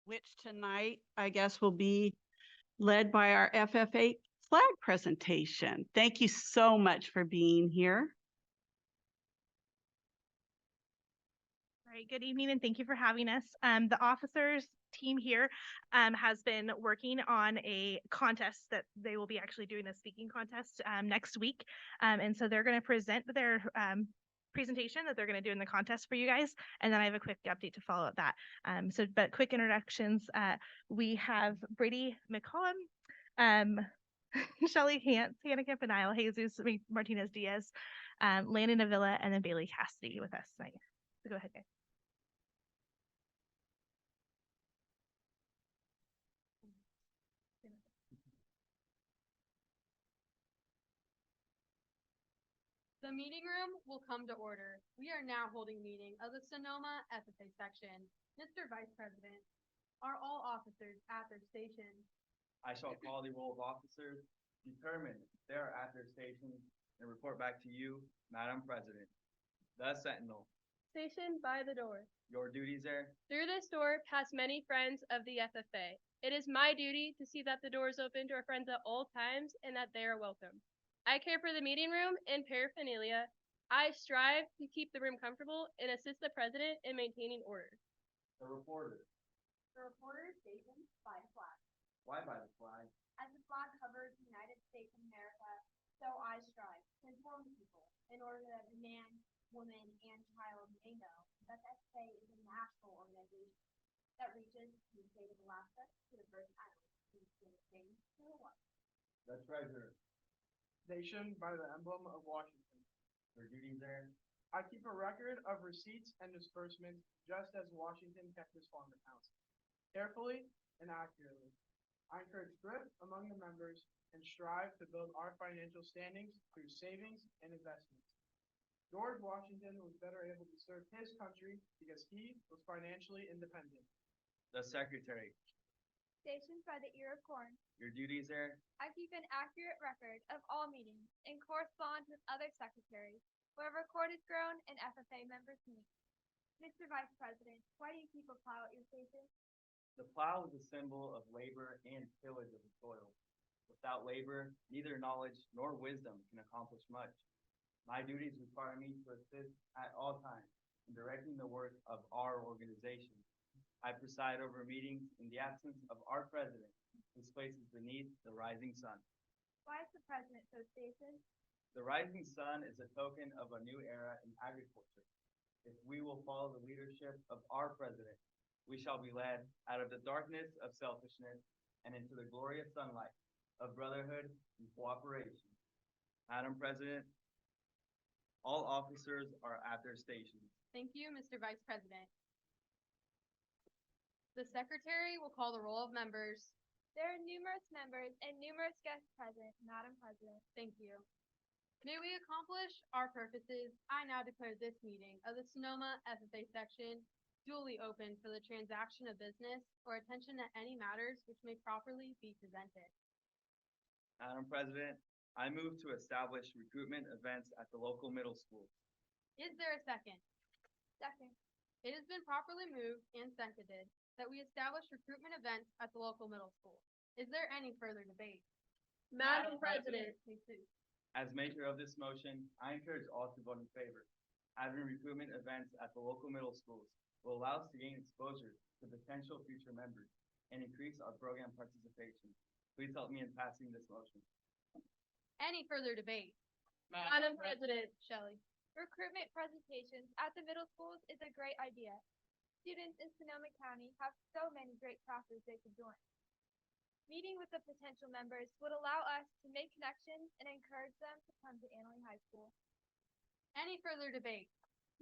which tonight, I guess, will be led by our FFA flag presentation. Thank you so much for being here. All right, good evening and thank you for having us. The officers team here has been working on a contest that they will be actually doing a speaking contest next week. And so they're going to present their presentation that they're going to do in the contest for you guys. And then I have a quick update to follow up that. But quick introductions. We have Brady McCollum, Shelly Hance, Hannah Campanile, Jesus Martinez Diaz, Landon Avila, and then Bailey Cassidy with us tonight. So go ahead, guys. The meeting room will come to order. We are now holding meeting of the Sonoma FFA section. Mr. Vice President, are all officers at their station? I shall call the roll of officers, determine if they are at their stations, and report back to you, Madam President. The Sentinel, Stationed by the door. your duties there. Through this door pass many friends of the FFA. It is my duty to see that the door is open to our friends at all times and that they are welcome. I care for the meeting room and paraphernalia. I strive to keep the room comfortable and assist the president in maintaining order. The reporter, The reporter is stationed by the flag. why by the flag? As the flag covers the United States of America, so I strive to inform people in order that the man, woman, and child may know that the FFA is a national organization that reaches from the state of Alaska to the Virgin Islands, from the state of Maine to Hawaii. The treasurer, Stationed by the emblem of Washington. your duties there. I keep a record of receipts and disbursements just as Washington kept his farm accounts, carefully and accurately. I encourage thrift among the members and strive to build our financial standings through savings and investments. George Washington was better able to serve his country because he was financially independent. The secretary, Stationed by the ear of corn, your duties there. I keep an accurate record of all meetings and correspond with other secretaries wherever court is grown and FFA members meet. Mr. Vice President, why do you keep a plow at your station? The plow is a symbol of labor and tillage of the soil. Without labor, neither knowledge nor wisdom can accomplish much. My duties require me to assist at all times in directing the work of our organization. I preside over meetings in the absence of our president, whose place is beneath the rising sun. Why is the president so stationed? The rising sun is a token of a new era in agriculture. If we will follow the leadership of our president, we shall be led out of the darkness of selfishness and into the glorious sunlight of brotherhood and cooperation. Madam President, all officers are at their stations. Thank you, Mr. Vice President. The secretary will call the roll of members. There are numerous members and numerous guests present, Madam President. Thank you. May we accomplish our purposes, I now declare this meeting of the Sonoma FFA section duly open for the transaction of business or attention to any matters which may properly be presented. Madam President, I move to establish recruitment events at the local middle schools. Is there a second? Second. It has been properly moved and seconded that we establish recruitment events at the local middle school. Is there any further debate? Madam President, Jesus. As maker of this motion, I encourage all to vote in favor. Having recruitment events at the local middle schools will allow us to gain exposure to potential future members and increase our program participation. Please help me in passing this motion. Any further debate? Madam President, Shelley. Recruitment presentations at the middle schools is a great idea. Students in Sonoma County have so many great classes they could join. Meeting with the potential members would allow us to make connections and encourage them to come to Annalee High School. Any further debate?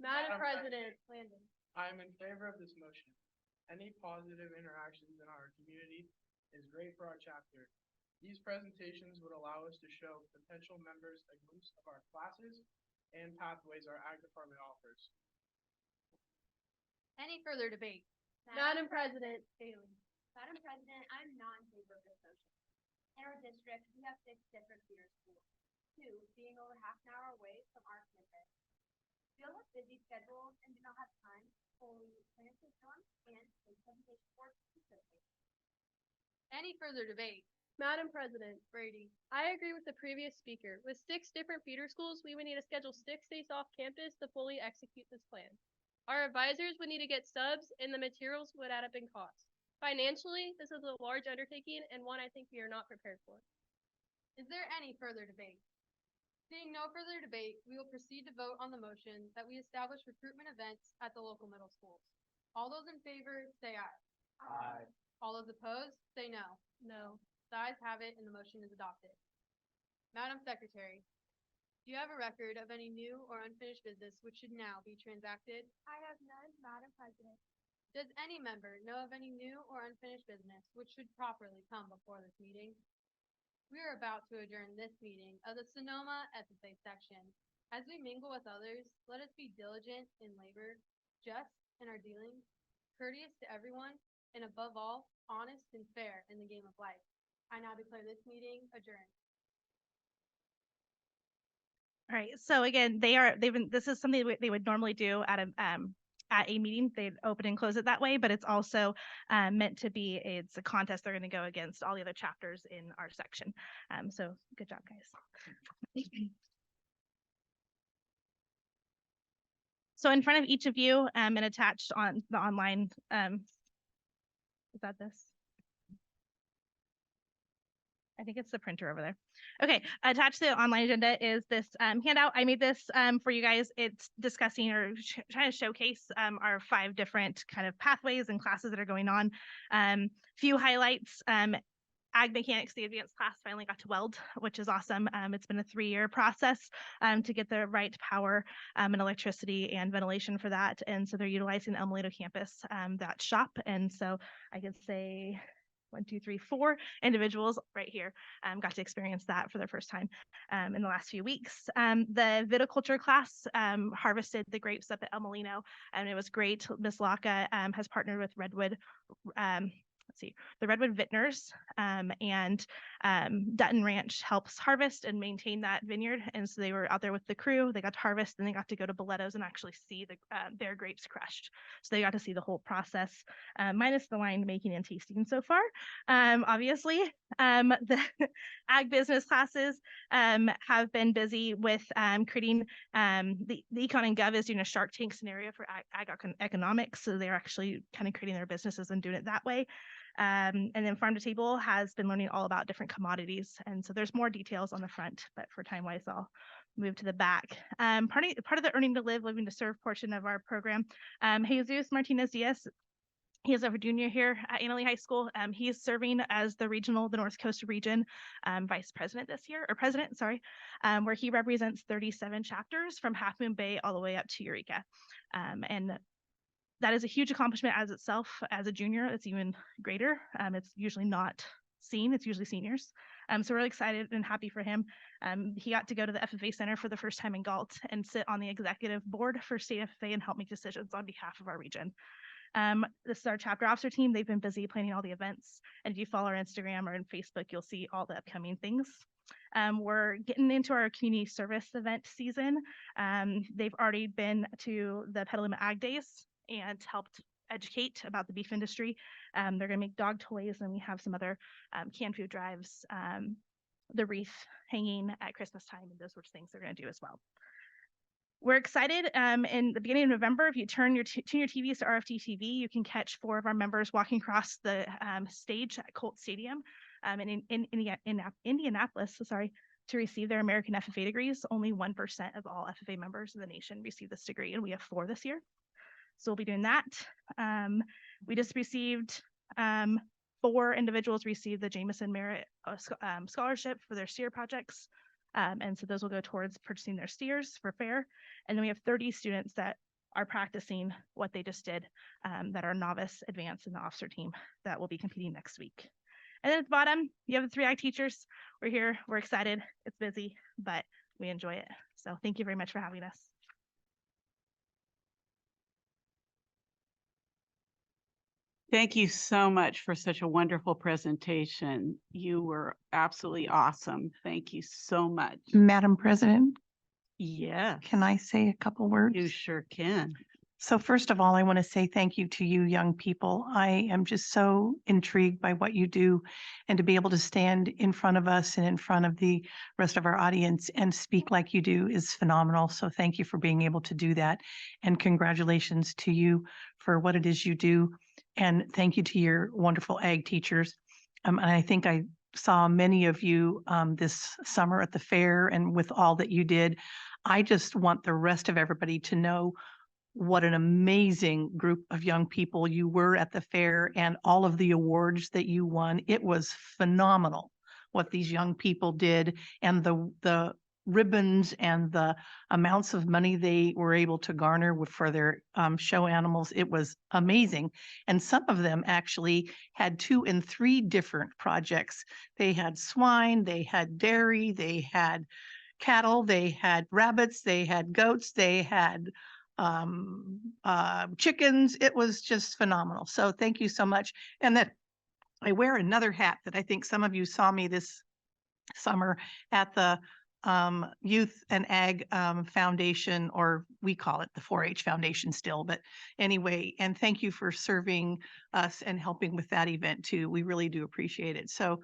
Madam President, Landon. I am in favor of this motion. Any positive interactions in our community is great for our chapter. These presentations would allow us to show potential members a glimpse of our classes and pathways our ag department offers. Any further debate? Madam President, Bailey. Madam President, I'm not in favor of this motion. In our district, we have 6 different feeder schools, 2 being over half an hour away from our campus. We all have busy schedules and do not have time to fully plan system and take presentation work specific. Any further debate? Madam President, Brady? I agree with the previous speaker. With 6 different feeder schools, we would need to schedule 6 days off campus to fully execute this plan. Our advisors would need to get subs, and the materials would add up in cost. Financially, this is a large undertaking and one I think we are not prepared for. Is there any further debate? Seeing no further debate, we will proceed to vote on the motion that we establish recruitment events at the local middle schools. All those in favor, say aye. Aye. All those opposed, say no. No. The ayes have it and the motion is adopted. Madam Secretary, do you have a record of any new or unfinished business which should now be transacted? I have none, Madam President. Does any member know of any new or unfinished business which should properly come before this meeting? We are about to adjourn this meeting of the Sonoma FFA section. As we mingle with others, let us be diligent in labor, just in our dealings, courteous to everyone, and above all, honest and fair in the game of life. I now declare this meeting adjourned. All right, so again, this is something they would normally do at a meeting. They'd open and close it that way, but it's also meant to be, it's a contest. They're gonna go against all the other chapters in our section. So good job, guys. So in front of each of you, and attached on the online, is that this? I think it's the printer over there. Okay, attached to the online agenda is this handout. I made this for you guys. It's discussing or trying to showcase our 5 different kind of pathways and classes that are going on. Few highlights. Ag Mechanics, the advanced class, finally got to weld, which is awesome. It's been a 3-year process to get the right power and electricity and ventilation for that. And so they're utilizing the El Molino campus, that shop. And so I could say 1, 2, 3, 4 individuals right here got to experience that for the first time in the last few weeks. The viticulture class harvested the grapes up at El Molino, and it was great. Miss Laka has partnered with Redwood, the Redwood Vintners, and Dutton Ranch helps harvest and maintain that vineyard. And so they were out there with the crew. They got to harvest, and they got to go to Boletto's and actually see their grapes crushed. So they got to see the whole process, minus the wine making and tasting so far. Obviously, the ag business classes have been busy with creating the Econ and Gov is doing a Shark Tank scenario for ag economics. So they're actually kind of creating their businesses and doing it that way. And then Farm to Table has been learning all about different commodities. And so there's more details on the front, but for time wise, I'll move to the back. Part of the Earning to Live, Living to Serve portion of our program, Jesus Martinez Diaz, he is a junior here at Annalee High School. He is serving as the North Coast region vice president this year, or president, sorry, where he represents 37 chapters from Half Moon Bay all the way up to Eureka. And that is a huge accomplishment as itself. As a junior, it's even greater. It's usually not seen, it's usually seniors. So we're really excited and happy for him. He got to go to the FFA Center for the first time in Galt and sit on the executive board for state FFA and help make decisions on behalf of our region. This is our chapter officer team. They've been busy planning all the events. And if you follow our Instagram or on Facebook, you'll see all the upcoming things. We're getting into our community service event season. They've already been to the Petaluma Ag Days and helped educate about the beef industry. They're gonna make dog toys, and we have some other canned food drives, the wreath hanging at Christmas time, and those sorts of things they're gonna do as well. We're excited. In the beginning of November, if you tune your TVs to RFD TV, you can catch 4 of our members walking across the stage at Colt Stadium in Indianapolis, to receive their American FFA degrees. Only 1% of all FFA members in the nation receive this degree, and we have 4 this year. So we'll be doing that. We just received 4 individuals received the Jameson Merit Scholarship for their steer projects. And so those will go towards purchasing their steers for fair. And then we have 30 students that are practicing what they just did, that are novice, advanced in the officer team that will be competing next week. And then at the bottom, you have the 3 ag teachers. We're here, we're excited, it's busy, but we enjoy it. So thank you very much for having us. Thank you so much for such a wonderful presentation. You were absolutely awesome. Thank you so much. Madam President, Yes, can I say a couple words? you sure can. So first of all, I want to say thank you to you young people. I am just so intrigued by what you do, and to be able to stand in front of us and in front of the rest of our audience and speak like you do is phenomenal. So thank you for being able to do that. And congratulations to you for what it is you do. And thank you to your wonderful ag teachers. And I think I saw many of you this summer at the fair and with all that you did. I just want the rest of everybody to know what an amazing group of young people you were at the fair, and all of the awards that you won. It was phenomenal what these young people did, and the ribbons and the amounts of money they were able to garner for their show animals. It was amazing. And some of them actually had 2 and 3 different projects. They had swine, they had dairy, they had cattle, they had rabbits, they had goats, they had chickens. It was just phenomenal. So thank you so much. And that I wear another hat that I think some of you saw me this summer at the Youth and Ag Foundation, or we call it the 4-H Foundation still. But anyway, and thank you for serving us and helping with that event too. We really do appreciate it. So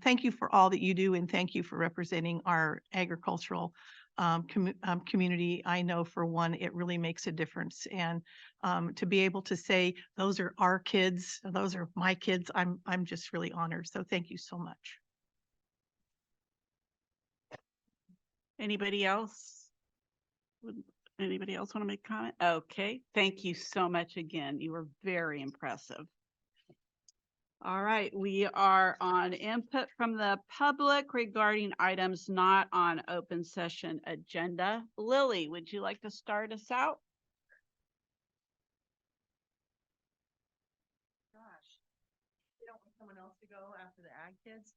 thank you for all that you do, and thank you for representing our agricultural community. I know for one, it really makes a difference. And to be able to say, those are our kids, those are my kids, I'm just really honored. So thank you so much. Anybody else? Would anybody else want to make a comment? Okay, thank you so much again. You were very impressive. All right, we are on input from the public regarding items not on open session agenda. Lily, would you like to start us out? Gosh, you don't want someone else to go after the ag kids?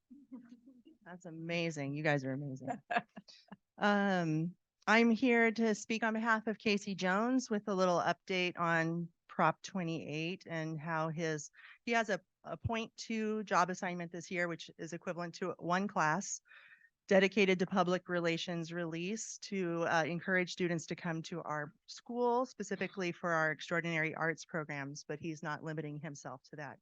That's amazing. You guys are amazing. I'm here to speak on behalf of Casey Jones with a little update on Prop 28 and how he has a 0.2 job assignment this year, which is equivalent to 1 class dedicated to public relations release to encourage students to come to our school, specifically for our extraordinary arts programs, but he's not limiting himself to that.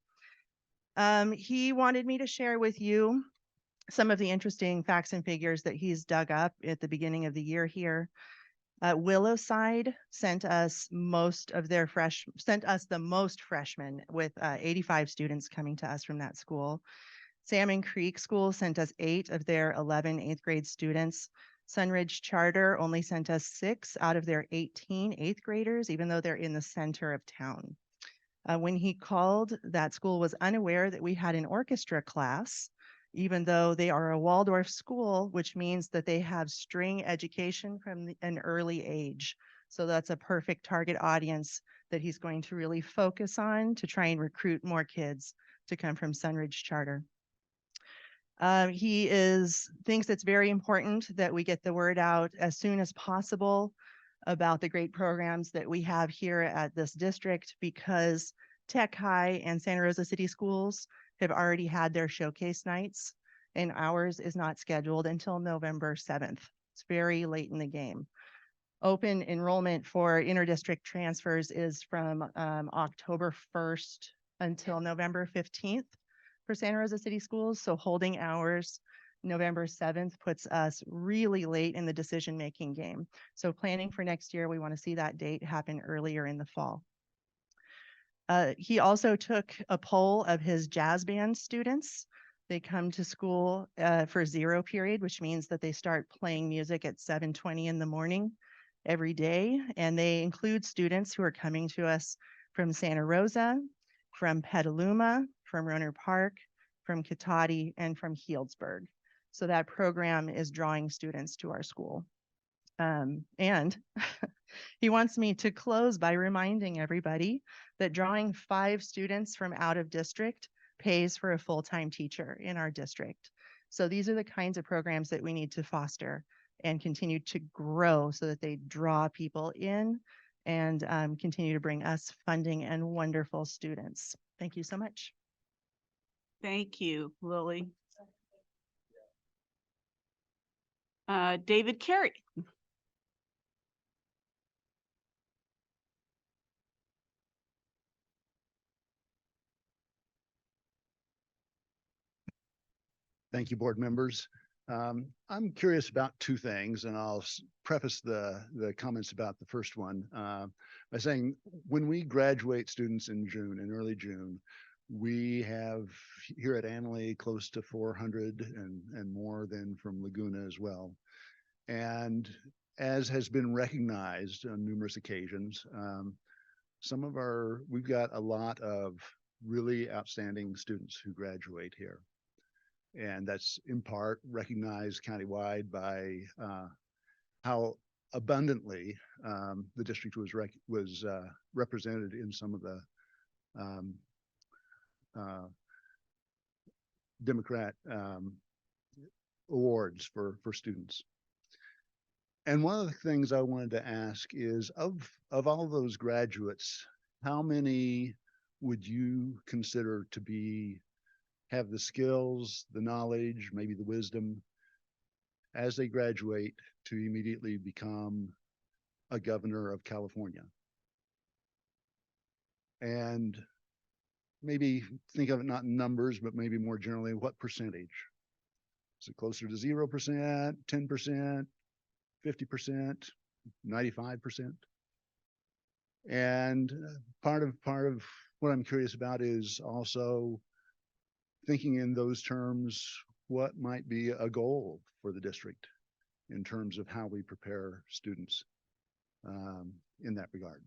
He wanted me to share with you some of the interesting facts and figures that he's dug up at the beginning of the year here. Willowside sent us the most freshmen, with 85 students coming to us from that school. Salmon Creek School sent us 8 of their 11 8th grade students. Sunridge Charter only sent us 6 out of their 18 8th graders, even though they're in the center of town. When he called, that school was unaware that we had an orchestra class, even though they are a Waldorf school, which means that they have string education from an early age. So that's a perfect target audience that he's going to really focus on to try and recruit more kids to come from Sunridge Charter. He thinks it's very important that we get the word out as soon as possible about the great programs that we have here at this district, because Tech High and Santa Rosa City Schools have already had their showcase nights, and ours is not scheduled until November 7th. It's very late in the game. Open enrollment for interdistrict transfers is from October 1st until November 15th for Santa Rosa City Schools. So holding ours November 7th puts us really late in the decision-making game. So planning for next year, we want to see that date happen earlier in the fall. He also took a poll of his jazz band students. They come to school for 0 period, which means that they start playing music at 7:20 in the morning every day. And they include students who are coming to us from Santa Rosa, from Petaluma, from Roner Park, from Cotati, and from Healdsburg. So that program is drawing students to our school. And he wants me to close by reminding everybody that drawing 5 students from out of district pays for a full-time teacher in our district. So these are the kinds of programs that we need to foster and continue to grow so that they draw people in and continue to bring us funding and wonderful students. Thank you so much. Thank you, Lily. David Carey. Thank you, board members. I'm curious about two things, and I'll preface the comments about the first one by saying when we graduate students in June, in early June, we have here at Annalee close to 400 and more than from Laguna as well. And as has been recognized on numerous occasions, we've got a lot of really outstanding students who graduate here. And that's in part recognized countywide by how abundantly the district was represented in some of the Democrat awards for students. And one of the things I wanted to ask is of all those graduates, how many would you consider to have the skills, the knowledge, maybe the wisdom as they graduate to immediately become a governor of California? And maybe think of it not in numbers, but maybe more generally, what percentage? Is it closer to 0%, 10%, 50%, 95%? And part of what I'm curious about is also thinking in those terms, what might be a goal for the district in terms of how we prepare students in that regard.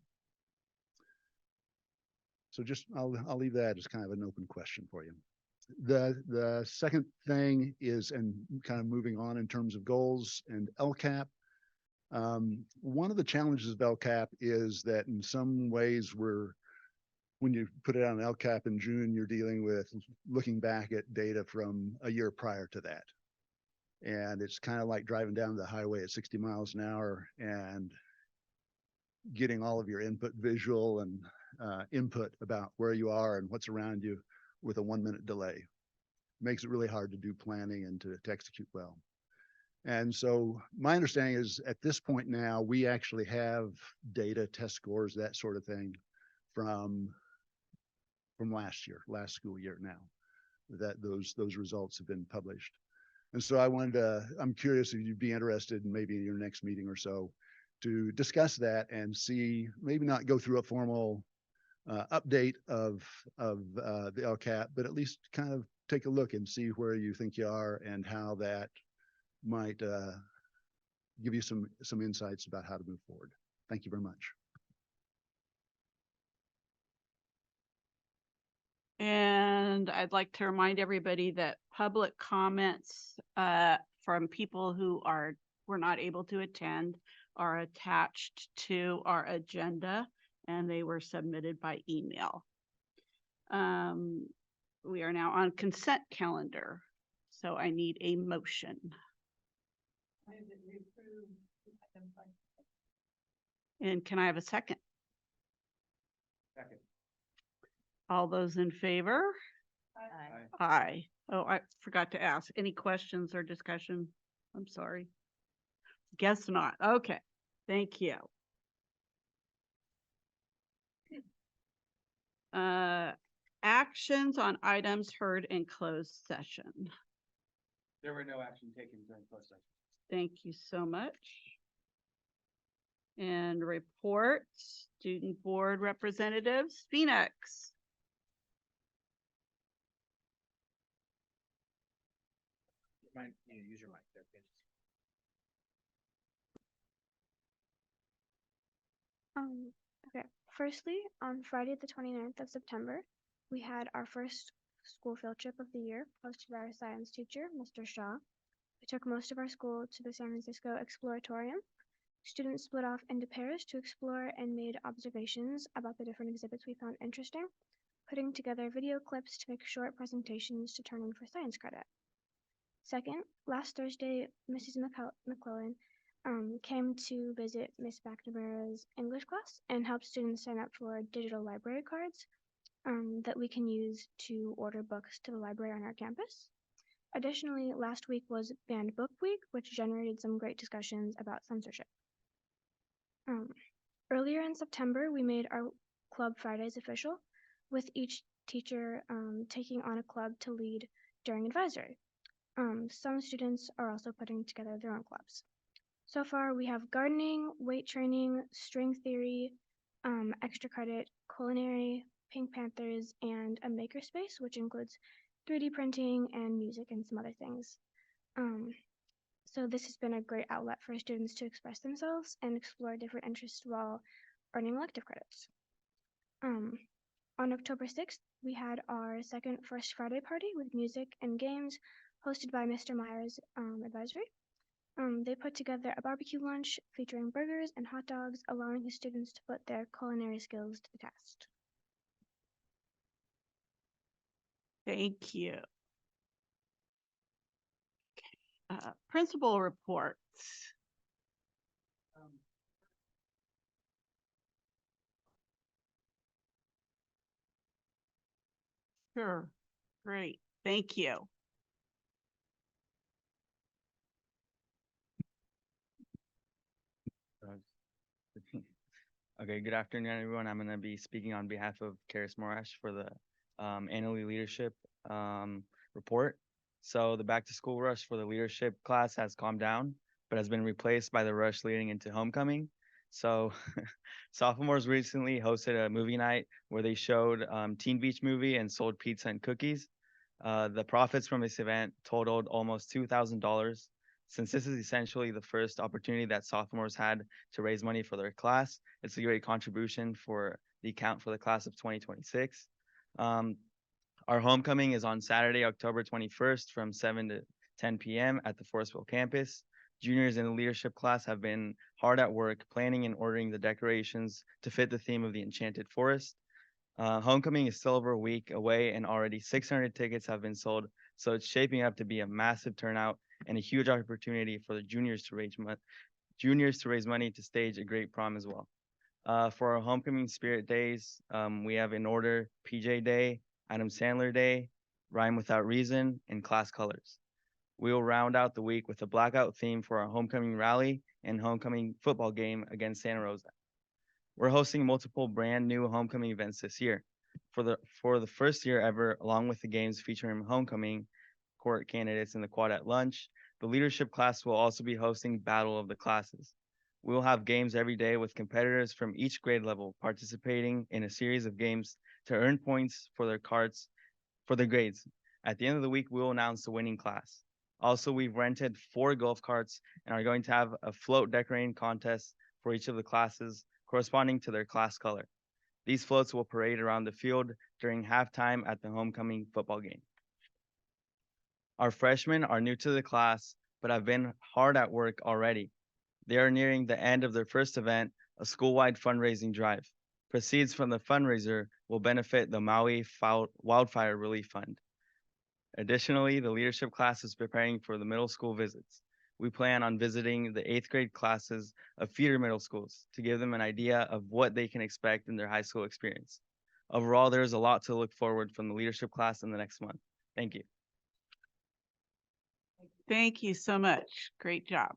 So I'll leave that as kind of an open question for you. The second thing is, and kind of moving on in terms of goals and LCAP, one of the challenges of LCAP is that in some ways when you put it on LCAP in June, you're dealing with looking back at data from a year prior to that. And it's kind of like driving down the highway at 60 miles an hour and getting all of your input visual and input about where you are and what's around you with a 1-minute delay. Makes it really hard to do planning and to execute well. And so my understanding is at this point now, we actually have data, test scores, that sort of thing from last school year now, that those results have been published. And so I'm curious if you'd be interested in maybe in your next meeting or so to discuss that and see, maybe not go through a formal update of the LCAP, but at least kind of take a look and see where you think you are and how that might give you some insights about how to move forward. Thank you very much. And I'd like to remind everybody that public comments from people who were not able to attend are attached to our agenda, and they were submitted by email. We are now on consent calendar, so I need a motion. And can I have a second? Second. All those in favor? Aye. Aye. Oh, I forgot to ask. Any questions or discussion? I'm sorry. Guess not. Okay. Thank you. Actions on items heard in closed session. There were no action taken during closed session. Thank you so much. And reports, student board representatives, Phoenix. Use your mic there, please. Okay. Firstly, on Friday, the 29th of September, we had our first school field trip of the year, hosted by our science teacher, Mr. Shaw. We took most of our school to the San Francisco Exploratorium. Students split off into pairs to explore and made observations about the different exhibits we found interesting, putting together video clips to make short presentations to turn in for science credit. Second, last Thursday, Mrs. McClellan came to visit Miss McNamara's English class and helped students sign up for digital library cards that we can use to order books to the library on our campus. Additionally, last week was Banned Book Week, which generated some great discussions about censorship. Earlier in September, we made our Club Fridays official, with each teacher taking on a club to lead during advisory. Some students are also putting together their own clubs. So far, we have gardening, weight training, string theory, extra credit, culinary, Pink Panthers, and a makerspace, which includes 3D printing and music and some other things. So this has been a great outlet for students to express themselves and explore different interests while earning elective credits. On October 6th, we had our second First Friday party with music and games hosted by Mr. Myers Advisory. They put together a barbecue lunch featuring burgers and hot dogs, allowing his students to put their culinary skills to the test. Thank you. Principal reports. Sure. Great. Thank you. Okay, good afternoon, everyone. I'm going to be speaking on behalf of Karis Morash for the annually leadership report. So the back to school rush for the leadership class has calmed down, but has been replaced by the rush leading into homecoming. So sophomores recently hosted a movie night where they showed Teen Beach Movie and sold pizza and cookies. The profits from this event totaled almost $2,000. Since this is essentially the first opportunity that sophomores had to raise money for their class, it's a great contribution for the account for the class of 2026. Our homecoming is on Saturday, October 21st from 7 to 10 p.m. at the Forestville campus. Juniors in the leadership class have been hard at work planning and ordering the decorations to fit the theme of the Enchanted Forest. Homecoming is still over a week away and already 600 tickets have been sold, so it's shaping up to be a massive turnout and a huge opportunity for the juniors to raise money to stage a great prom as well. For our homecoming spirit days, we have in order PJ Day, Adam Sandler Day, Rhyme Without Reason, and Class Colors. We will round out the week with a blackout theme for our homecoming rally and homecoming football game against Santa Rosa. We're hosting multiple brand new homecoming events this year. For the first year ever, along with the games featuring homecoming court candidates in the quad at lunch, the leadership class will also be hosting Battle of the Classes. We will have games every day with competitors from each grade level participating in a series of games to earn points for their grades. At the end of the week, we will announce the winning class. Also, we've rented 4 golf carts and are going to have a float decorating contest for each of the classes corresponding to their class color. These floats will parade around the field during halftime at the homecoming football game. Our freshmen are new to the class, but have been hard at work already. They are nearing the end of their first event, a school-wide fundraising drive. Proceeds from the fundraiser will benefit the Maui Wildfire Relief Fund. Additionally, the leadership class is preparing for the middle school visits. We plan on visiting the 8th grade classes of feeder middle schools to give them an idea of what they can expect in their high school experience. Overall, there is a lot to look forward from the leadership class in the next month. Thank you. Thank you so much. Great job.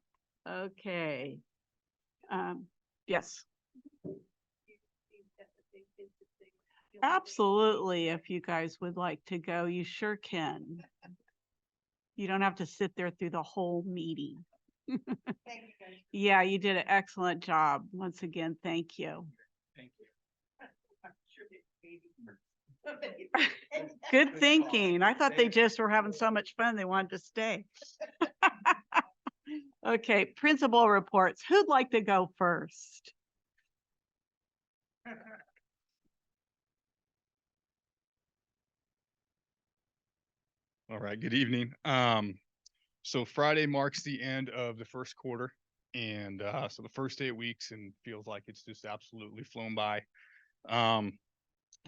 Okay. Yes. Absolutely. If you guys would like to go, you sure can. You don't have to sit there through the whole meeting. Yeah, you did an excellent job. Once again, thank you. Thank you. Good thinking. I thought they just were having so much fun, they wanted to stay. Okay, principal reports. Who'd like to go first? All right, good evening. So Friday marks the end of the first quarter. And so the first 8 weeks and feels like it's just absolutely flown by.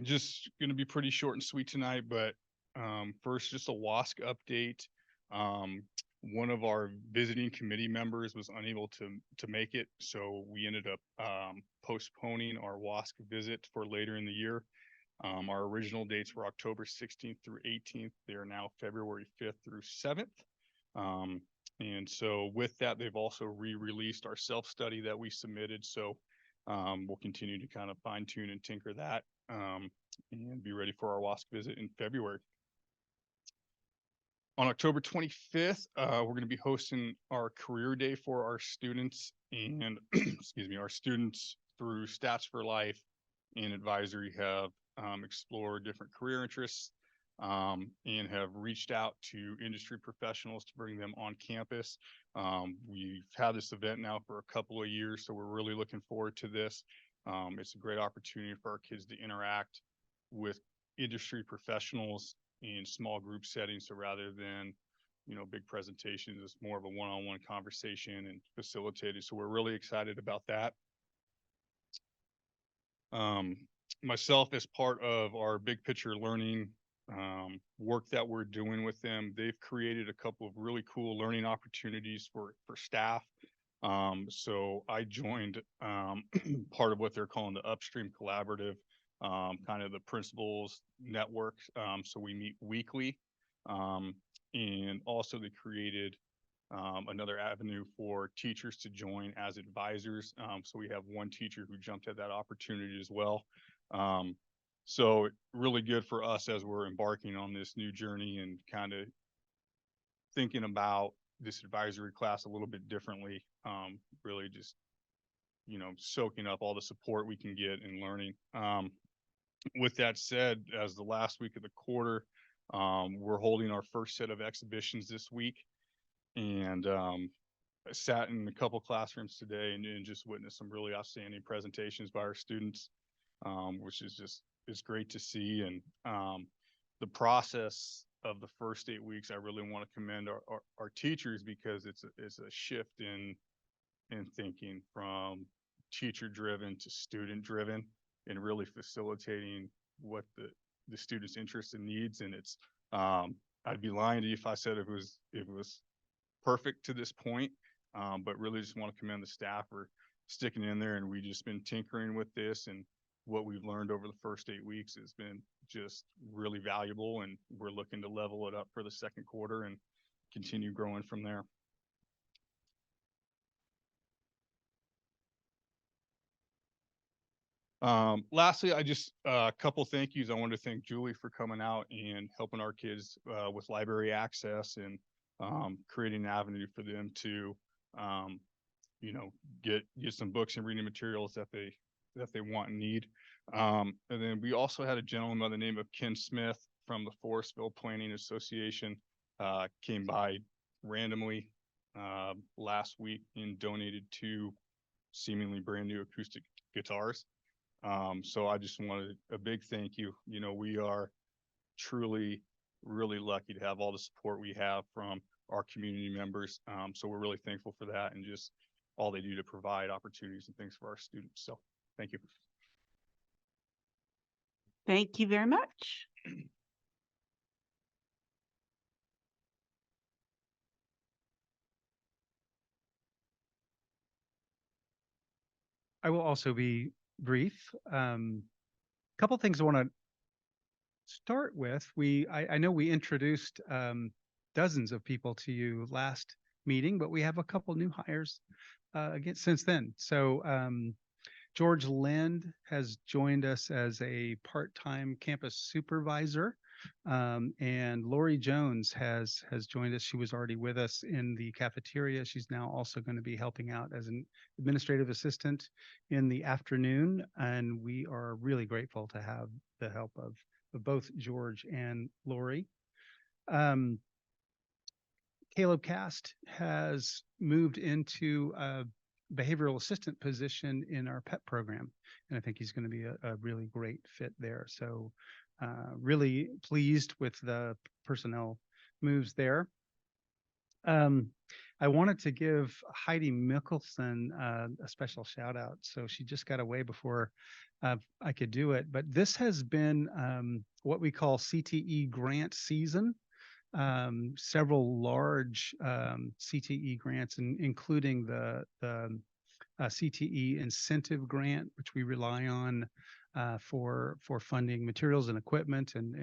Just going to be pretty short and sweet tonight, but first just a WASC update. One of our visiting committee members was unable to make it, so we ended up postponing our WASC visit for later in the year. Our original dates were October 16th through 18th. They are now February 5th through 7th. And so with that, they've also re-released our self-study that we submitted. So we'll continue to kind of fine tune and tinker that and be ready for our WASC visit in February. On October 25th, we're going to be hosting our career day for our students and, excuse me, our students through Stats for Life and Advisory have explored different career interests and have reached out to industry professionals to bring them on campus. We've had this event now for a couple of years, so we're really looking forward to this. It's a great opportunity for our kids to interact with industry professionals in small group settings. So rather than, big presentations, it's more of a one-on-one conversation and facilitated. So we're really excited about that. Myself, as part of our big picture learning work that we're doing with them, they've created a couple of really cool learning opportunities for staff. So I joined part of what they're calling the Upstream Collaborative, kind of the principals network. So we meet weekly, and also they created another avenue for teachers to join as advisors. So we have one teacher who jumped at that opportunity as well. So really good for us as we're embarking on this new journey and kind of thinking about this advisory class a little bit differently. Really just, soaking up all the support we can get in learning. With that said, as the last week of the quarter, we're holding our first set of exhibitions this week. And I sat in a couple classrooms today and just witnessed some really outstanding presentations by our students, which is great to see. And the process of the first 8 weeks, I really want to commend our teachers, because it's a shift in thinking from teacher driven to student driven, and really facilitating what the students' interests and needs. And it's I'd be lying to you if I said it was perfect to this point, but really just want to commend the staff for sticking in there. And we just been tinkering with this, and what we've learned over the first 8 weeks has been just really valuable, and we're looking to level it up for the second quarter and continue growing from there. Lastly, I just a couple thank yous. I want to thank Julie for coming out and helping our kids with library access and creating an avenue for them to get some books and reading materials that they want and need. And then we also had a gentleman by the name of Ken Smith from the Forestville Planning Association came by randomly last week and donated 2 seemingly brand new acoustic guitars. So I just wanted a big thank you. We are truly really lucky to have all the support we have from our community members. So we're really thankful for that, and just all they do to provide opportunities and things for our students. So thank you. Thank you very much. I will also be brief. Couple things I want to start with. I know we introduced dozens of people to you last meeting, but we have a couple new hires again since then. So George Lind has joined us as a part-time campus supervisor. And Lori Jones has joined us. She was already with us in the cafeteria. She's now also going to be helping out as an administrative assistant in the afternoon. And we are really grateful to have the help of both George and Lori. Caleb Cast has moved into a behavioral assistant position in our PEP program. And I think he's going to be a really great fit there. So really pleased with the personnel moves there. I wanted to give Heidi Mickelson a special shout out. So she just got away before I could do it. But this has been what we call CTE grant season. Several large CTE grants, including the CTE incentive grant, which we rely on for funding materials and equipment, and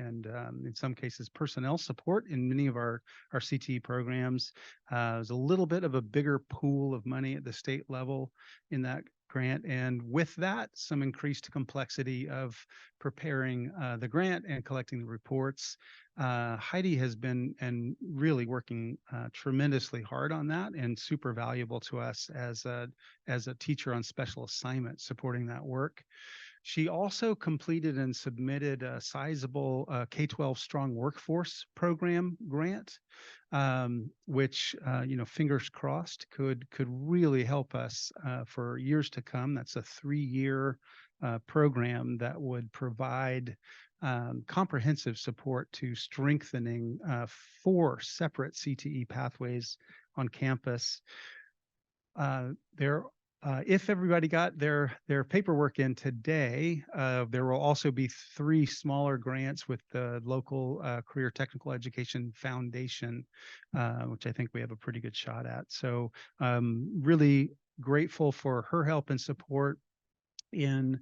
in some cases personnel support in many of our CTE programs. There's a little bit of a bigger pool of money at the state level in that grant. And with that, some increased complexity of preparing the grant and collecting the reports. Heidi has been and really working tremendously hard on that and super valuable to us as a teacher on special assignment supporting that work. She also completed and submitted a sizable K-12 Strong Workforce Program grant, which, fingers crossed, could really help us for years to come. That's a 3-year program that would provide comprehensive support to strengthening 4 separate CTE pathways on campus. If everybody got their paperwork in today, there will also be 3 smaller grants with the local Career Technical Education Foundation, which I think we have a pretty good shot at. So really grateful for her help and support in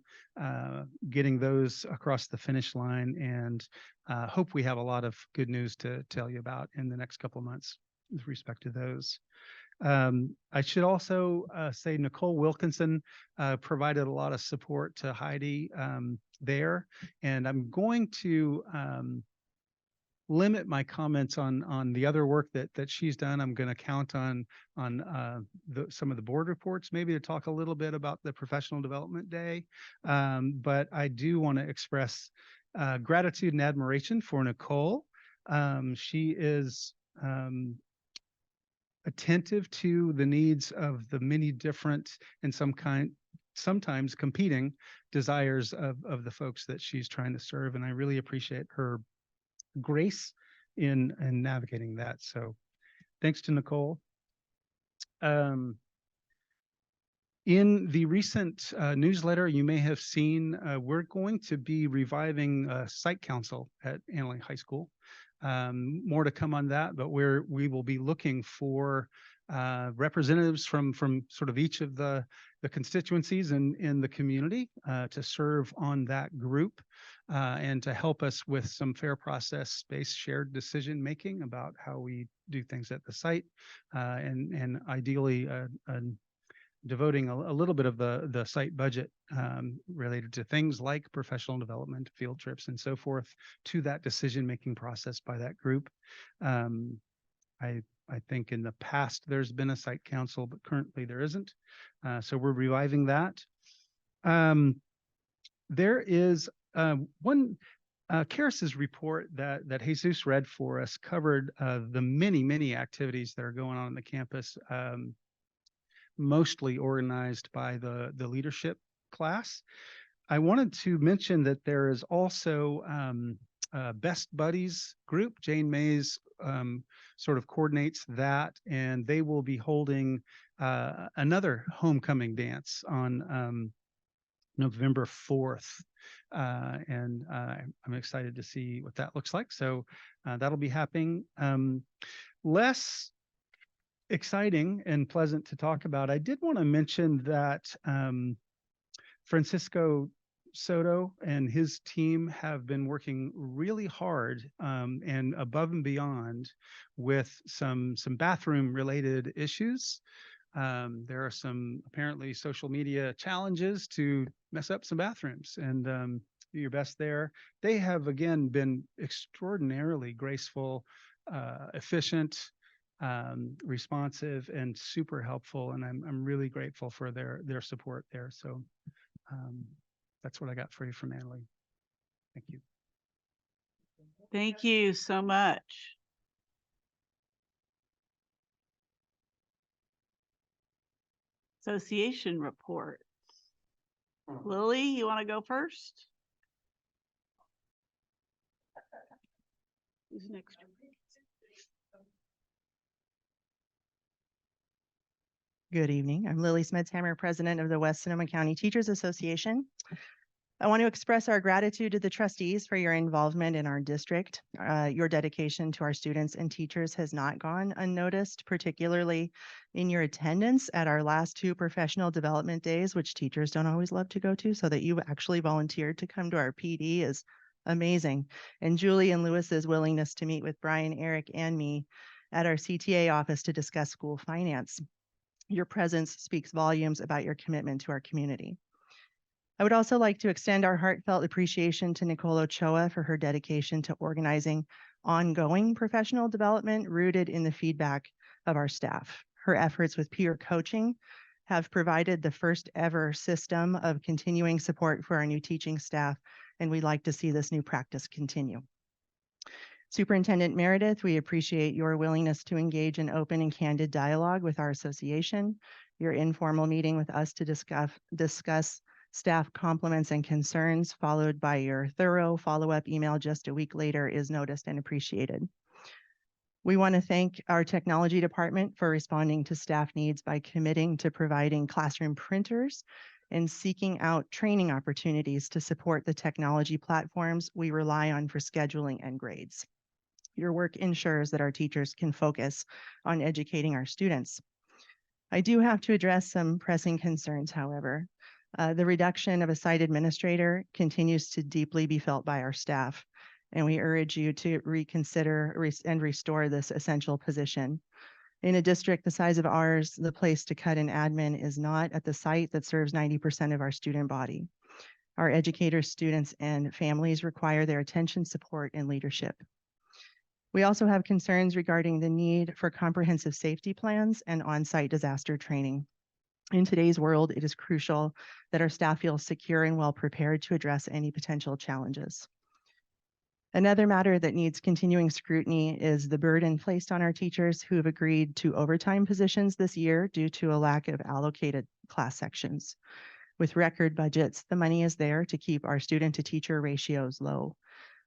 getting those across the finish line, and hope we have a lot of good news to tell you about in the next couple of months with respect to those. I should also say Nicole Wilkinson provided a lot of support to Heidi there, and I'm going to limit my comments on the other work that she's done. I'm going to count on some of the board reports, maybe to talk a little bit about the professional development day. But I do want to express gratitude and admiration for Nicole. She is attentive to the needs of the many different and sometimes competing desires of the folks that she's trying to serve. And I really appreciate her grace in navigating that. So thanks to Nicole. In the recent newsletter, you may have seen we're going to be reviving site council at Annalee High School. More to come on that, but we will be looking for representatives from sort of each of the constituencies in the community to serve on that group and to help us with some fair process-based shared decision making about how we do things at the site, and ideally devoting a little bit of the site budget related to things like professional development, field trips, and so forth to that decision-making process by that group. I think in the past there's been a site council, but currently there isn't. So we're reviving that. There is one Karis's report that Jesus read for us covered the many activities that are going on the campus, mostly organized by the leadership class. I wanted to mention that there is also Best Buddies group. Jane Mays sort of coordinates that, and they will be holding another homecoming dance on November 4th. And I'm excited to see what that looks like. So that'll be happening. Less exciting and pleasant to talk about. I did want to mention that Francisco Soto and his team have been working really hard and above and beyond with some bathroom related issues. There are some apparently social media challenges to mess up some bathrooms, and do your best there. They have again been extraordinarily graceful, efficient, responsive, and super helpful, and I'm really grateful for their support there. So that's what I got for you from Annalee. Thank you. Thank you so much. Association reports. Lily, you want to go first? Who's next? Good evening. I'm Lily Smedshammer, President of the West Sonoma County Teachers Association. I want to express our gratitude to the trustees for your involvement in our district. Your dedication to our students and teachers has not gone unnoticed, particularly in your attendance at our last 2 professional development days, which teachers don't always love to go to. So that you actually volunteered to come to our PD is amazing. And Julie and Lewis's willingness to meet with Brian, Eric, and me at our CTA office to discuss school finance. Your presence speaks volumes about your commitment to our community. I would also like to extend our heartfelt appreciation to Nicole Ochoa for her dedication to organizing ongoing professional development rooted in the feedback of our staff. Her efforts with peer coaching have provided the first ever system of continuing support for our new teaching staff, and we'd like to see this new practice continue. Superintendent Meredith, we appreciate your willingness to engage in open and candid dialogue with our association. Your informal meeting with us to discuss staff compliments and concerns, followed by your thorough follow-up email just a week later, is noticed and appreciated. We want to thank our technology department for responding to staff needs by committing to providing classroom printers and seeking out training opportunities to support the technology platforms we rely on for scheduling and grades. Your work ensures that our teachers can focus on educating our students. I do have to address some pressing concerns, however. The reduction of a site administrator continues to deeply be felt by our staff, and we urge you to reconsider and restore this essential position. In a district the size of ours, the place to cut an admin is not at the site that serves 90% of our student body. Our educators, students, and families require their attention, support, and leadership. We also have concerns regarding the need for comprehensive safety plans and on-site disaster training. In today's world, it is crucial that our staff feel secure and well prepared to address any potential challenges. Another matter that needs continuing scrutiny is the burden placed on our teachers who have agreed to overtime positions this year due to a lack of allocated class sections. With record budgets, the money is there to keep our student to teacher ratios low.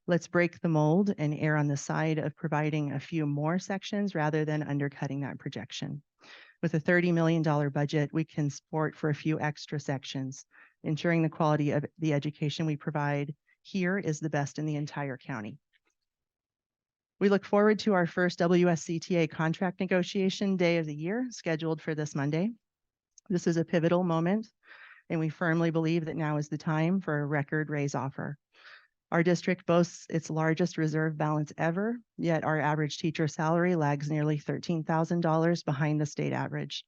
Let's break the mold and err on the side of providing a few more sections rather than undercutting that projection. With a $30 million budget, we can support for a few extra sections, ensuring the quality of the education we provide here is the best in the entire county. We look forward to our first WSCTA contract negotiation day of the year, scheduled for this Monday. This is a pivotal moment, and we firmly believe that now is the time for a record raise offer. Our district boasts its largest reserve balance ever, yet our average teacher salary lags nearly $13,000 behind the state average.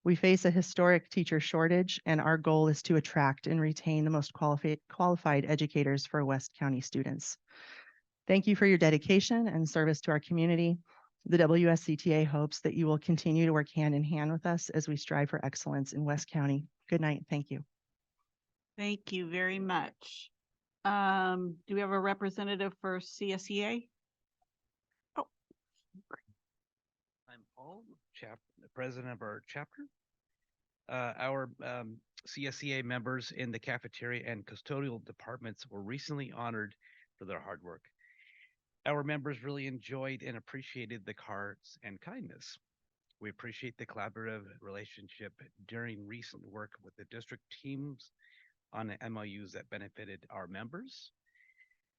We face a historic teacher shortage, and our goal is to attract and retain the most qualified educators for West County students. Thank you for your dedication and service to our community. The WSCTA hopes that you will continue to work hand in hand with us as we strive for excellence in West County. Good night. Thank you. Thank you very much. Do we have a representative for CSEA? Oh, I'm Paul, the president of our chapter. Our CSEA members in the cafeteria and custodial departments were recently honored for their hard work. Our members really enjoyed and appreciated the cards and kindness. We appreciate the collaborative relationship during recent work with the district teams on the MOUs that benefited our members.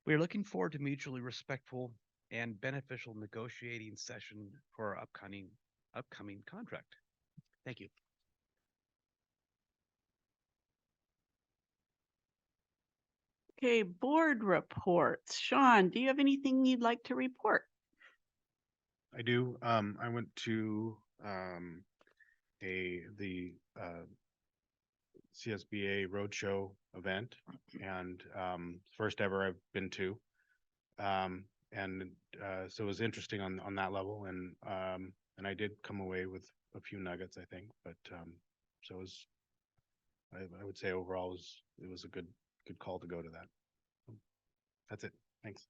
We are looking forward to mutually respectful and beneficial negotiating session for our upcoming contract. Thank you. okay, board reports. Sean, do you have anything you'd like to report? I do. I went to the CSBA Roadshow event, and first ever I've been to, so it was interesting on that level, and I did come away with a few nuggets, I think, but so it was, I would say overall it was a good call to go to that. That's it. Thanks.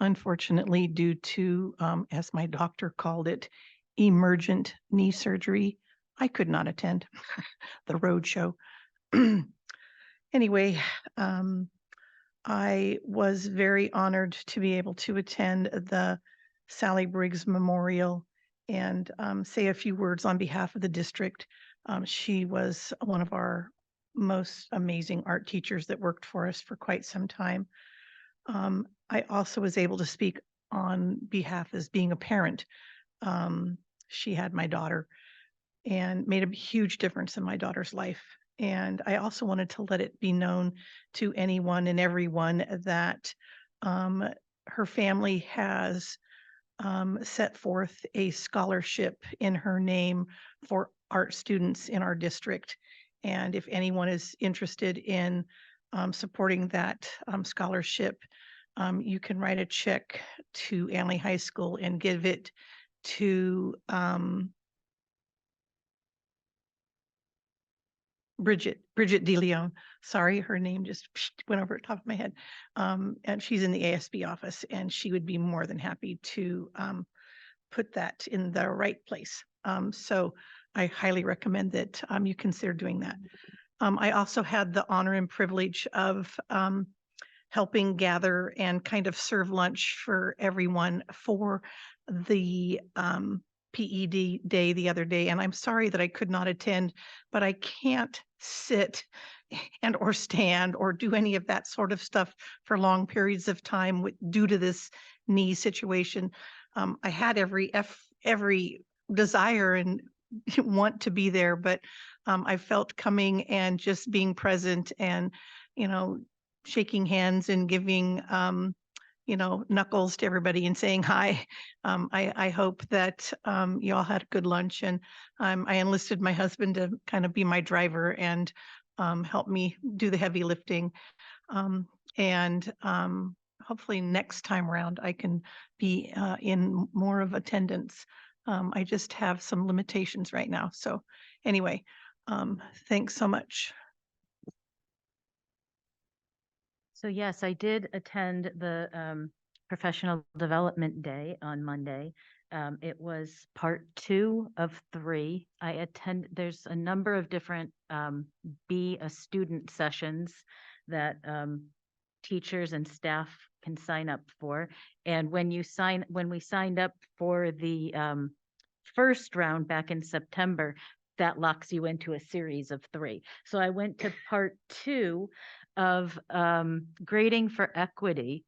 Unfortunately, due to, as my doctor called it, emergent knee surgery, I could not attend the roadshow. Anyway, I was very honored to be able to attend the Sally Briggs Memorial and say a few words on behalf of the district. She was one of our most amazing art teachers that worked for us for quite some time. I also was able to speak on behalf as being a parent. She had my daughter and made a huge difference in my daughter's life. And I also wanted to let it be known to anyone and everyone that her family has set forth a scholarship in her name for art students in our district. And if anyone is interested in supporting that scholarship, you can write a check to Anley High School and give it to Bridget DeLeon. Sorry, her name just went over the top of my head. And she's in the ASB office, and she would be more than happy to put that in the right place. So I highly recommend that you consider doing that. I also had the honor and privilege of helping gather and kind of serve lunch for everyone for the PED day the other day. And I'm sorry that I could not attend, but I can't sit and or stand or do any of that sort of stuff for long periods of time due to this knee situation. I had every desire and want to be there, but I felt coming and just being present and, shaking hands and giving, knuckles to everybody and saying hi. I hope that you all had a good lunch, and I enlisted my husband to kind of be my driver and help me do the heavy lifting. Hopefully next time around I can be in more of attendance. I just have some limitations right now. So anyway, thanks so much. So yes, I did attend the professional development day on Monday. It was part 2 of 3. There's a number of different be a student sessions that teachers and staff can sign up for. And when we signed up for the first round back in September, that locks you into a series of 3. So I went to part 2 of grading for equity,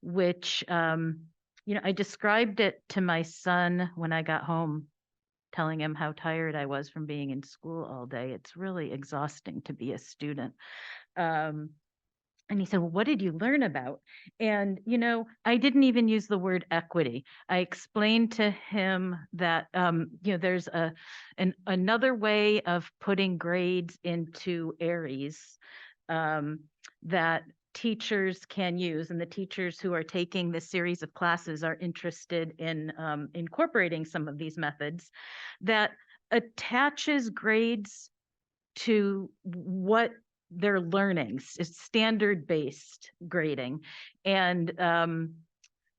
which, I described it to my son when I got home, telling him how tired I was from being in school all day. It's really exhausting to be a student. And he said, well, what did you learn about? And, I didn't even use the word equity. I explained to him that, there's another way of putting grades into Aries that teachers can use, and the teachers who are taking this series of classes are interested in incorporating some of these methods that attaches grades to what they're learning. It's standard-based grading. And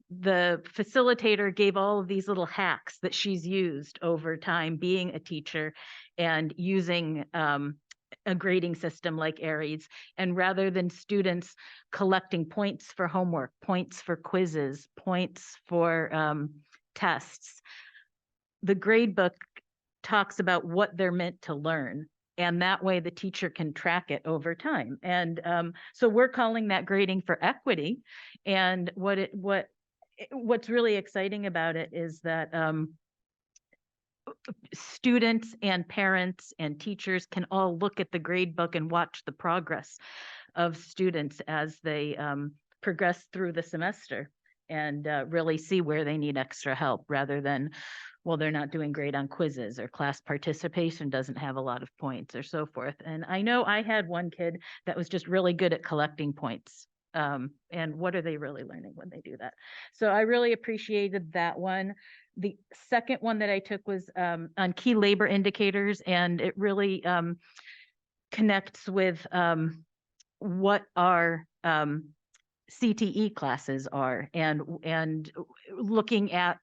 the facilitator gave all of these little hacks that she's used over time being a teacher and using a grading system like Aries. And rather than students collecting points for homework, points for quizzes, points for tests, the grade book talks about what they're meant to learn. And that way the teacher can track it over time. And so we're calling that grading for equity. And what's really exciting about it is that students and parents and teachers can all look at the grade book and watch the progress of students as they progress through the semester and really see where they need extra help rather than, well, they're not doing great on quizzes or class participation doesn't have a lot of points or so forth. And I know I had one kid that was just really good at collecting points. And what are they really learning when they do that? So I really appreciated that one. The second one that I took was on key labor indicators, and it really connects with what our CTE classes are and looking at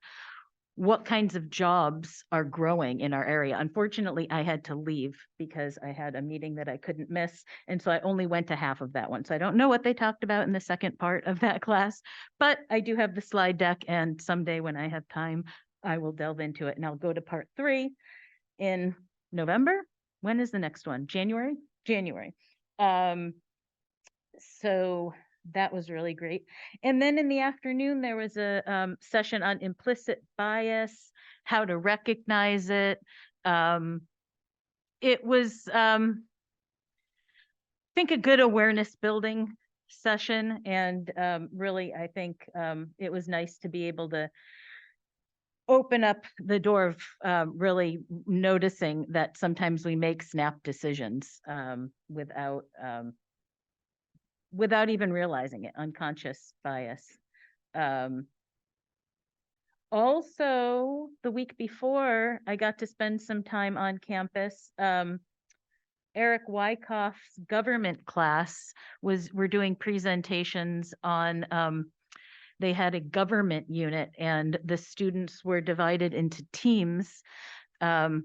what kinds of jobs are growing in our area. Unfortunately, I had to leave because I had a meeting that I couldn't miss. And so I only went to half of that one. So I don't know what they talked about in the second part of that class, but I do have the slide deck, and someday when I have time, I will delve into it, and I'll go to part 3 in November. When is the next one? January? January. So that was really great. And then in the afternoon, there was a session on implicit bias, how to recognize it. It was, I think, a good awareness building session. And really, I think it was nice to be able to open up the door of really noticing that sometimes we make snap decisions without even realizing it, unconscious bias. Also, the week before, I got to spend some time on campus. Eric Wyckoff's government class we're doing presentations on, they had a government unit and the students were divided into teams that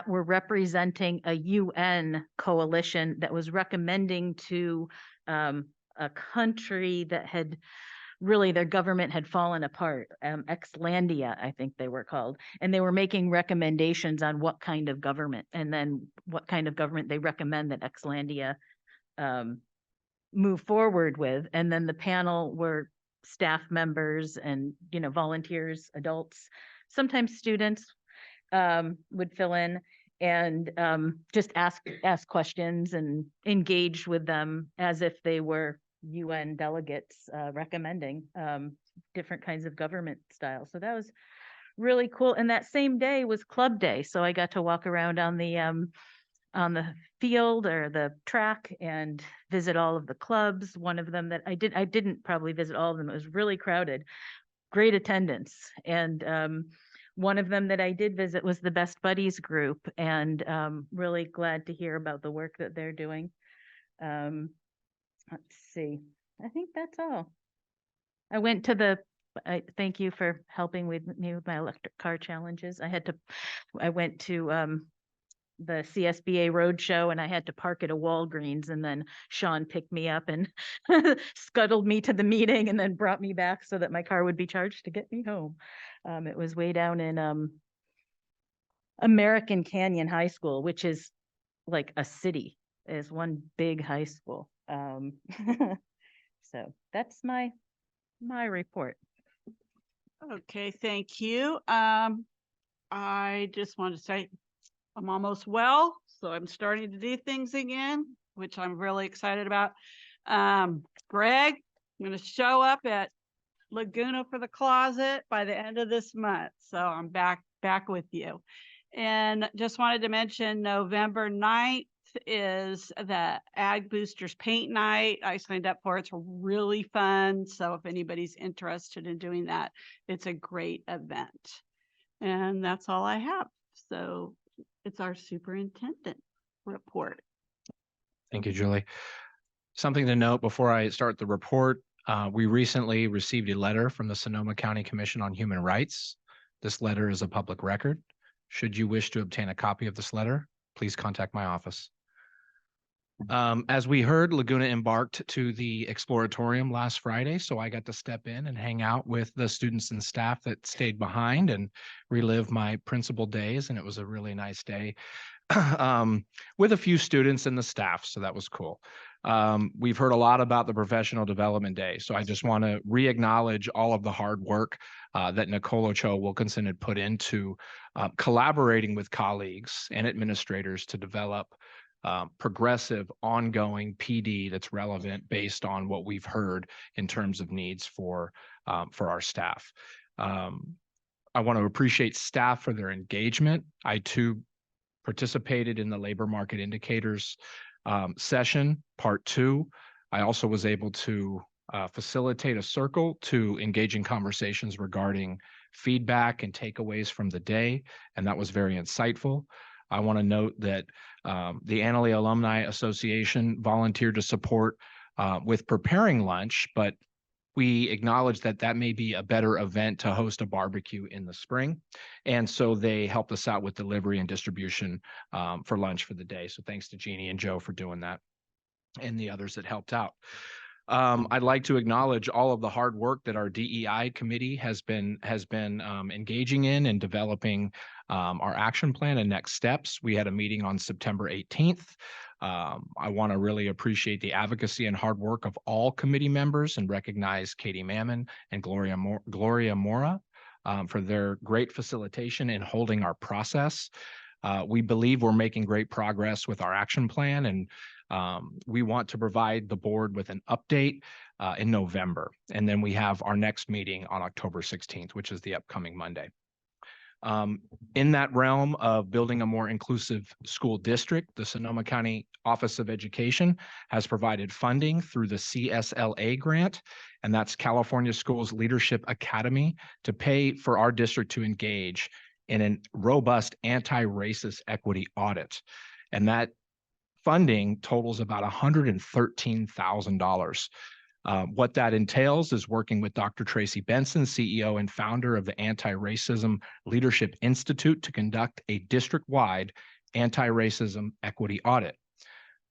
were representing a UN coalition that was recommending to a country that had really their government had fallen apart, Xlandia, I think they were called, and they were making recommendations on what kind of government and then what kind of government they recommend that Xlandia move forward with. And then the panel were staff members and, you know, volunteers, adults, sometimes students would fill in and just ask questions and engage with them as if they were UN delegates recommending different kinds of government styles. So that was really cool. And that same day was club day. So I got to walk around on the field or the track and visit all of the clubs. One of them that I didn't probably visit all of them. It was really crowded, great attendance. And one of them that I did visit was the Best Buddies group, and really glad to hear about the work that they're doing. Let's see, I think that's all. I went to thank you for helping with me with my electric car challenges. I went to the CSBA roadshow and I had to park at a Walgreens, and then Sean picked me up and scuttled me to the meeting and then brought me back so that my car would be charged to get me home. It was way down in American Canyon High School, which is like a city, is one big high school. So that's my report. Okay, thank you. I just want to say I'm almost well, so I'm starting to do things again, which I'm really excited about. Greg, I'm going to show up at Laguna for the Closet by the end of this month. So I'm back with you. And just wanted to mention November 9th is the Ag Boosters Paint Night. I signed up for it. It's really fun. So if anybody's interested in doing that, it's a great event. And that's all I have. So it's our superintendent report. Thank you, Julie. Something to note before I start the report, we recently received a letter from the Sonoma County Commission on Human Rights. This letter is a public record. Should you wish to obtain a copy of this letter, please contact my office. As we heard, Laguna embarked to the Exploratorium last Friday, so I got to step in and hang out with the students and staff that stayed behind and relive my principal days, and it was a really nice day with a few students and the staff, so that was cool. We've heard a lot about the Professional Development Day, so I just want to re-acknowledge all of the hard work that Nicole Ochoa-Wilkinson had put into collaborating with colleagues and administrators to develop progressive, ongoing PD that's relevant based on what we've heard in terms of needs for our staff. I want to appreciate staff for their engagement. I too participated in the labor market indicators session, part 2. I also was able to facilitate a circle to engage in conversations regarding feedback and takeaways from the day, and that was very insightful. I want to note that the Annalee Alumni Association volunteered to support with preparing lunch, but we acknowledge that that may be a better event to host a barbecue in the spring. And so they helped us out with delivery and distribution for lunch for the day. So thanks to Jeannie and Joe for doing that and the others that helped out. I'd like to acknowledge all of the hard work that our DEI committee has been engaging in and developing our action plan and next steps. We had a meeting on September 18th. I want to really appreciate the advocacy and hard work of all committee members and recognize Katie Mammon and Gloria Mora for their great facilitation in holding our process. We believe we're making great progress with our action plan, and We want to provide the board with an update in November. And then we have our next meeting on October 16th, which is the upcoming Monday. In that realm of building a more inclusive school district, the Sonoma County Office of Education has provided funding through the CSLA grant, and that's California Schools Leadership Academy, to pay for our district to engage in a robust anti-racist equity audit. And that funding totals about $113,000. What that entails is working with Dr. Tracy Benson, CEO and founder of the Anti-Racism Leadership Institute, to conduct a district-wide anti-racism equity audit.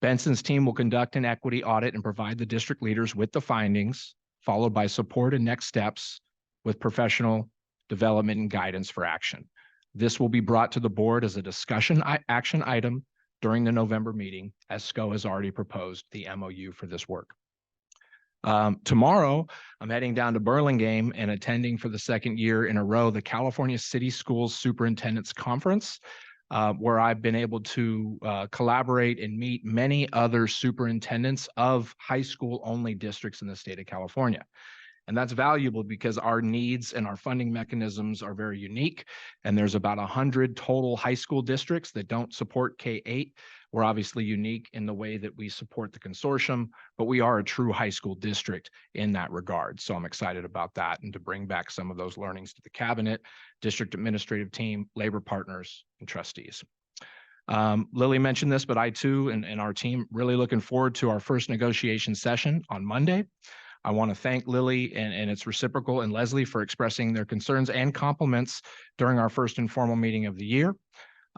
Benson's team will conduct an equity audit and provide the district leaders with the findings, followed by support and next steps with professional development and guidance for action. This will be brought to the board as a discussion action item during the November meeting, as SCO has already proposed the MOU for this work. Tomorrow, I'm heading down to Burlingame and attending for the second year in a row the California City Schools Superintendents Conference, where I've been able to collaborate and meet many other superintendents of high school only districts in the state of California. And that's valuable because our needs and our funding mechanisms are very unique. And there's about 100 total high school districts that don't support K-8. We're obviously unique in the way that we support the consortium, but we are a true high school district in that regard. So I'm excited about that and to bring back some of those learnings to the cabinet, district administrative team, labor partners, and trustees. Lily mentioned this, but I too and our team really looking forward to our first negotiation session on Monday. I want to thank Lily and its reciprocal and Leslie for expressing their concerns and compliments during our first informal meeting of the year.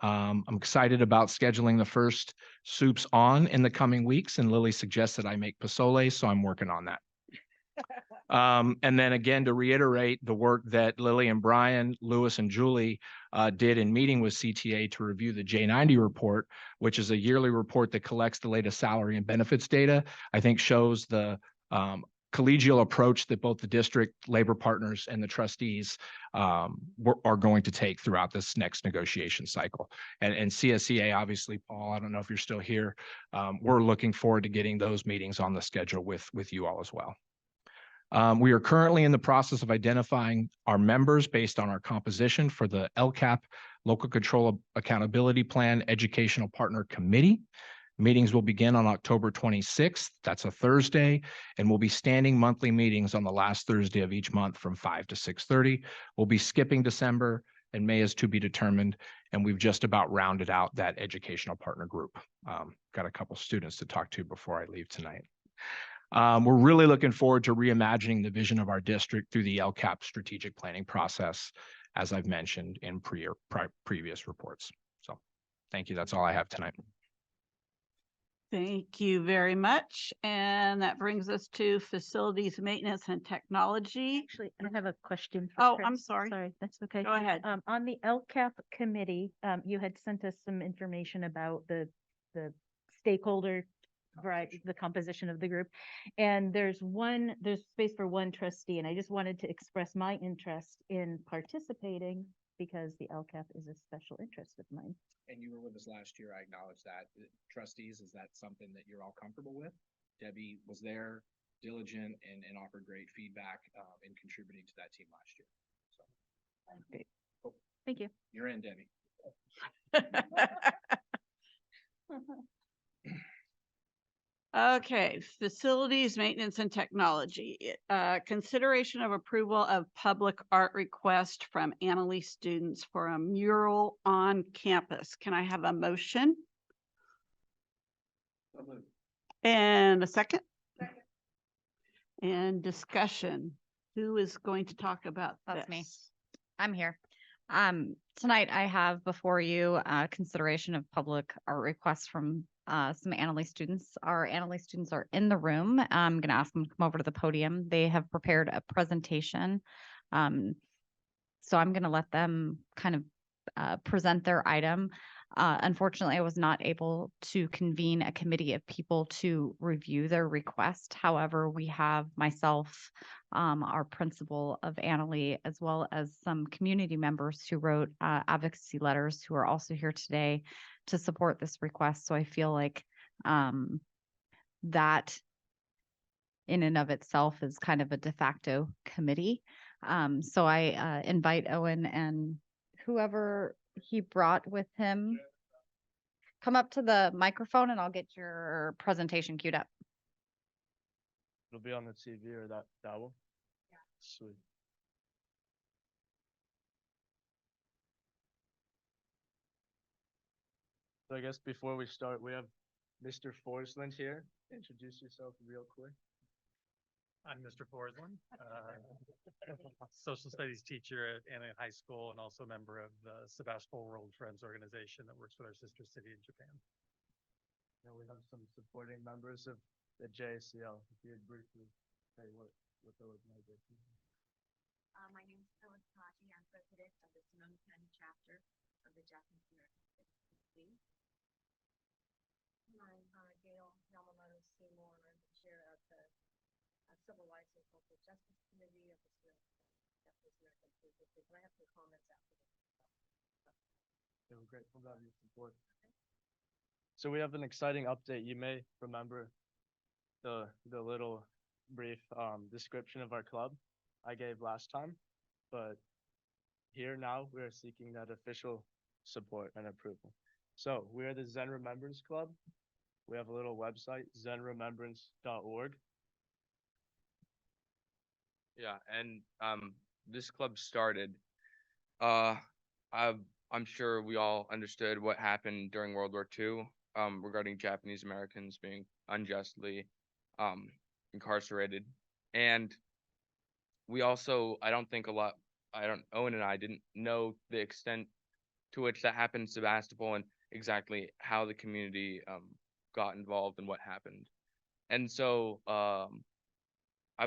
I'm excited about scheduling the first soups on in the coming weeks, and Lily suggested I make pozole, so I'm working on that. And then again, to reiterate the work that Lily and Brian, Lewis and Julie did in meeting with CTA to review the J90 report, which is a yearly report that collects the latest salary and benefits data, I think shows the collegial approach that both the district, labor partners, and the trustees are going to take throughout this next negotiation cycle. And CSEA, obviously, Paul, I don't know if you're still here. We're looking forward to getting those meetings on the schedule with you all as well. We are currently in the process of identifying our members based on our composition for the LCAP, Local Control Accountability Plan Educational Partner Committee. Meetings will begin on October 26th. That's a Thursday, and we'll be standing monthly meetings on the last Thursday of each month from 5 to 6:30. We'll be skipping December, and May is to be determined, and we've just about rounded out that educational partner group. Got a couple students to talk to before I leave tonight. We're really looking forward to reimagining the vision of our district through the LCAP strategic planning process, as I've mentioned in previous reports. So thank you. That's all I have tonight. Thank you very much. And that brings us to facilities maintenance and technology. Actually, I have a question. For Oh, Chris. I'm sorry. Sorry, that's okay. Go ahead. On the LCAP committee, you had sent us some information about the stakeholder, right, the composition of the group. And there's space for one trustee, and I just wanted to express my interest in participating because the LCAP is a special interest of mine. And you were with us last year. I acknowledge that. Trustees, is that something that you're all comfortable with? Debbie was there, diligent, and offered great feedback in contributing to that team last year. So, great. Cool. Thank you. You're in, Debbie. Okay, facilities, maintenance and technology. Consideration of approval of public art request from Annalise students for a mural on campus. Can I have a motion? And a second? Second. And discussion. Who is going to talk about That's me. this? I'm here. Tonight I have before you consideration of public art requests from some Annalise students. Our Annalise students are in the room. I'm going to ask them to come over to the podium. They have prepared a presentation. So I'm going to let them kind of present their item. Unfortunately, I was not able to convene a committee of people to review their request. However, we have myself, our principal of Annalise, as well as some community members who wrote advocacy letters who are also here today to support this request. So I feel like that in and of itself is kind of a de facto committee. So I invite Owen and whoever he brought with him, come up to the microphone and I'll get your presentation queued up. It'll be on the TV or that one? Yeah. Sweet. So I guess before we start, we have Mr. Forsland here. Introduce yourself real quick. I'm Mr. Forsland, social studies teacher at Anna High School and also a member of the Sebastopol World Friends organization that works with our sister city in Japan. And we have some supporting members of the JACL. If you'd briefly say what the organization is. My name is Phyllis Taji. I'm president of the Sonoma County chapter of the Japanese American Society. I'm Gail Yamamoto Seymour. I'm the chair of the Civil Rights and Social Justice Committee of the Japanese American Society. I have some comments after this. Okay, we're grateful to have your support. So we have an exciting update. You may remember the little brief description of our club I gave last time, but here now we are seeking that official support and approval. So we are the Zen Remembrance Club. We have a little website, zenremembrance.org. Yeah, and this club started. I'm sure we all understood what happened during World War II regarding Japanese Americans being unjustly incarcerated, and we also Owen and I didn't know the extent to which that happened in Sebastopol and exactly how the community got involved and what happened. And so I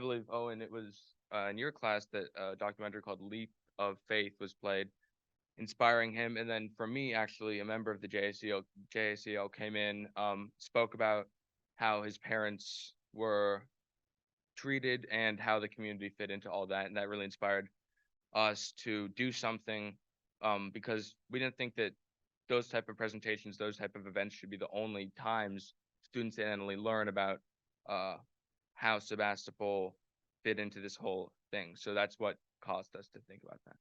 believe, Owen, it was in your class that a documentary called Leap of Faith was played, inspiring him. And then for me, actually, a member of the JACL came in, spoke about how his parents were treated and how the community fit into all that. And that really inspired us to do something because we didn't think that those type of presentations, those type of events should be the only times students in NLE learn about how Sebastopol fit into this whole thing. So that's what caused us to think about that.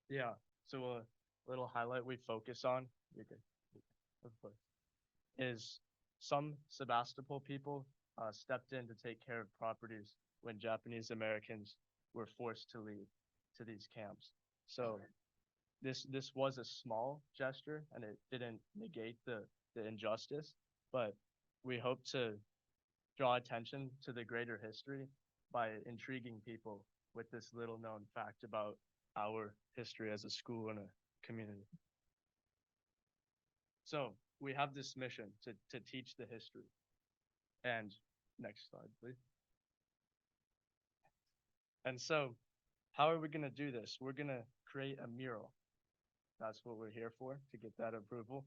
Yeah, so a little highlight we focus on, of course, is some Sebastopol people stepped in to take care of properties when Japanese Americans were forced to leave to these camps. So this was a small gesture and it didn't negate the injustice, but we hope to draw attention to the greater history by intriguing people with this little known fact about our history as a school and a community. So we have this mission to teach the history. And next slide, please. And so how are we going to do this? We're going to create a mural. That's what we're here for, to get that approval,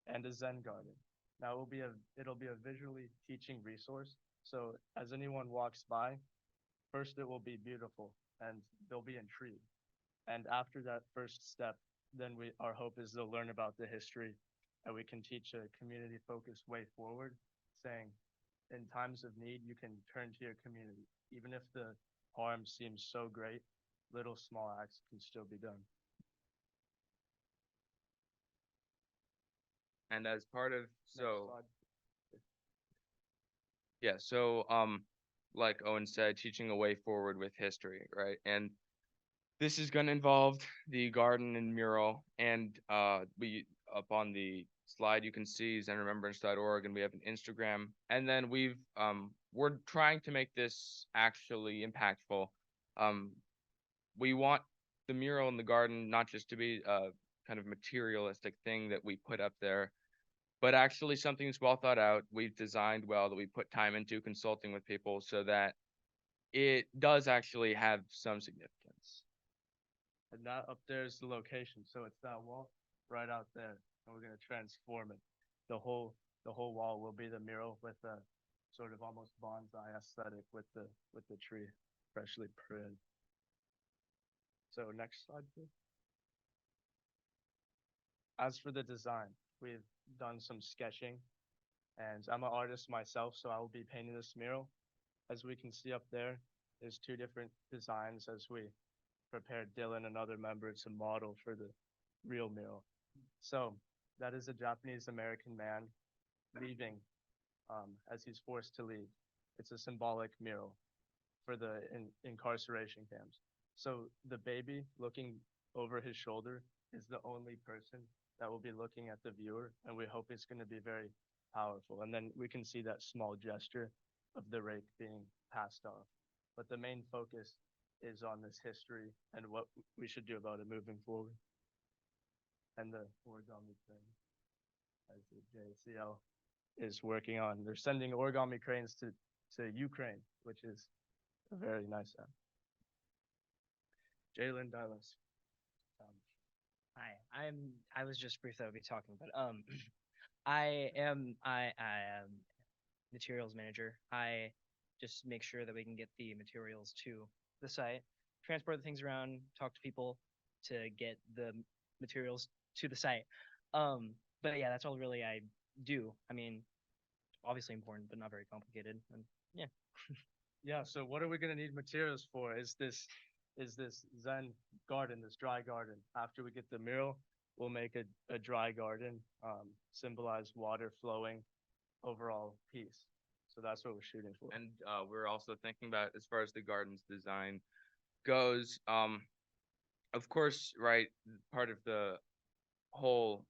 and a Zen garden. Now it'll be a visually teaching resource. So as anyone walks by, first it will be beautiful and they'll be intrigued. And after that first step, then our hope is they'll learn about the history and we can teach a community focused way forward, saying in times of need, you can turn to your community. Even if the harm seems so great, little small acts can still be done. And as part of like Owen said, teaching a way forward with history, right? And this is going to involve the garden and mural, and we up on the slide you can see zenremembrance.org, and we have an Instagram, and then we're trying to make this actually impactful. We want the mural in the garden not just to be a kind of materialistic thing that we put up there, but actually something that's well thought out, we've designed well, that we put time into consulting with people so that it does actually have some significance. And that up there is the location. So it's that wall right out there. And we're going to transform it. The whole wall will be the mural with a sort of almost bonsai aesthetic with the tree freshly pruned. So next slide, please. As for the design, we've done some sketching And I'm an artist myself, so I will be painting this mural. As we can see up there, there's two different designs as we prepared Dylan, another member, to model for the real mural. So that is a Japanese American man leaving as he's forced to leave. It's a symbolic mural for the incarceration camps. So the baby looking over his shoulder is the only person that will be looking at the viewer, and we hope it's going to be very powerful. And then we can see that small gesture of the rake being passed off. But the main focus is on this history and what we should do about it moving forward. And the origami crane, as the JCL is working on. They're sending origami cranes to Ukraine, which is a very nice app. Jalen Dylas. Hi, I was just briefed that I would be talking, but I am materials manager. I just make sure that we can get the materials to the site, transport the things around, talk to people to get the materials to the site. But yeah, that's all really I do. I mean, obviously important, but not very complicated. And yeah. Yeah, so what are we gonna need materials for? Is this Zen garden, this dry garden? After we get the mural, we'll make a dry garden, symbolize water flowing, overall peace. So that's what we're shooting for. And we're also thinking about, as far as the garden's design goes, of course, right, part of the whole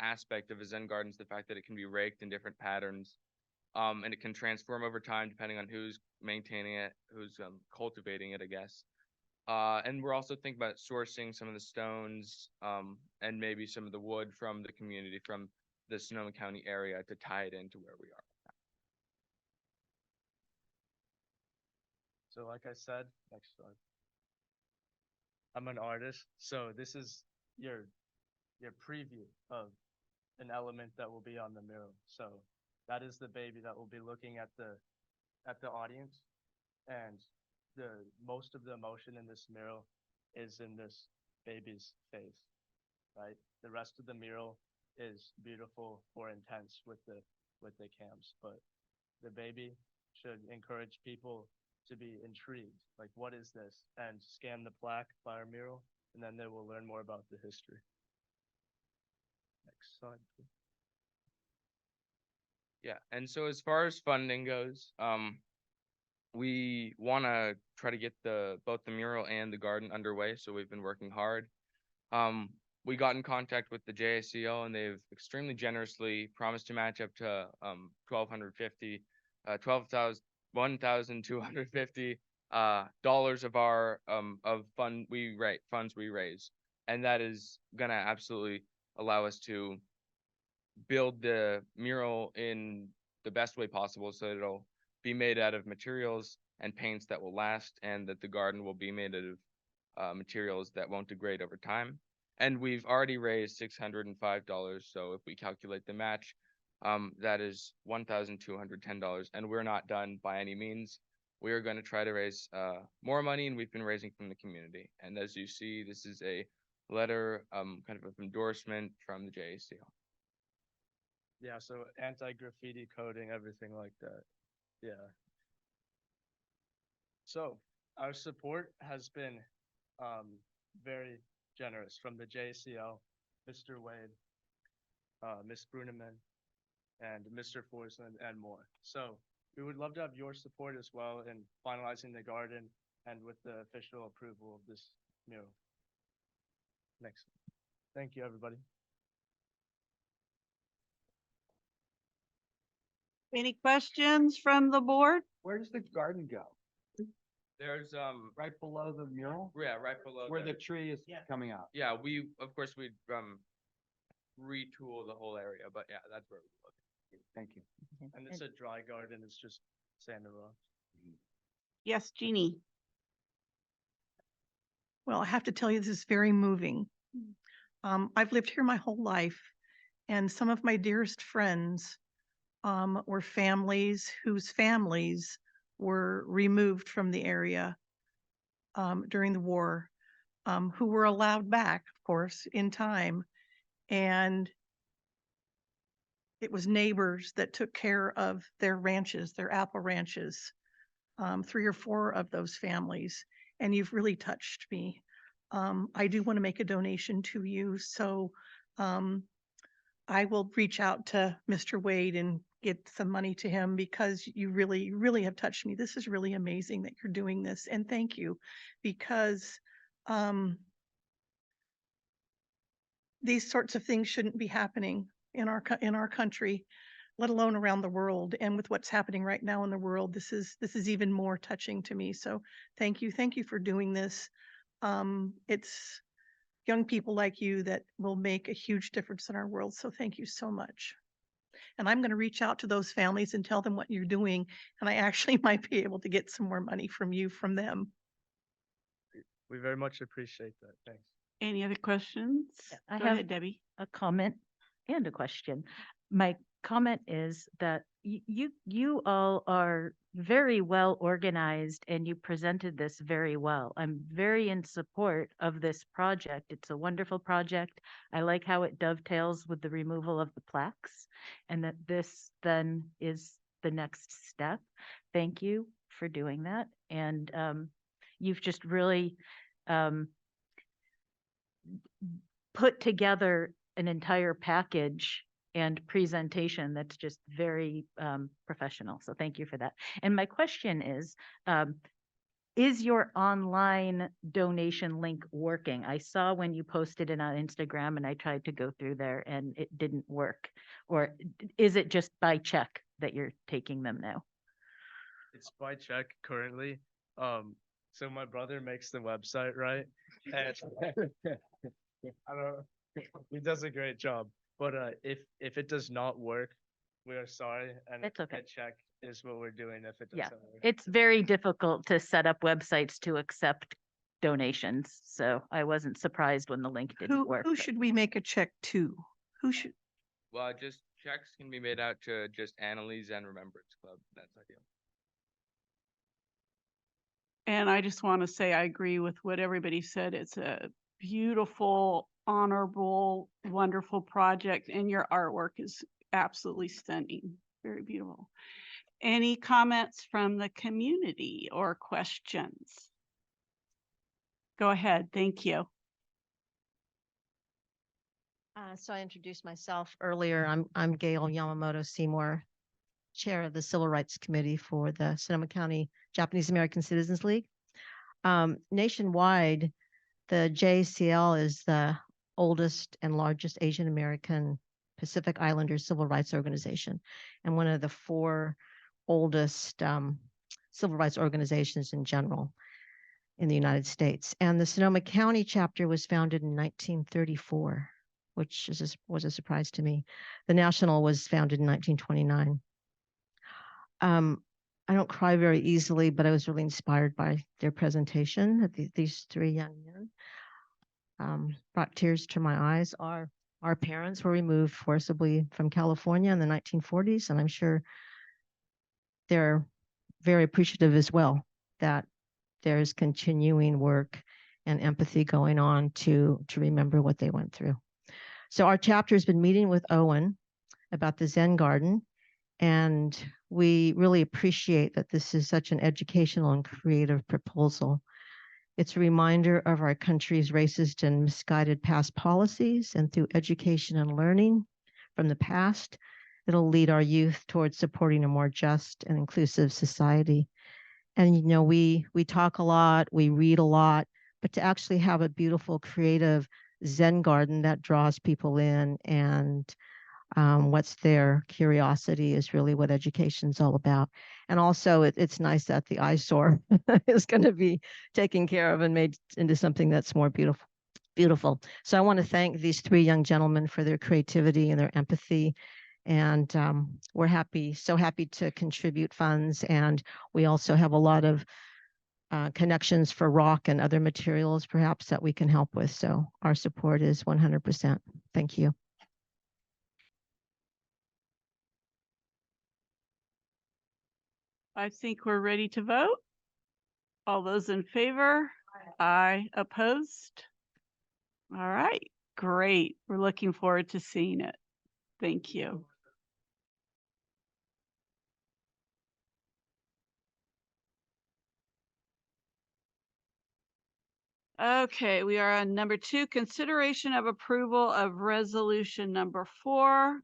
aspect of a Zen garden is the fact that it can be raked in different patterns, and it can transform over time depending on who's maintaining it, who's cultivating it, I guess. And we're also thinking about sourcing some of the stones and maybe some of the wood from the community, from the Sonoma County area, to tie it into where we are. So like I said, next slide. I'm an artist, so this is your preview of an element that will be on the mural. So that is the baby that will be looking at the audience, and most of the emotion in this mural is in this baby's face, right? The rest of the mural is beautiful or intense with the cams, but the baby should encourage people to be intrigued, like, what is this? And scan the plaque by our mural, and then they will learn more about the history. Next slide, please. Yeah, and so as far as funding goes, we want to try to get both the mural and the garden underway, so we've been working hard. We got in contact with the JACO, and they've extremely generously promised to match up to $1,250 dollars of our funds we raise, and that is gonna absolutely allow us to build the mural in the best way possible, so that it'll be made out of materials and paints that will last, and that the garden will be made out of materials that won't degrade over time. And we've already raised $605, so if we calculate the match, that is $1,210, and we're not done by any means. We are going to try to raise more money, and we've been raising from the community. And as you see, this is a letter, kind of endorsement from the JACO. Yeah, so anti-graffiti coding, everything like that. Yeah. So our support has been very generous from the JCL, Mr. Wade, Ms. Bruneman, and Mr. Forsland, and more. So we would love to have your support as well in finalizing the garden and with the official approval of this mural. Next. Thank you, everybody. Any questions from the board? Where does the garden go? There's Right below the mural? yeah, right below Where there. the tree is coming out? Yeah, we of course we'd retool the whole area, but yeah, that's where we look. Thank you. And it's a dry garden, it's just sand and rocks. Yes, Jeannie. Well, I have to tell you, this is very moving. I've lived here my whole life, and some of my dearest friends were families whose families were removed from the area during the war, who were allowed back, of course, in time. And it was neighbors that took care of their ranches, their apple ranches. 3 or 4 of those families, and you've really touched me. I do want to make a donation to you, so I will reach out to Mr. Wade and get some money to him because you really, really have touched me. This is really amazing that you're doing this, and thank you because these sorts of things shouldn't be happening in our country, let alone around the world. And with what's happening right now in the world, this is even more touching to me. So thank you for doing this. It's young people like you that will make a huge difference in our world. So thank you so much. And I'm going to reach out to those families and tell them what you're doing. And I actually might be able to get some more money from them. We very much appreciate that. Thanks. Any other questions? I Go have ahead, Debbie. a comment and a question. My comment is that you all are very well organized and you presented this very well. I'm very in support of this project. It's a wonderful project. I like how it dovetails with the removal of the plaques and that this then is the next step. Thank you for doing that. And you've just really put together an entire package and presentation that's just very professional. So thank you for that. And my question is your online donation link working? I saw when you posted it on Instagram and I tried to go through there and it didn't work. Or is it just by check that you're taking them now? It's by check currently. So my brother makes the website, right? And I don't, he does a great job. But if it does not work, we are sorry. And It's okay. a check is what we're doing if it Yeah, doesn't work. it's very difficult to set up websites to accept donations. So I wasn't surprised when the link didn't work. Who but- should we make a check to? Who should? Well, just checks can be made out to just Annalise and Remembrance Club. That's ideal. And I just want to say I agree with what everybody said. It's a beautiful, honorable, wonderful project, and your artwork is absolutely stunning. Very beautiful. Any comments from the community or questions? Go ahead. Thank you. So I introduced myself earlier. I'm Gail Yamamoto Seymour, Chair of the Civil Rights Committee for the Sonoma County Japanese American Citizens League. Nationwide, the JACL is the oldest and largest Asian American Pacific Islander civil rights organization and one of the 4 oldest civil rights organizations in general in the United States. And the Sonoma County chapter was founded in 1934, which was a surprise to me. The national was founded in 1929. I don't cry very easily, but I was really inspired by their presentation of these 3 young men. Brought tears to my eyes. Our parents were removed forcibly from California in the 1940s, and I'm sure they're very appreciative as well that there's continuing work and empathy going on to remember what they went through. So our chapter has been meeting with Owen about the Zen Garden, and we really appreciate that this is such an educational and creative proposal. It's a reminder of our country's racist and misguided past policies, and through education and learning from the past, it'll lead our youth towards supporting a more just and inclusive society. And, you know, we talk a lot, we read a lot, but to actually have a beautiful, creative Zen garden that draws people in and what's their curiosity is really what education's all about. And also it's nice that the eyesore is going to be taken care of and made into something that's more beautiful. So I want to thank these 3 young gentlemen for their creativity and their empathy. And we're so happy to contribute funds. And we also have a lot of connections for rock and other materials perhaps that we can help with. So our support is 100%. Thank you. I think we're ready to vote. All those in favor? Aye. Opposed? All right, great. We're looking forward to seeing it. Thank you. Okay, we are on number 2, consideration of approval of resolution number 4,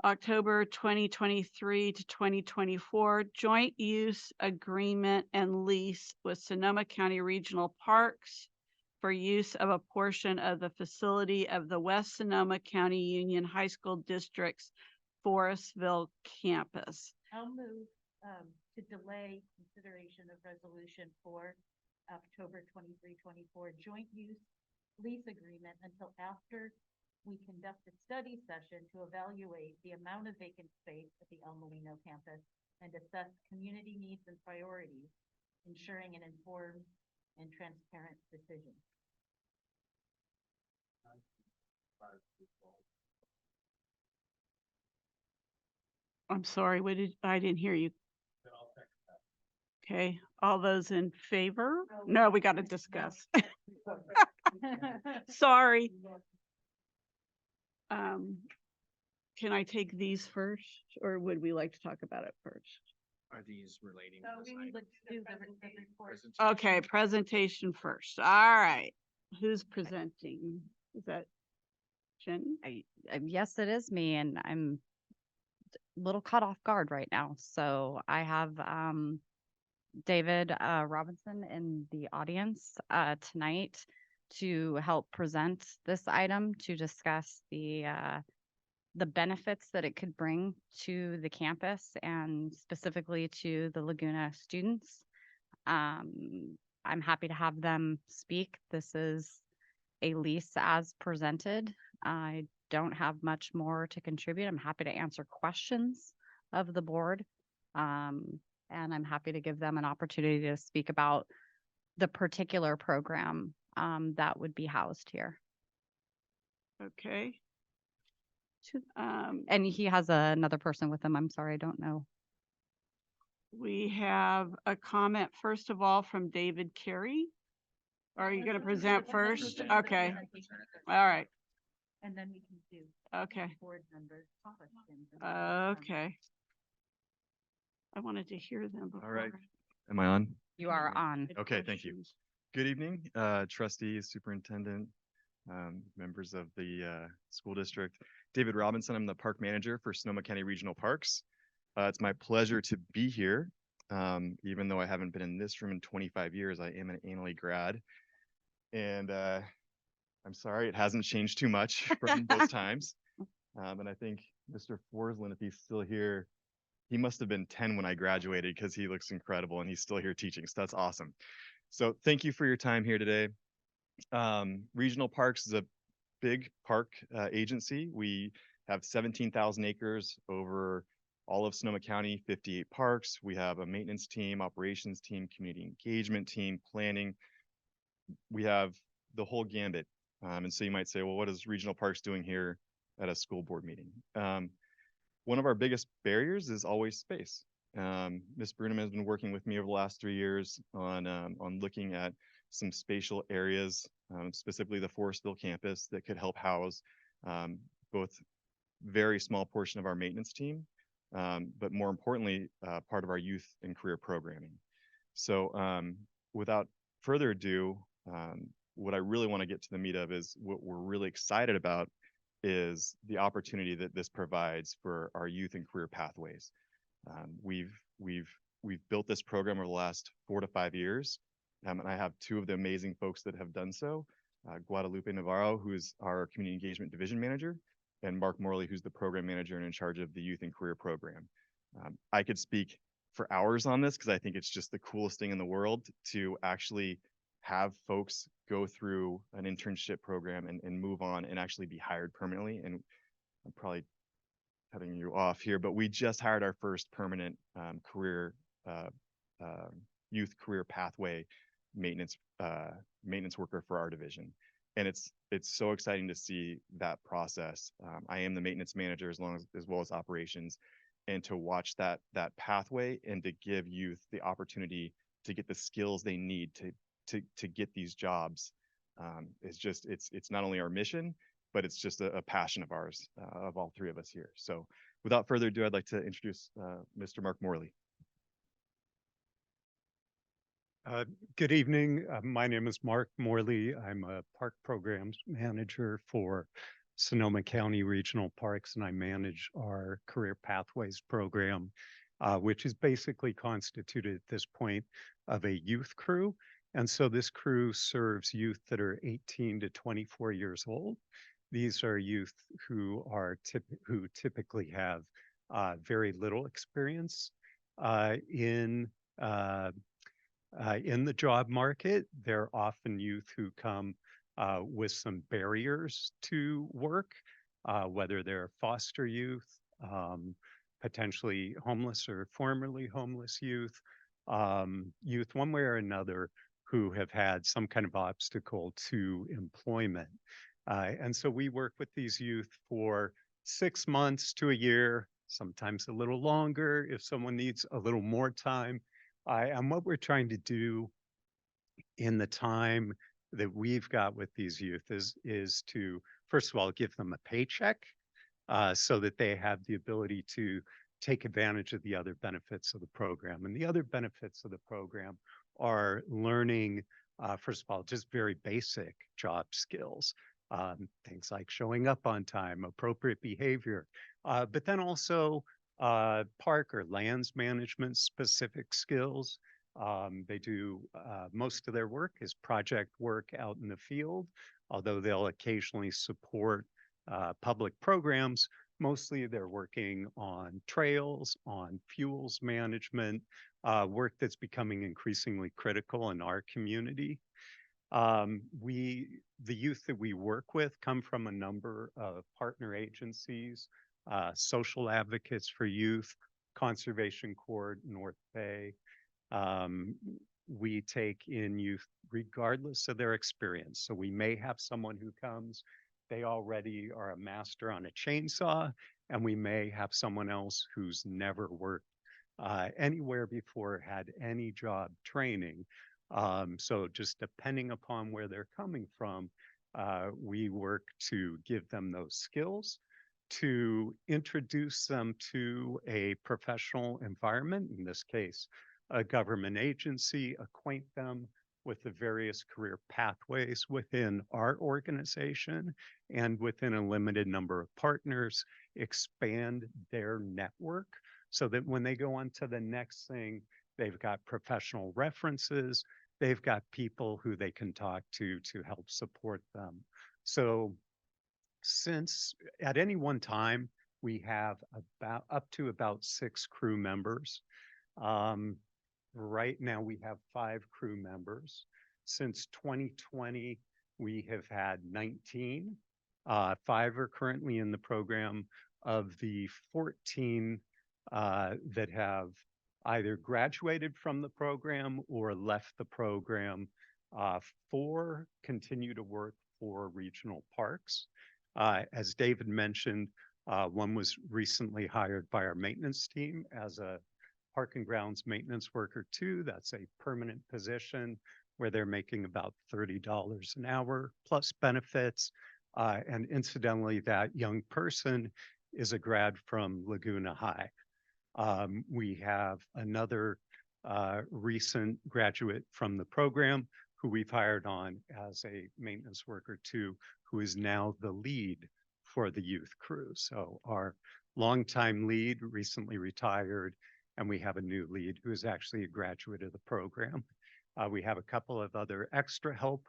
October 2023 to 2024, joint use agreement and lease with Sonoma County Regional Parks for use of a portion of the facility of the West Sonoma County Union High School District's Forestville campus. I'll move to delay consideration of resolution for October 23-24 joint use lease agreement until after we conduct a study session to evaluate the amount of vacant space at the El Molino campus and assess community needs and priorities, ensuring an informed and transparent decision. I'm sorry, I didn't hear you. Okay, all those in favor? No, we got to discuss. Sorry. Can I take these first, or would we like to talk about it first? Are these relating So we need to do the report. Okay, presentation first. All right. Who's presenting? Is that Jen? Yes, it is me, and I'm a little caught off guard right now. So I have David Robinson in the audience tonight to help present this item to discuss the benefits that it could bring to the campus and specifically to the Laguna students. I'm happy to have them speak. This is a lease as presented. I don't have much more to contribute. I'm happy to answer questions of the board. And I'm happy to give them an opportunity to speak about the particular program that would be housed here. Okay. And he has another person with him. I'm sorry, I don't know. We have a comment, first of all, from David Carey. Are you going to present first? Okay. All right. And then we can do. Okay. Board members. questions. Okay. I wanted to hear them before. All right. Am I on? You are on. Okay, thank you. Good evening, trustees, superintendent, members of the school district. David Robinson, I'm the park manager for Sonoma County Regional Parks. It's my pleasure to be here. Even though I haven't been in this room in 25 years, I am an Annalee grad. And I'm sorry, it hasn't changed too much from those times. And I think Mr. Forsland, if he's still here, he must have been 10 when I graduated because he looks incredible and he's still here teaching. So that's awesome. So thank you for your time here today. Regional Parks is a big park agency. We have 17,000 acres over all of Sonoma County, 58 parks. We have a maintenance team, operations team, community engagement team, planning. We have the whole gambit. And so you might say, well, what is Regional Parks doing here at a school board meeting? One of our biggest barriers is always space. Ms. Brunham has been working with me over the last 3 years on looking at some spatial areas, specifically the Forestville campus, that could help house both very small portion of our maintenance team, but more importantly, part of our youth and career programming. So without further ado, what I really want to get to the meat of is what we're really excited about is the opportunity that this provides for our youth and career pathways. We've built this program over the last 4 to 5 years, and I have 2 of the amazing folks that have done so. Guadalupe Navarro, who is our community engagement division manager, and Mark Morley, who's the program manager and in charge of the youth and career program. I could speak for hours on this because I think it's just the coolest thing in the world to actually have folks go through an internship program and move on and actually be hired permanently. And I'm probably cutting you off here, but we just hired our first permanent youth career pathway maintenance worker for our division. And it's so exciting to see that process. I am the maintenance manager as well as operations, and to watch that pathway and to give youth the opportunity to get the skills they need to get these jobs is just, it's not only our mission, but it's just a passion of ours, of all 3 of us here. So without further ado, I'd like to introduce Mr. Mark Morley. Good evening. My name is Mark Morley. I'm a park programs manager for Sonoma County Regional Parks, and I manage our Career Pathways program, which is basically constituted at this point of a youth crew. And so this crew serves youth that are 18 to 24 years old. These are youth who who typically have very little experience in in the job market. They're often youth who come with some barriers to work, whether they're foster youth, potentially homeless or formerly homeless youth, youth one way or another who have had some kind of obstacle to employment. And so we work with these youth for 6 months to a year, sometimes a little longer if someone needs a little more time. And what we're trying to do in the time that we've got with these youth is to, first of all, give them a paycheck so that they have the ability to take advantage of the other benefits of the program. And the other benefits of the program are learning, first of all, just very basic job skills, things like showing up on time, appropriate behavior, but then also park or lands management specific skills. They do most of their work is project work out in the field, although they'll occasionally support public programs. Mostly they're working on trails, on fuels management, work that's becoming increasingly critical in our community. The youth that we work with come from a number of partner agencies, Social Advocates for Youth, Conservation Corps, North Bay. We take in youth regardless of their experience. So we may have someone who comes, they already are a master on a chainsaw, and we may have someone else who's never worked anywhere before, had any job training. So just depending upon where they're coming from, we work to give them those skills, to introduce them to a professional environment, in this case, a government agency, acquaint them with the various career pathways within our organization and within a limited number of partners, expand their network so that when they go on to the next thing, they've got professional references, they've got people who they can talk to help support them. So since at any one time, we have up to about 6 crew members. Right now we have 5 crew members. Since 2020, we have had 19. 5 are currently in the program. Of the 14 that have either graduated from the program or left the program, 4 continue to work for regional parks. As David mentioned, one was recently hired by our maintenance team as a park and grounds maintenance worker too. That's a permanent position where they're making about $30 an hour plus benefits. And incidentally, that young person is a grad from Laguna High. We have another recent graduate from the program who we've hired on as a maintenance worker too, who is now the lead for the youth crew. So our longtime lead recently retired, and we have a new lead who is actually a graduate of the program. We have a couple of other extra help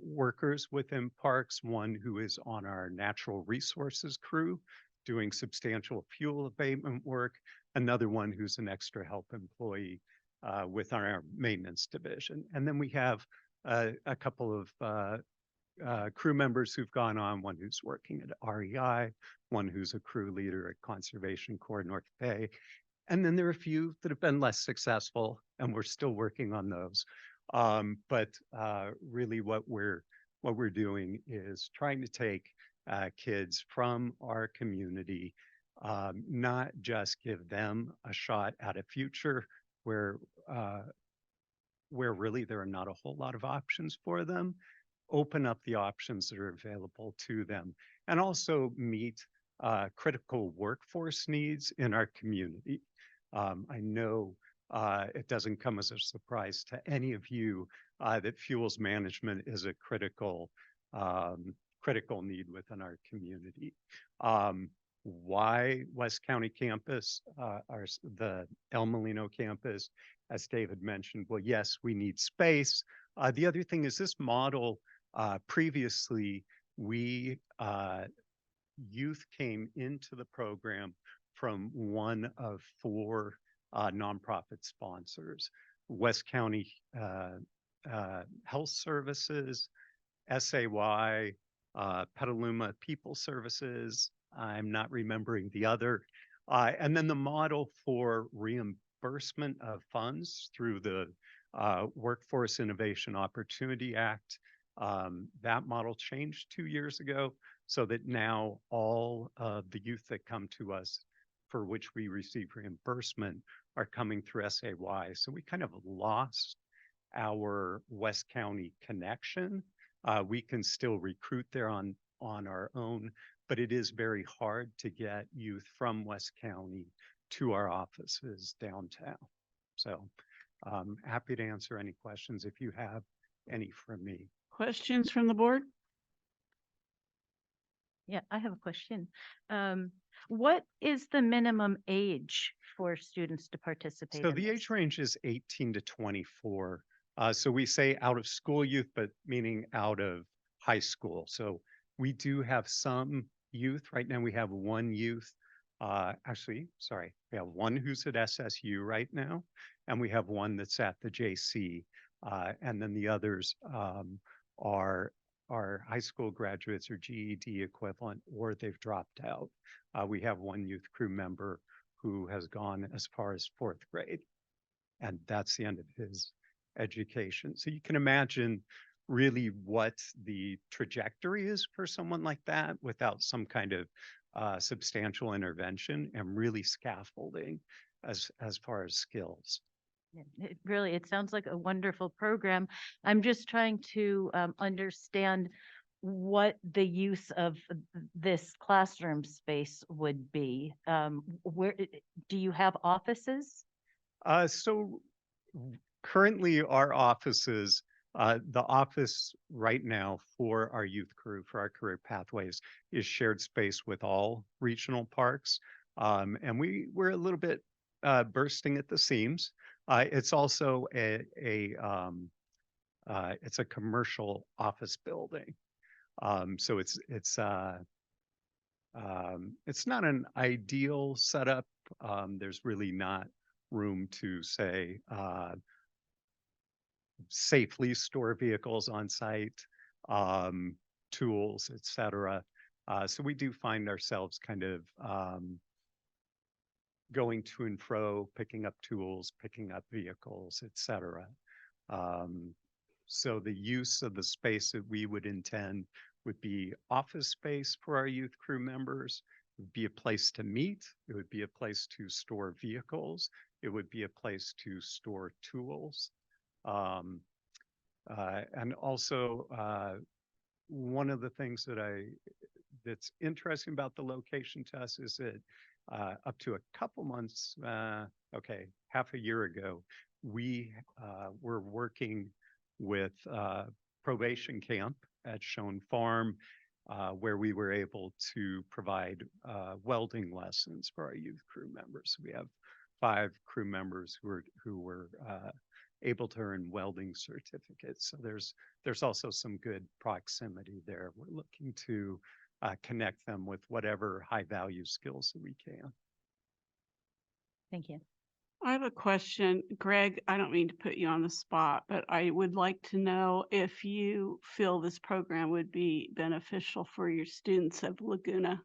workers within parks, one who is on our natural resources crew doing substantial fuel abatement work, another one who's an extra help employee with our maintenance division. And then we have a couple of crew members who've gone on, one who's working at REI, one who's a crew leader at Conservation Corps North Bay. And then there are a few that have been less successful, and we're still working on those. But really what we're doing is trying to take kids from our community, not just give them a shot at a future where really there are not a whole lot of options for them, open up the options that are available to them, and also meet critical workforce needs in our community. I know It doesn't come as a surprise to any of you that fuels management is a critical need within our community. Why West County campus, the El Molino campus, as David mentioned? Well, yes, we need space. The other thing is this model, previously, youth came into the program from one of 4 nonprofit sponsors: West County Health Services, SAY, Petaluma People Services. I'm not remembering the other. And then the model for reimbursement of funds through the Workforce Innovation Opportunity Act. That model changed 2 years ago, so that now all of the youth that come to us for which we receive reimbursement are coming through SAY. So we kind of lost our West County connection. We can still recruit there on our own, but it is very hard to get youth from West County to our offices downtown. So happy to answer any questions if you have any from me. Questions from the board? Yeah, I have a question. What is the minimum age for students to participate So in the this? age range is 18 to 24. So we say out of school youth, but meaning out of high school. So we do have some youth. Right now we have one youth. Actually, sorry, we have one who's at SSU right now, and we have one that's at the JC. And then the others are high school graduates or GED equivalent, or they've dropped out. We have one youth crew member who has gone as far as 4th grade, and that's the end of his education. So you can imagine really what the trajectory is for someone like that without some kind of substantial intervention and really scaffolding as far as skills. Yeah, it sounds like a wonderful program. I'm just trying to understand what the use of this classroom space would be. Where do you have offices? So currently our offices, the office right now for our youth crew, for our career pathways, is shared space with all regional parks. And we're a little bit bursting at the seams. It's also it's a commercial office building. So it's not an ideal setup. There's really not room to say safely store vehicles on site, tools, etc. So we do find ourselves kind of going to and fro, picking up tools, picking up vehicles, etc. So the use of the space that we would intend would be office space for our youth crew members. It would be a place to meet. It would be a place to store vehicles. It would be a place to store tools. And also, one of the things that's interesting about the location to us is that up to a couple months, half a year ago, we were working with probation camp at Schoen Farm, where we were able to provide welding lessons for our youth crew members. We have 5 crew members who were able to earn welding certificates. So there's also some good proximity there. We're looking to connect them with whatever high value skills that we can. Thank you. I have a question. Greg, I don't mean to put you on the spot, but I would like to know if you feel this program would be beneficial for your students of Laguna.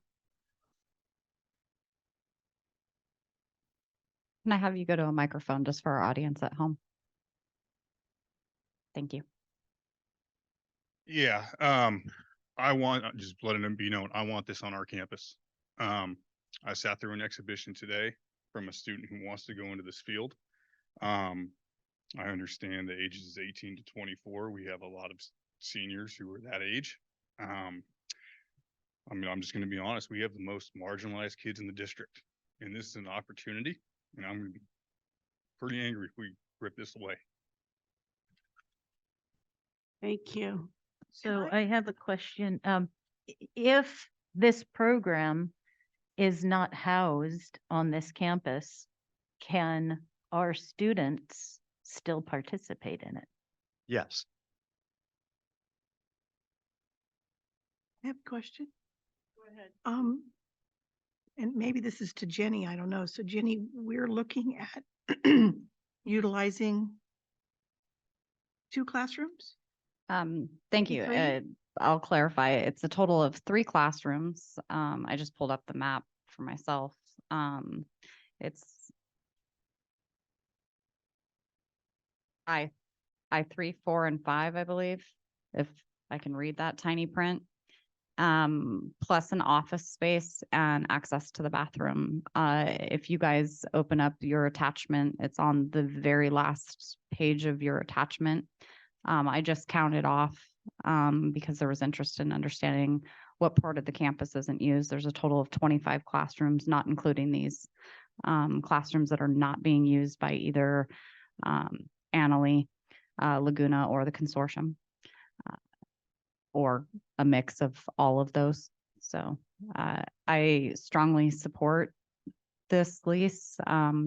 Can I have you go to a microphone just for our audience at home? Thank you. Yeah, I want, just letting them be known, I want this on our campus. I sat through an exhibition today from a student who wants to go into this field. I understand the ages is 18 to 24. We have a lot of seniors who are that age. I mean, I'm just going to be honest. We have the most marginalized kids in the district, and this is an opportunity. And I'm going to be pretty angry if we rip this away. Thank you. So I have a question. If this program is not housed on this campus, can our students still participate in it? Yes. I have a question. Go ahead. And maybe this is to Jenny, I don't know. So Jenny, we're looking at utilizing 2 classrooms? Thank you. 3? I'll clarify. It's a total of 3 classrooms. I just pulled up the map for myself. It's I3, 4, and 5, I believe, if I can read that tiny print. Plus an office space and access to the bathroom. If you guys open up your attachment, it's on the very last page of your attachment. I just counted off because there was interest in understanding what part of the campus isn't used. There's a total of 25 classrooms, not including these classrooms that are not being used by either Annalee, Laguna, or the consortium, or a mix of all of those. So I strongly support this lease,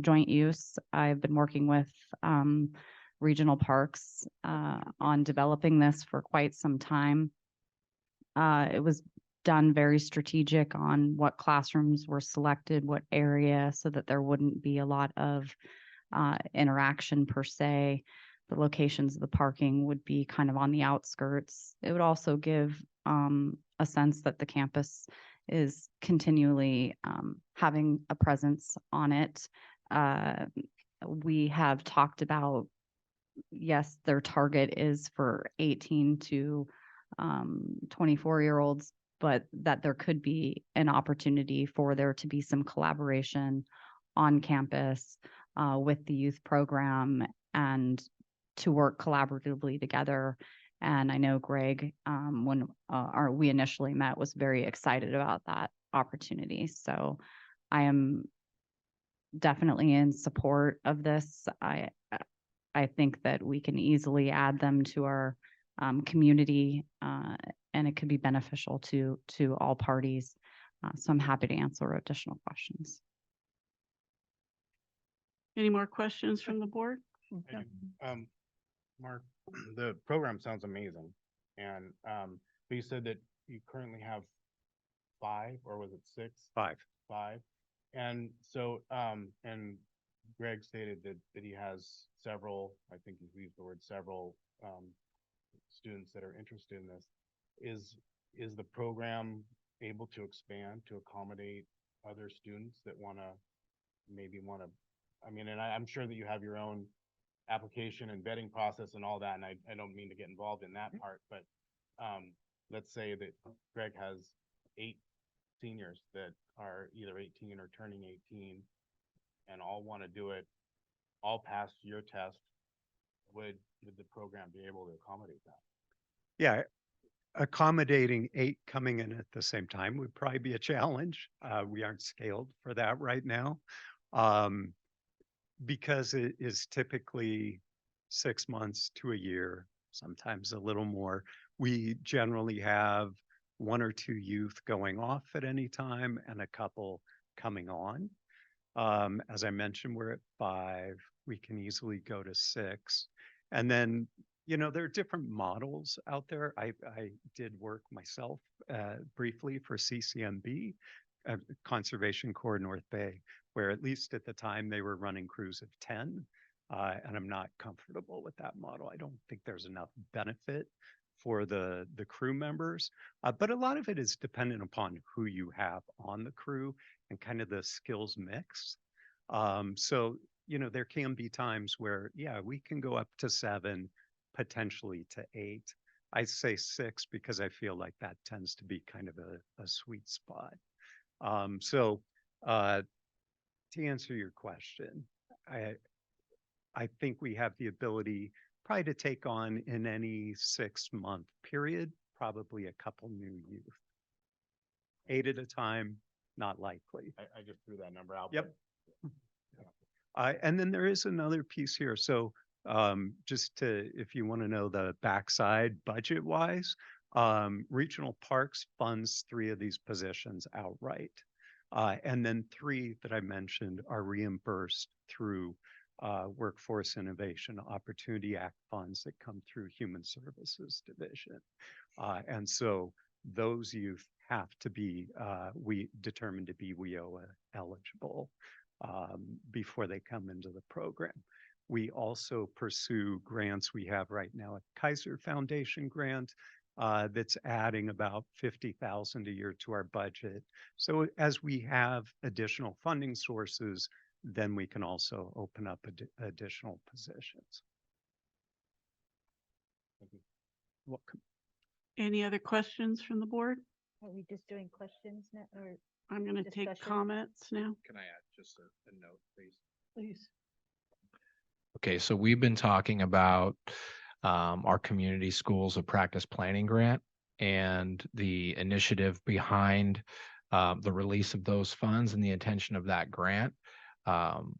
joint use. I've been working with regional parks on developing this for quite some time. It was done very strategic on what classrooms were selected, what area, so that there wouldn't be a lot of interaction per se. The locations of the parking would be kind of on the outskirts. It would also give a sense that the campus is continually having a presence on it. We have talked about, yes, their target is for 18 to 24-year-olds, but that there could be an opportunity for there to be some collaboration on campus with the youth program and to work collaboratively together. And I know Greg, when we initially met, was very excited about that opportunity. So I am definitely in support of this. I think that we can easily add them to our community, and it could be beneficial to all parties. So I'm happy to answer additional questions. Any more questions from the board? I do. Mark, the program sounds amazing. And, but you said that you currently have 5, or was it 6? 5. 5. And so, and Greg stated that he has several, I think he used the word several, students that are interested in this. Is the program able to expand to accommodate other students that maybe want to, I mean, and I'm sure that you have your own application and vetting process and all that, and I don't mean to get involved in that part, but let's say that Greg has 8 seniors that are either 18 or turning 18 and all want to do it, all pass your test. Would the program be able to accommodate that? Yeah, accommodating 8 coming in at the same time would probably be a challenge. We aren't scaled for that right now. Because it is typically 6 months to a year, sometimes a little more. We generally have 1 or 2 youth going off at any time and a couple coming on. As I mentioned, we're at 5. We can easily go to 6. And then, you know, there are different models out there. I did work myself briefly for CCMB, Conservation Corps North Bay, where at least at the time they were running crews of 10. And I'm not comfortable with that model. I don't think there's enough benefit for the crew members. But a lot of it is dependent upon who you have on the crew and kind of the skills mix. So, you know, there can be times where, yeah, we can go up to 7, potentially to 8. I say 6 because I feel like that tends to be kind of a sweet spot. To answer your question, I think we have the ability probably to take on in any 6-month period, probably a couple new youth. 8 at a time, not likely. I just threw that number out. Yep. And then there is another piece here. So just to, if you want to know the backside budget wise, Regional Parks funds 3 of these positions outright. And then 3 that I mentioned are reimbursed through Workforce Innovation Opportunity Act funds that come through Human Services Division. And so those youth have to be, we determined to be WIOA eligible before they come into the program. We also pursue grants. We have right now a Kaiser Foundation grant that's adding about 50,000 a year to our budget. So as we have additional funding sources, then we can also open up additional positions. Welcome. Any other questions from the board? Are we just doing questions now or? I'm going to take Discussion? comments now. Can I add just a note, please? Please. Okay, so we've been talking about our community schools of practice planning grant and the initiative behind the release of those funds and the intention of that grant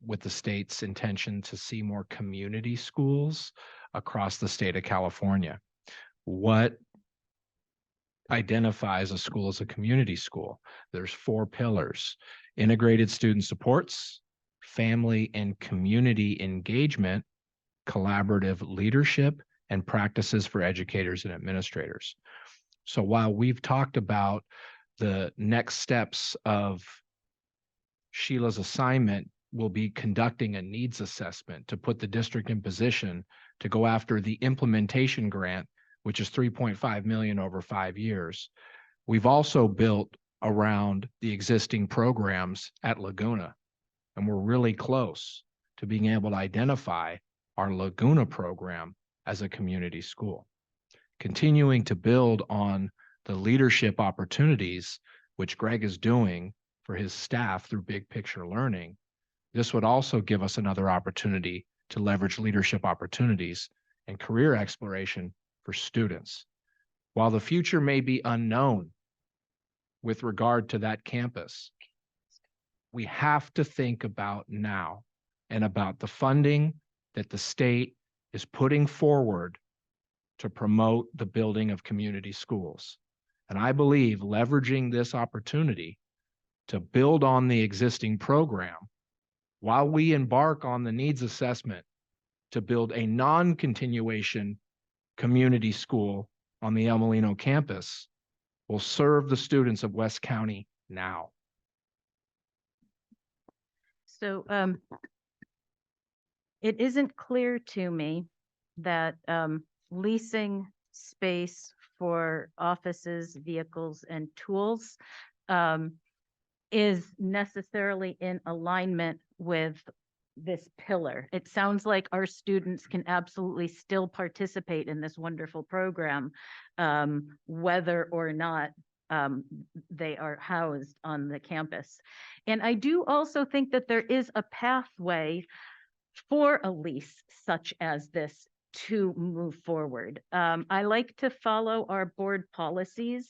with the state's intention to see more community schools across the state of California. What identifies a school as a community school? There's 4 pillars: integrated student supports, family and community engagement, collaborative leadership, and practices for educators and administrators. So while we've talked about the next steps of Sheila's assignment, will be conducting a needs assessment to put the district in position to go after the implementation grant, which is 3.5 million over 5 years. We've also built around the existing programs at Laguna, and we're really close to being able to identify our Laguna program as a community school. Continuing to build on the leadership opportunities, which Greg is doing for his staff through Big Picture Learning, this would also give us another opportunity to leverage leadership opportunities and career exploration for students. While the future may be unknown with regard to that campus, we have to think about now and about the funding that the state is putting forward to promote the building of community schools. And I believe leveraging this opportunity to build on the existing program while we embark on the needs assessment to build a non-continuation community school on the El Molino campus will serve the students of West County now. So it isn't clear to me that leasing space for offices, vehicles, and tools is necessarily in alignment with this pillar. It sounds like our students can absolutely still participate in this wonderful program, whether or not they are housed on the campus. And I do also think that there is a pathway for a lease such as this to move forward. I like to follow our board policies,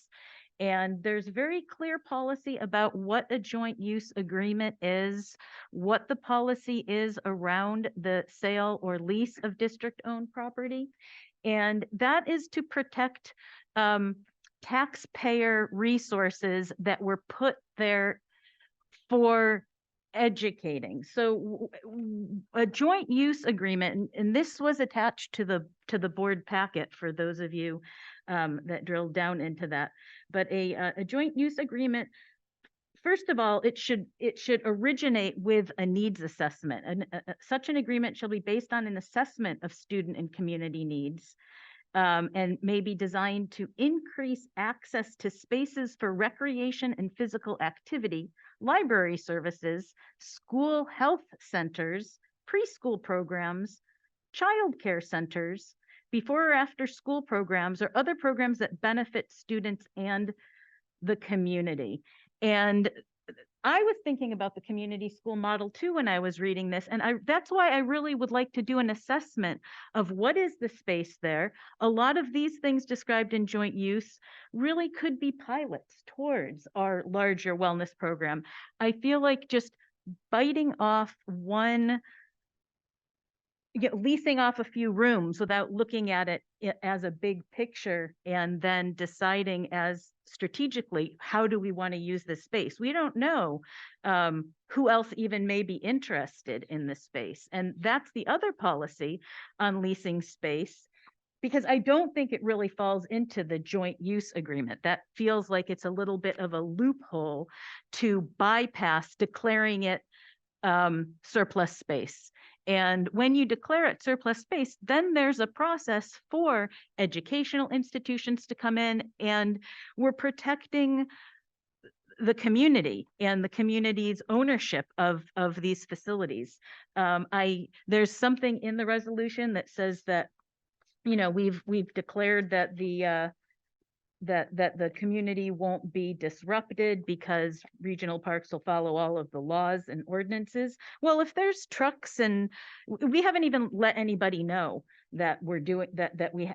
and there's very clear policy about what a joint use agreement is, what the policy is around the sale or lease of district-owned property. And that is to protect taxpayer resources that were put there for educating. So a joint use agreement, and this was attached to the board packet for those of you that drilled down into that. But a joint use agreement, first of all, it should originate with a needs assessment. And such an agreement shall be based on an assessment of student and community needs, and may be designed to increase access to spaces for recreation and physical activity, library services, school health centers, preschool programs, childcare centers, before or after school programs, or other programs that benefit students and the community. And I was thinking about the community school model too when I was reading this, and that's why I really would like to do an assessment of what is the space there. A lot of these things described in joint use really could be pilots towards our larger wellness program. I feel like just biting off leasing off a few rooms without looking at it as a big picture and then deciding as strategically, how do we want to use this space? We don't know who else even may be interested in this space. And that's the other policy on leasing space, because I don't think it really falls into the joint use agreement. That feels like it's a little bit of a loophole to bypass declaring it surplus space. And when you declare it surplus space, then there's a process for educational institutions to come in, and we're protecting the community and the community's ownership of these facilities. There's something in the resolution that says that, you know, we've declared that the community won't be disrupted because regional parks will follow all of the laws and ordinances. Well, if there's trucks, and we haven't even let anybody know that we're doing that we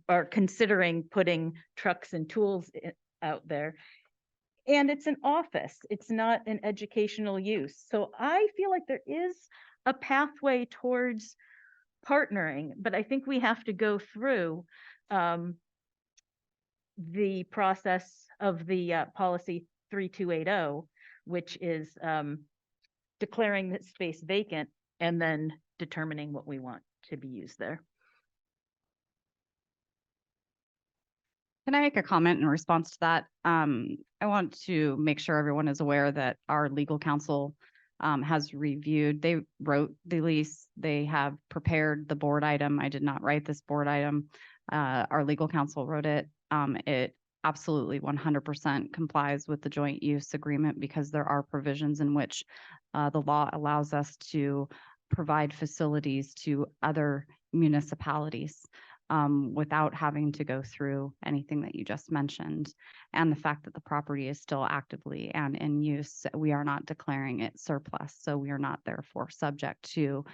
are considering putting trucks and tools out there. And it's an office, it's not an educational use. So I feel like there is a pathway towards partnering, but I think we have to go through the process of the policy 3280, which is declaring that space vacant and then determining what we want to be used there. Can I make a comment in response to that? I want to make sure everyone is aware that our legal counsel has reviewed, they wrote the lease, they have prepared the board item. I did not write this board item. Our legal counsel wrote it. It absolutely 100% complies with the joint use agreement, because there are provisions in which the law allows us to provide facilities to other municipalities without having to go through anything that you just mentioned. And the fact that the property is still actively and in use, we are not declaring it surplus. So we are not therefore subject to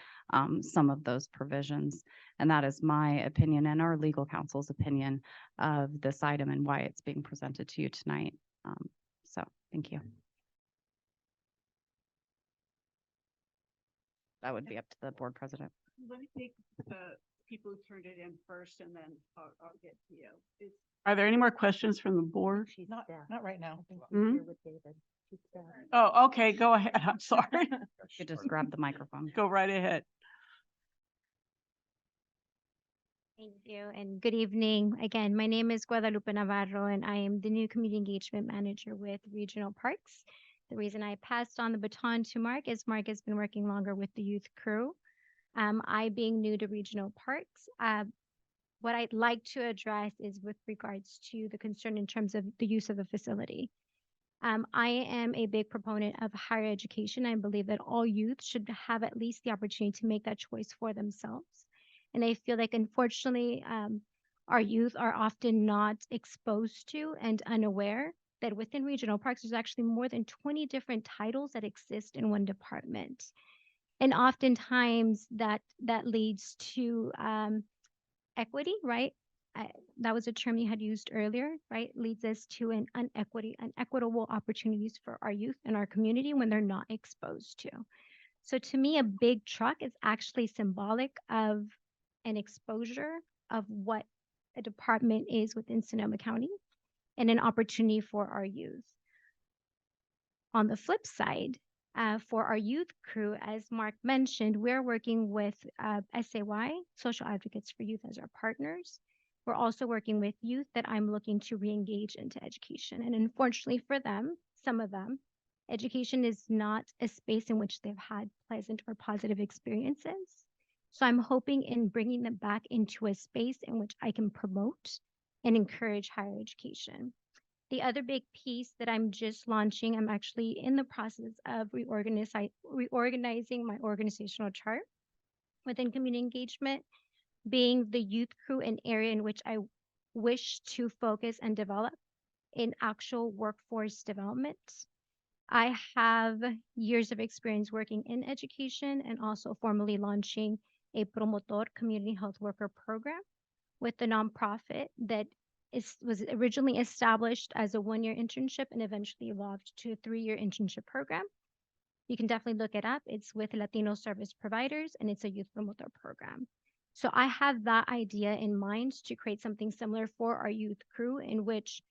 some of those provisions. And that is my opinion and our legal counsel's opinion of this item and why it's being presented to you tonight. So thank you. That would be up to the board president. Let me take the people who turned it in first, and then I'll get to you. Are there any more questions from the board? Not right now. Mhm. Oh, okay, go ahead. I'm sorry. You just grab the microphone. Go right ahead. Thank you and good evening. Again, my name is Guadalupe Navarro and I am the new Community Engagement Manager with Regional Parks. The reason I passed on the baton to Mark is Mark has been working longer with the youth crew. I being new to Regional Parks, what I'd like to address is with regards to the concern in terms of the use of the facility. I am a big proponent of higher education. I believe that all youth should have at least the opportunity to make that choice for themselves. And I feel like, unfortunately, our youth are often not exposed to and unaware that within regional parks, there's actually more than 20 different titles that exist in one department. And oftentimes that leads to equity, right? That was a term you had used earlier, right? Leads us to an unequitable opportunities for our youth and our community when they're not exposed to. So to me, a big truck is actually symbolic of an exposure of what a department is within Sonoma County and an opportunity for our youth. On the flip side, for our youth crew, as Mark mentioned, we're working with SAY, Social Advocates for Youth, as our partners. We're also working with youth that I'm looking to re-engage into education. And unfortunately for them, some of them, education is not a space in which they've had pleasant or positive experiences. So I'm hoping in bringing them back into a space in which I can promote and encourage higher education. The other big piece that I'm just launching, I'm actually in the process of reorganizing my organizational chart within community engagement, being the youth crew an area in which I wish to focus and develop in actual workforce development. I have years of experience working in education and also formally launching a Promotor Community Health Worker program with the nonprofit that was originally established as a one-year internship and eventually evolved to a 3-year internship program. You can definitely look it up. It's with Latino Service Providers, and it's a youth promoter program. So I have that idea in mind to create something similar for our youth crew, in which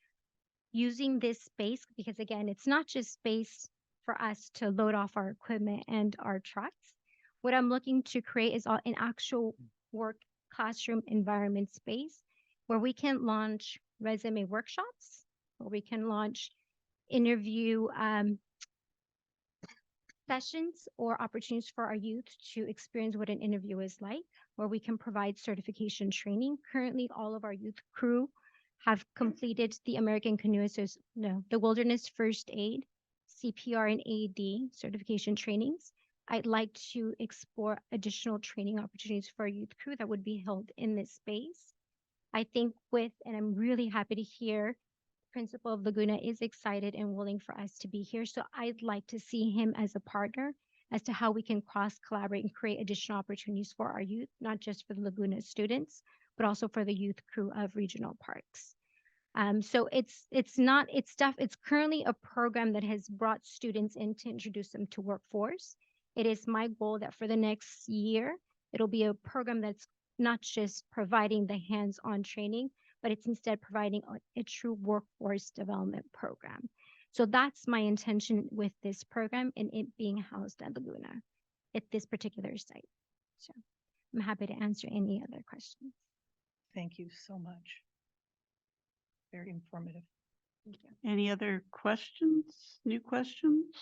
using this space, because again, it's not just space for us to load off our equipment and our trucks. What I'm looking to create is an actual work classroom environment space where we can launch resume workshops, where we can launch interview sessions or opportunities for our youth to experience what an interview is like, where we can provide certification training. Currently, all of our youth crew have completed the American Canoe the Wilderness First Aid, CPR, and AED certification trainings. I'd like to explore additional training opportunities for our youth crew that would be held in this space. I think and I'm really happy to hear Principal of Laguna is excited and willing for us to be here. So I'd like to see him as a partner as to how we can cross collaborate and create additional opportunities for our youth, not just for the Laguna students, but also for the youth crew of regional parks. So it's currently a program that has brought students in to introduce them to workforce. It is my goal that for the next year, it'll be a program that's not just providing the hands-on training, but it's instead providing a true workforce development program. So that's my intention with this program and it being housed at Laguna at this particular site. So I'm happy to answer any other questions. Thank you so much. Very informative. Thank you. Any other questions, new questions?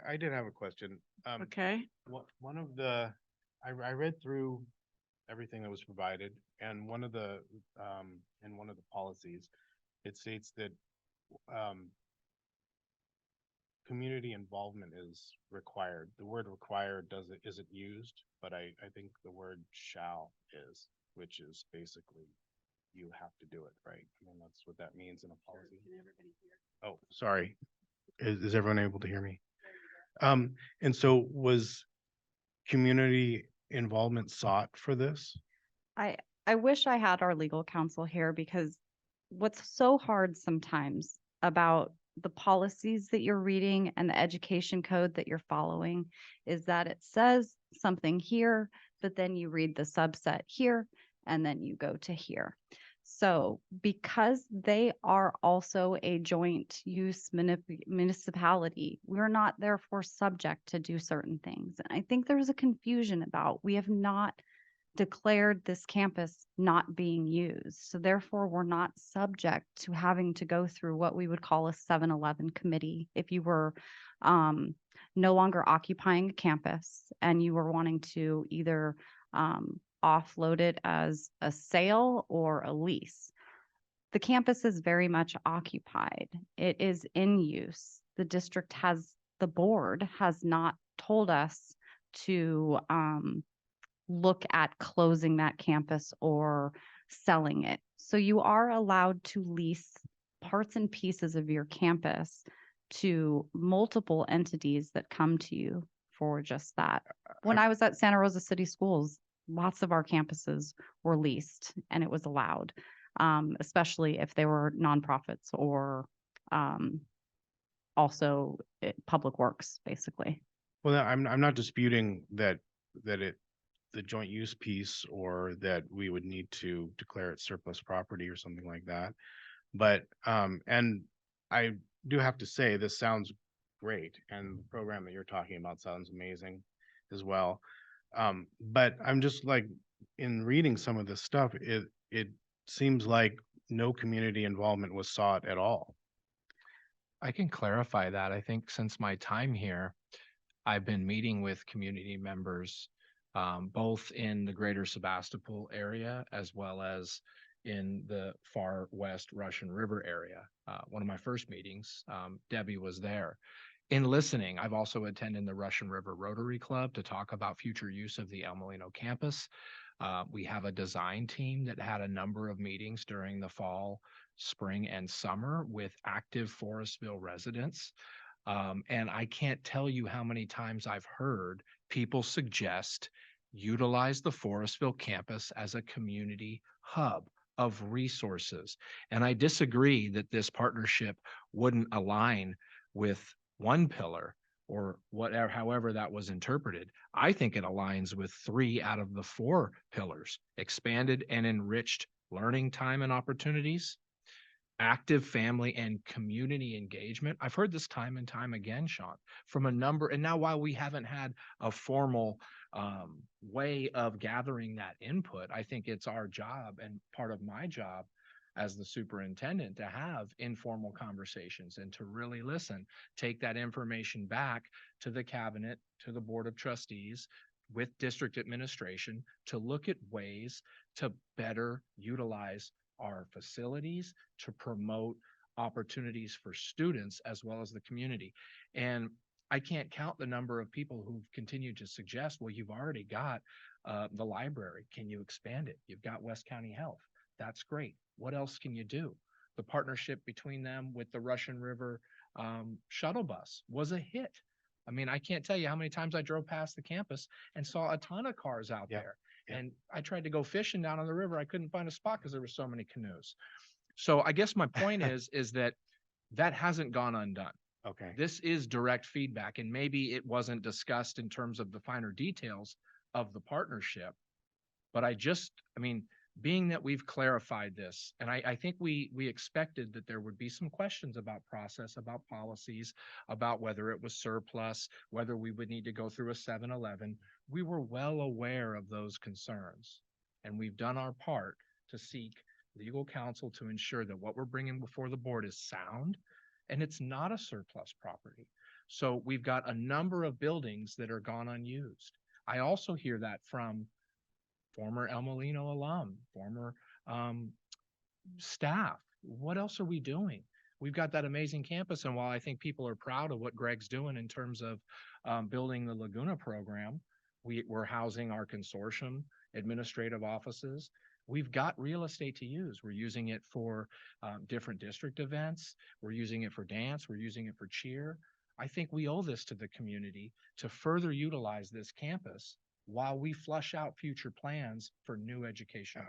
I did have a question. Okay, One of the, I read through everything that was provided, and one of the, in one of the policies, it states that, community involvement is required. The word required isn't used, but I think the word shall is, which is basically you have to do it, right? I mean, that's what that means in a policy. Oh, sorry. Is everyone able to hear me? And so was community involvement sought for this? I wish I had our legal counsel here, because what's so hard sometimes about the policies that you're reading and the education code that you're following is that it says something here, but then you read the subset here, and then you go to here. So because they are also a joint use municipality, we're not therefore subject to do certain things. And I think there's a confusion about, we have not declared this campus not being used. So therefore, we're not subject to having to go through what we would call a 7-Eleven committee. If you were no longer occupying a campus and you were wanting to either offload it as a sale or a lease. The campus is very much occupied. It is in use. The board has not told us to look at closing that campus or selling it. So you are allowed to lease parts and pieces of your campus to multiple entities that come to you for just that. When I was at Santa Rosa City Schools, lots of our campuses were leased and it was allowed, especially if they were nonprofits or also public works, basically. Well, I'm not disputing that the joint use piece, or that we would need to declare it surplus property or something like that. But and I do have to say, this sounds great, and the program that you're talking about sounds amazing as well. But I'm just like, in reading some of this stuff, it seems like no community involvement was sought at all. I can clarify that. I think since my time here, I've been meeting with community members, both in the greater Sebastopol area as well as in the far west Russian River area. One of my first meetings, Debbie was there. In listening, I've also attended the Russian River Rotary Club to talk about future use of the El Molino campus. We have a design team that had a number of meetings during the fall, spring, and summer with active Forestville residents. And I can't tell you how many times I've heard people suggest utilize the Forestville campus as a community hub of resources. And I disagree that this partnership wouldn't align with one pillar, or whatever, however that was interpreted. I think it aligns with 3 out of the 4 pillars: expanded and enriched learning time and opportunities, active family and community engagement. I've heard this time and time again, Sean, from a number, and now while we haven't had a formal way of gathering that input, I think it's our job and part of my job as the superintendent to have informal conversations and to really listen, take that information back to the cabinet, to the board of trustees, with district administration to look at ways to better utilize our facilities to promote opportunities for students as well as the community. And I can't count the number of people who've continued to suggest, well, you've already got the library. Can you expand it? You've got West County Health. That's great. What else can you do? The partnership between them with the Russian River shuttle bus was a hit. I mean, I can't tell you how many times I drove past the campus and saw a ton of cars out there. And I tried to go fishing down on the river. I couldn't find a spot because there were so many canoes. So I guess my point is that hasn't gone undone. Okay. This is direct feedback, and maybe it wasn't discussed in terms of the finer details of the partnership. But I mean, being that we've clarified this, and I think we expected that there would be some questions about process, about policies, about whether it was surplus, whether we would need to go through a 7-Eleven. We were well aware of those concerns, and we've done our part to seek legal counsel to ensure that what we're bringing before the board is sound and it's not a surplus property. So we've got a number of buildings that are gone unused. I also hear that from former El Molino alum, former staff. What else are we doing? We've got that amazing campus, and while I think people are proud of what Greg's doing in terms of building the Laguna program, we're housing our consortium, administrative offices. We've got real estate to use. We're using it for different district events. We're using it for dance. We're using it for cheer. I think we owe this to the community to further utilize this campus while we flush out future plans for new education.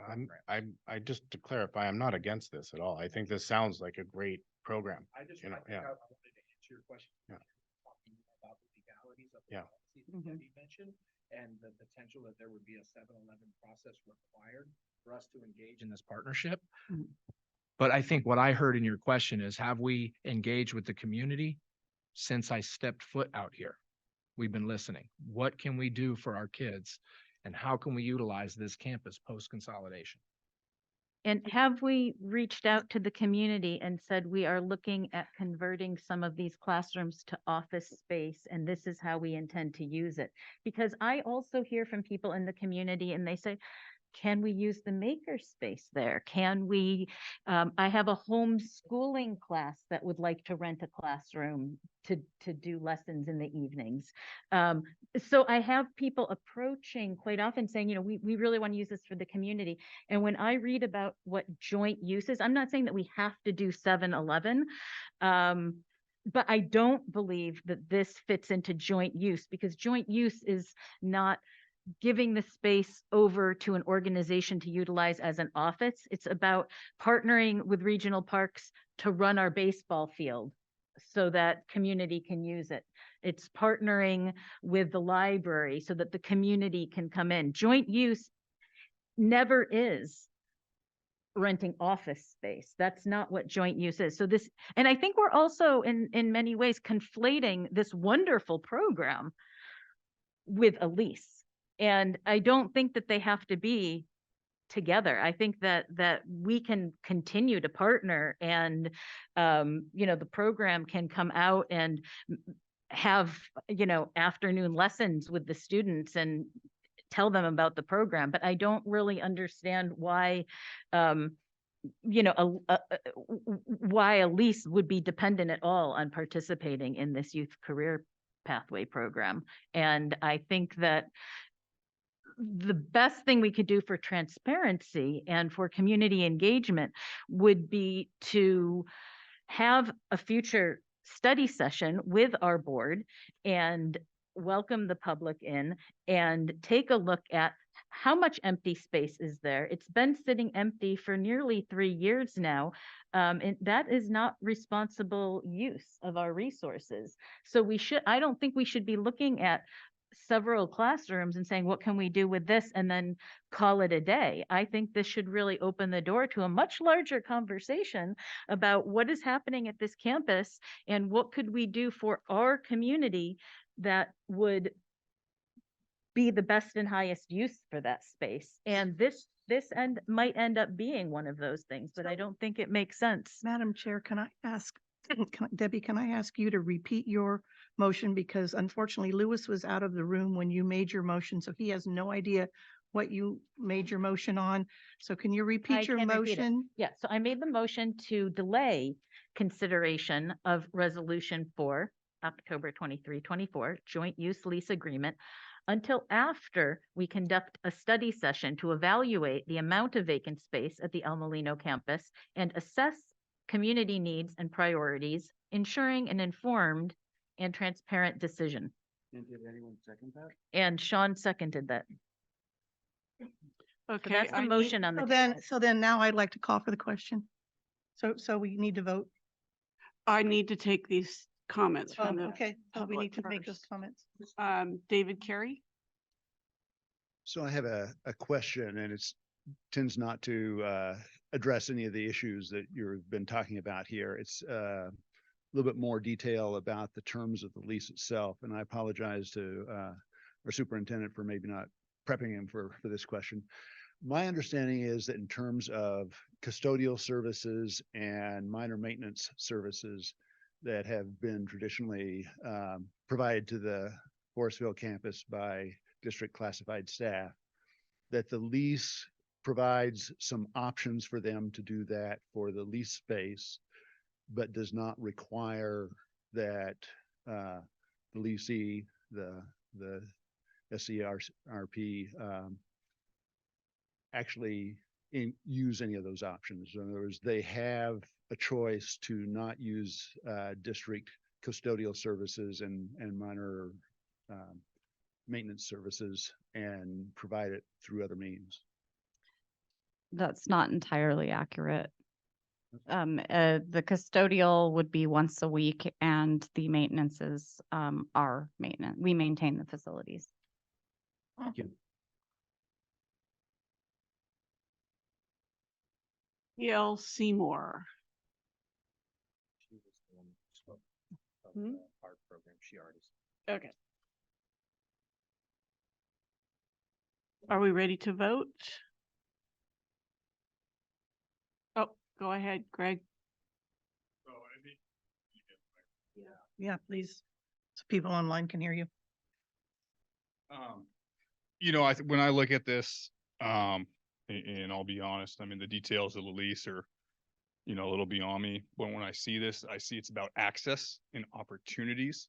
I just to clarify, I'm not against this at all. I think this sounds like a great program. I just You know, I think yeah. I wanted to answer your question. Yeah. Talking about the legalities of the Yeah. policies that Debbie mentioned and the potential that there would be a 7-Eleven process required for us to engage in this partnership. But I think what I heard in your question is, have we engaged with the community since I stepped foot out here? We've been listening. What can we do for our kids? And how can we utilize this campus post-consolidation? And have we reached out to the community and said, we are looking at converting some of these classrooms to office space, and this is how we intend to use it? Because I also hear from people in the community and they say, can we use the maker space there? Can we, I have a homeschooling class that would like to rent a classroom to do lessons in the evenings. So I have people approaching quite often saying, you know, we really want to use this for the community. And when I read about what joint use is, I'm not saying that we have to do 7-Eleven, but I don't believe that this fits into joint use, because joint use is not giving the space over to an organization to utilize as an office. It's about partnering with regional parks to run our baseball field so that community can use it. It's partnering with the library so that the community can come in. Joint use never is renting office space. That's not what joint use is. So this, and I think we're also in many ways conflating this wonderful program with a lease. And I don't think that they have to be together. I think that we can continue to partner, and you know, the program can come out and have, you know, afternoon lessons with the students and tell them about the program. But I don't really understand why you know, why a lease would be dependent at all on participating in this youth career pathway program. And I think that the best thing we could do for transparency and for community engagement would be to have a future study session with our board and welcome the public in and take a look at how much empty space is there? It's been sitting empty for nearly 3 years now. And that is not responsible use of our resources. So I don't think we should be looking at several classrooms and saying, what can we do with this? And then call it a day. I think this should really open the door to a much larger conversation about what is happening at this campus and what could we do for our community that would be the best and highest use for that space. And this might end up being one of those things, but I don't think it makes sense. Madam Chair, can I ask, Debbie, can I ask you to repeat your motion? Because unfortunately Lewis was out of the room when you made your motion, so he has no idea what you made your motion on. So can you I repeat your can repeat it. motion? Yeah, so I made the motion to delay consideration of resolution for October 23-24 joint use lease agreement until after we conduct a study session to evaluate the amount of vacant space at the El Molino campus and assess community needs and priorities, ensuring an informed and transparent decision. And did anyone second that? And Sean seconded that. So Okay, that's the I need- motion on the So table. then now I'd like to call for the question. So we need to vote. I need to take these comments Oh, from the okay, so we public need to make those first. comments. David Carey? So I have a question, and it's tends not to address any of the issues that you've been talking about here. It's a little bit more detail about the terms of the lease itself, and I apologize to our superintendent for maybe not prepping him for this question. My understanding is that in terms of custodial services and minor maintenance services that have been traditionally provided to the Forestville campus by district classified staff, that the lease provides some options for them to do that for the lease space, but does not require that the leasee, the SCRP actually use any of those options. In other words, they have a choice to not use district custodial services and minor maintenance services and provide it through other means. That's not entirely accurate. The custodial would be once a week and the maintenance is, our maintenance. We maintain the facilities. Thank you. Gail Seymour. She was the one who spoke of Hmm? the art program. She already spoke. Okay. Are we ready to vote? Oh, go ahead, Greg. Yeah, please. So people online can hear you. You know, when I look at this, and I'll be honest, I mean, the details of the lease are, you know, a little beyond me. But when I see this, I see it's about access and opportunities.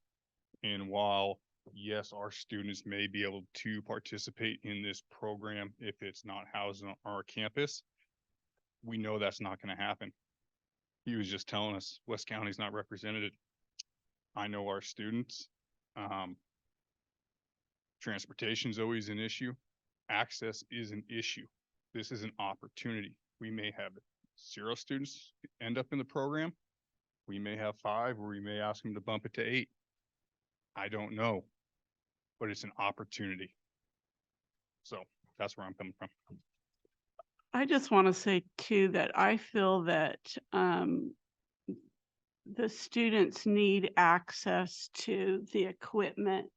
And while, yes, our students may be able to participate in this program if it's not housed on our campus, we know that's not going to happen. He was just telling us West County's not represented. I know our students. Transportation is always an issue. Access is an issue. This is an opportunity. We may have 0 students end up in the program. We may have 5, or we may ask them to bump it to 8. I don't know, but it's an opportunity. So that's where I'm coming from. I just want to say too, that I feel that the students need access to the equipment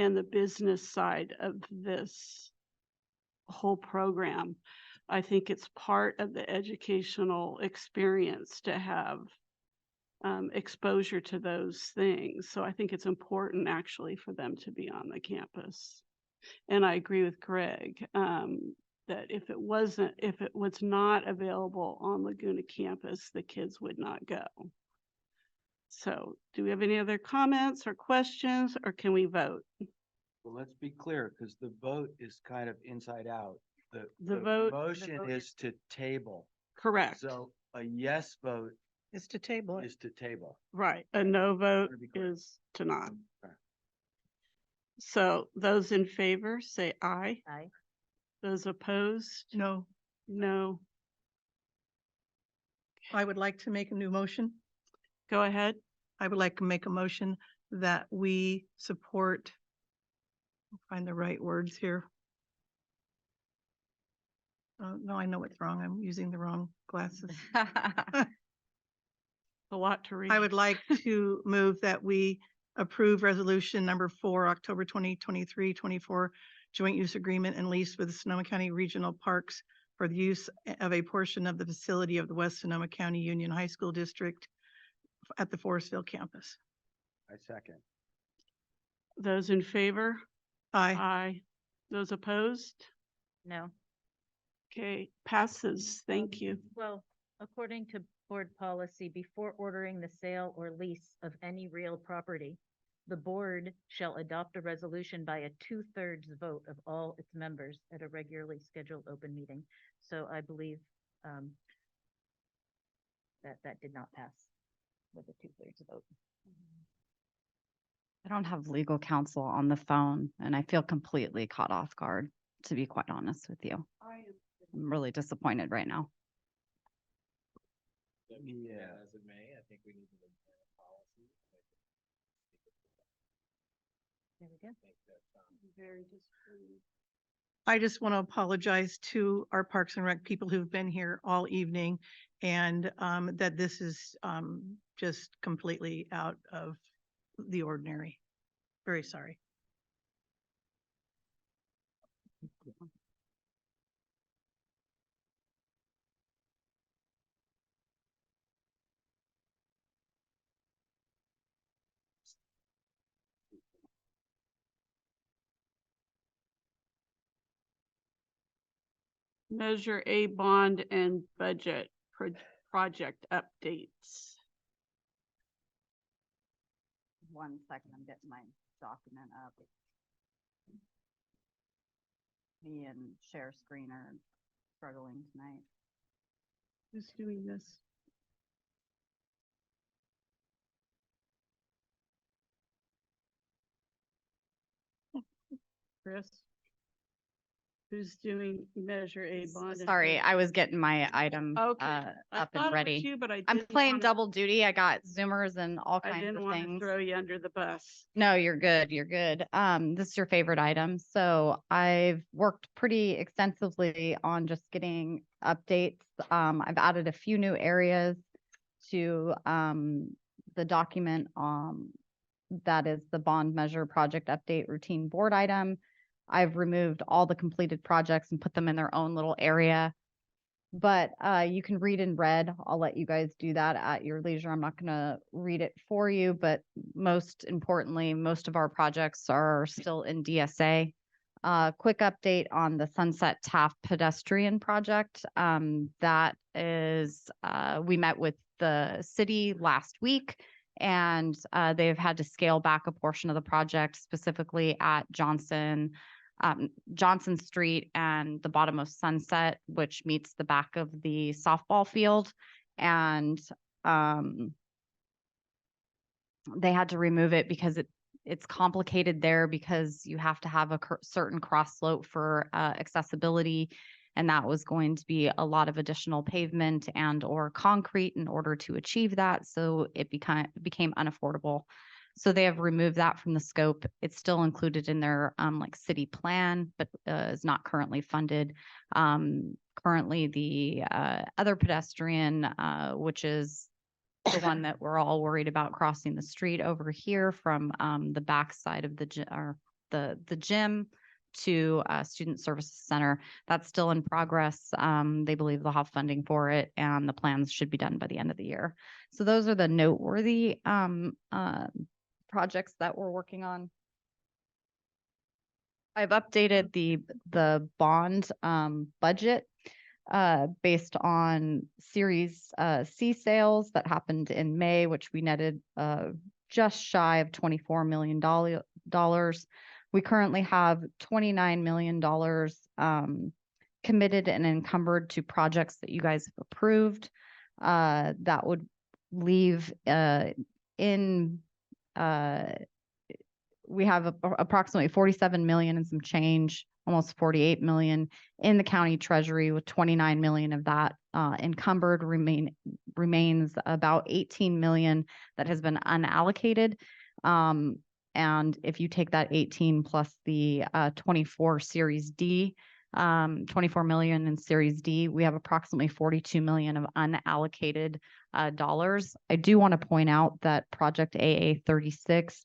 and the business side of this whole program. I think it's part of the educational experience to have exposure to those things. So I think it's important actually for them to be on the campus. And I agree with Greg that if it was not available on Laguna campus, the kids would not go. So do we have any other comments or questions, or can we vote? Well, let's be clear, because the vote is kind of inside out. The vote Motion is to table. Correct. So a yes vote Is to table it. is to table. Right, a no vote to be clear. is to not. Okay. So those in favor say aye. Aye. Those opposed? No, No. I would like to make a new motion. Go ahead. I would like to make a motion that we support, I'll find the right words here. No, I know what's wrong. I'm using the wrong glasses. A lot to read. I would like to move that we approve resolution number 4, October 2023-24 joint use agreement and lease with Sonoma County Regional Parks for the use of a portion of the facility of the West Sonoma County Union High School District at the Forestville campus. I second. Those in favor? Aye. Aye. Those opposed? No. Okay, passes. Thank you. Well, according to board policy, before ordering the sale or lease of any real property, the board shall adopt a resolution by a 2/3 vote of all its members at a regularly scheduled open meeting. So I believe that did not pass with a 2/3 vote. I don't have legal counsel on the phone and I feel completely caught off guard, to be quite honest with you. I'm really disappointed right now. Yeah. As of May, I think we need to look at a policy. There we go. Very displeased. I just want to apologize to our Parks and Rec people who've been here all evening and that this is just completely out of the ordinary. Very sorry. Measure A bond and budget project updates. 1 second, I'm getting my document up. Me and share screen are struggling tonight. Who's doing this? Chris? Who's doing Measure A bond? and Sorry, budget? I was getting my item Okay. I up thought and it was ready. you, but I I'm didn't playing wanna- double duty. I got Zoomers and all I kinds didn't of want to things. throw you under the bus. No, you're good. You're good. This is your favorite item. So I've worked pretty extensively on just getting updates. I've added a few new areas to the document that is the bond measure project update routine board item. I've removed all the completed projects and put them in their own little area. But you can read in red. I'll let you guys do that at your leisure. I'm not going to read it for you, but most importantly, most of our projects are still in DSA. Quick update on the Sunset Taft pedestrian project. That is, we met with the city last week and they've had to scale back a portion of the project, specifically at Johnson Street and the bottom of Sunset, which meets the back of the softball field. And they had to remove it because it's complicated there because you have to have a certain cross slope for accessibility. And that was going to be a lot of additional pavement and or concrete in order to achieve that. So it became unaffordable. So they have removed that from the scope. It's still included in their like city plan, but is not currently funded. Currently the other pedestrian, which is the one that we're all worried about crossing the street over here from the back side of the gym to Student Services Center. That's still in progress. They believe they'll have funding for it and the plans should be done by the end of the year. So those are the noteworthy projects that we're working on. I've updated the bond budget based on Series C sales that happened in May, which we netted just shy of $24 million. We currently have $29 million committed and encumbered to projects that you guys have approved. That would leave we have approximately 47 million and some change almost 48 million in the county treasury, with 29 million of that encumbered. Remains about 18 million that has been unallocated. And if you take that 18 plus the 24 Series D, 24 million in Series D, we have approximately 42 million of unallocated dollars. I do want to point out that project AA 36,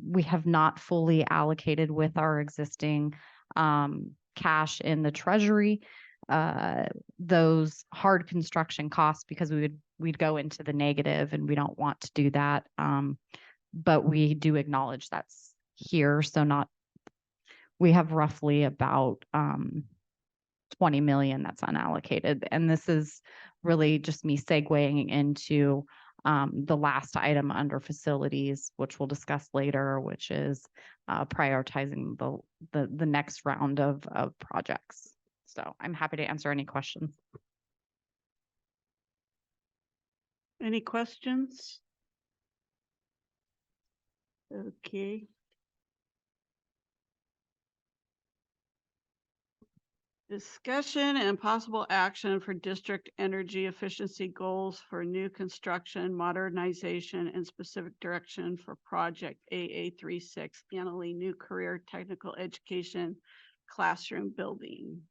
we have not fully allocated with our existing cash in the treasury. Those hard construction costs, because we'd go into the negative, and we don't want to do that. But we do acknowledge that's here, so we have roughly about 20 million that's unallocated. And this is really just me segueing into the last item under facilities, which we'll discuss later, which is prioritizing the next round of projects. So I'm happy to answer any questions. Any questions? Okay. Discussion and possible action for district energy efficiency goals for new construction, modernization, and specific direction for project AA 36, Annalee New Career Technical Education Classroom Building.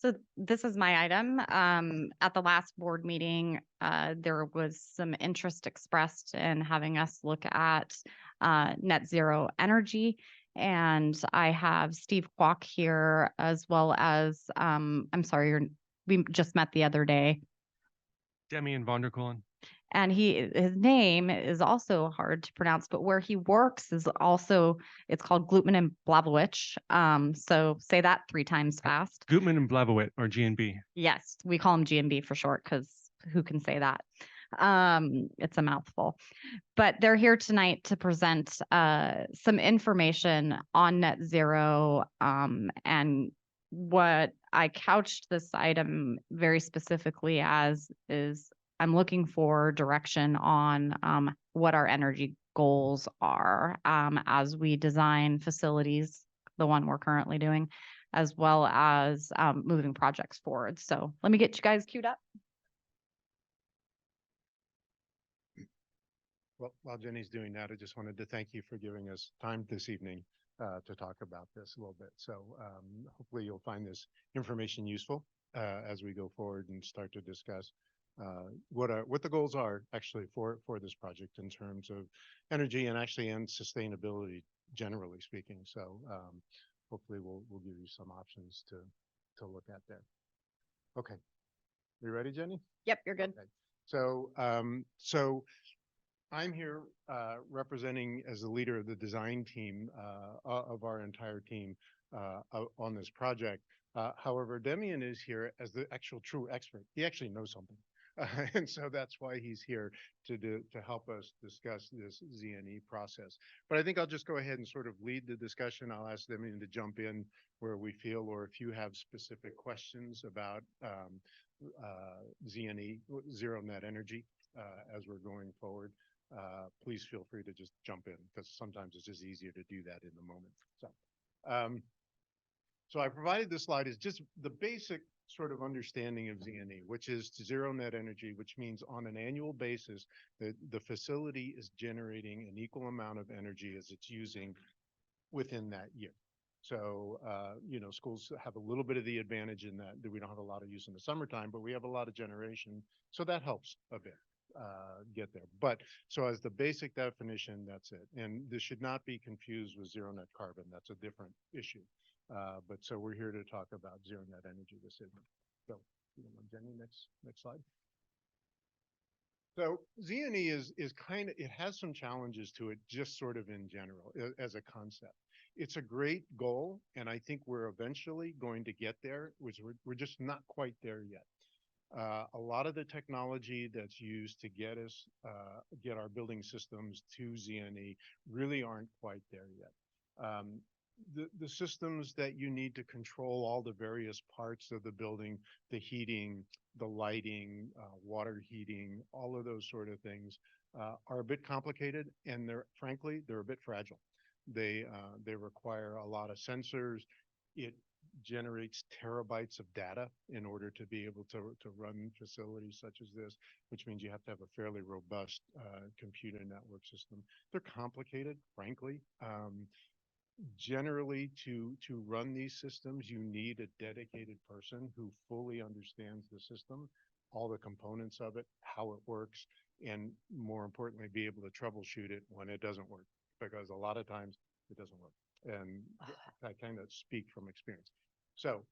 So this is my item. At the last board meeting, there was some interest expressed in having us look at net zero energy. And I have Steve Kwok here, as well as, I'm sorry, we just met the other day. Demian Vonderkolen. And his name is also hard to pronounce, but where he works is also, it's called Glutman and Blavowicz. So say that 3 times fast. Gutman and Blavowit, or GNB. Yes, we call him GNB for short, because who can say that? It's a mouthful. But they're here tonight to present some information on net zero. And what I couched this item very specifically as is I'm looking for direction on what our energy goals are as we design facilities, the one we're currently doing, as well as moving projects forward. So let me get you guys queued up. Well, while Jenny's doing that, I just wanted to thank you for giving us time this evening to talk about this a little bit. So hopefully you'll find this information useful as we go forward and start to discuss what the goals are actually for this project in terms of energy and sustainability, generally speaking. So hopefully we'll give you some options to look at there. Okay, you ready, Jenny? Yep, you're good. Okay. So I'm here representing as the leader of the design team of our entire team on this project. However, Demian is here as the actual true expert. He actually knows something. And so that's why he's here to help us discuss this ZNE process. But I think I'll just go ahead and sort of lead the discussion. I'll ask Demian to jump in where we feel, or if you have specific questions about ZNE, zero net energy, as we're going forward. Please feel free to just jump in, because sometimes it's just easier to do that in the moment. So I provided this slide as just the basic sort of understanding of ZNE, which is zero net energy, which means on an annual basis that the facility is generating an equal amount of energy as it's using within that year. So, schools have a little bit of the advantage in that we don't have a lot of use in the summertime, but we have a lot of generation. So that helps a bit get there. But so as the basic definition, that's it. And this should not be confused with zero net carbon. That's a different issue. But so we're here to talk about zero net energy this evening. So, Jenny, next slide. So ZNE is kind of, it has some challenges to it, just sort of in general as a concept. It's a great goal, and I think we're eventually going to get there, which we're just not quite there yet. A lot of the technology that's used to get us, get our building systems to ZNE really aren't quite there yet. The systems that you need to control all the various parts of the building, the heating, the lighting, water heating, all of those sort of things are a bit complicated, and frankly, they're a bit fragile. They require a lot of sensors. It generates terabytes of data in order to be able to run facilities such as this, which means you have to have a fairly robust computer network system. They're complicated, frankly. Generally, to run these systems, you need a dedicated person who fully understands the system, all the components of it, how it works, and more importantly, be able to troubleshoot it when it doesn't work, because a lot of times it doesn't work. And I kind of speak from experience. So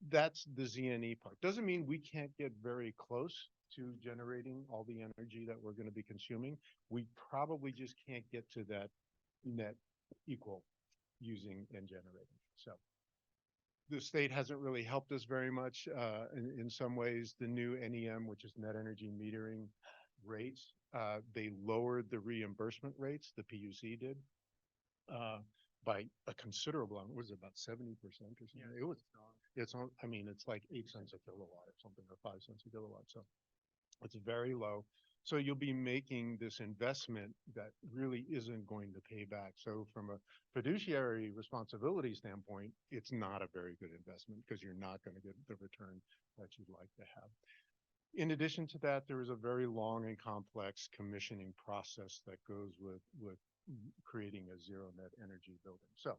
that's the ZNE part. Doesn't mean we can't get very close to generating all the energy that we're going to be consuming. We probably just can't get to that net equal using and generating. So the state hasn't really helped us very much in some ways. The new NEM, which is net energy metering rates, they lowered the reimbursement rates, the PUC did, by a considerable amount. Was it about 70% or something? Yeah, it was, it's on, I mean, it's like 8 cents a kilowatt or something, or 5 cents a kilowatt. So it's very low. So you'll be making this investment that really isn't going to pay back. So from a fiduciary responsibility standpoint, it's not a very good investment because you're not going to get the return that you'd like to have. In addition to that, there is a very long and complex commissioning process that goes with creating a zero net energy building. So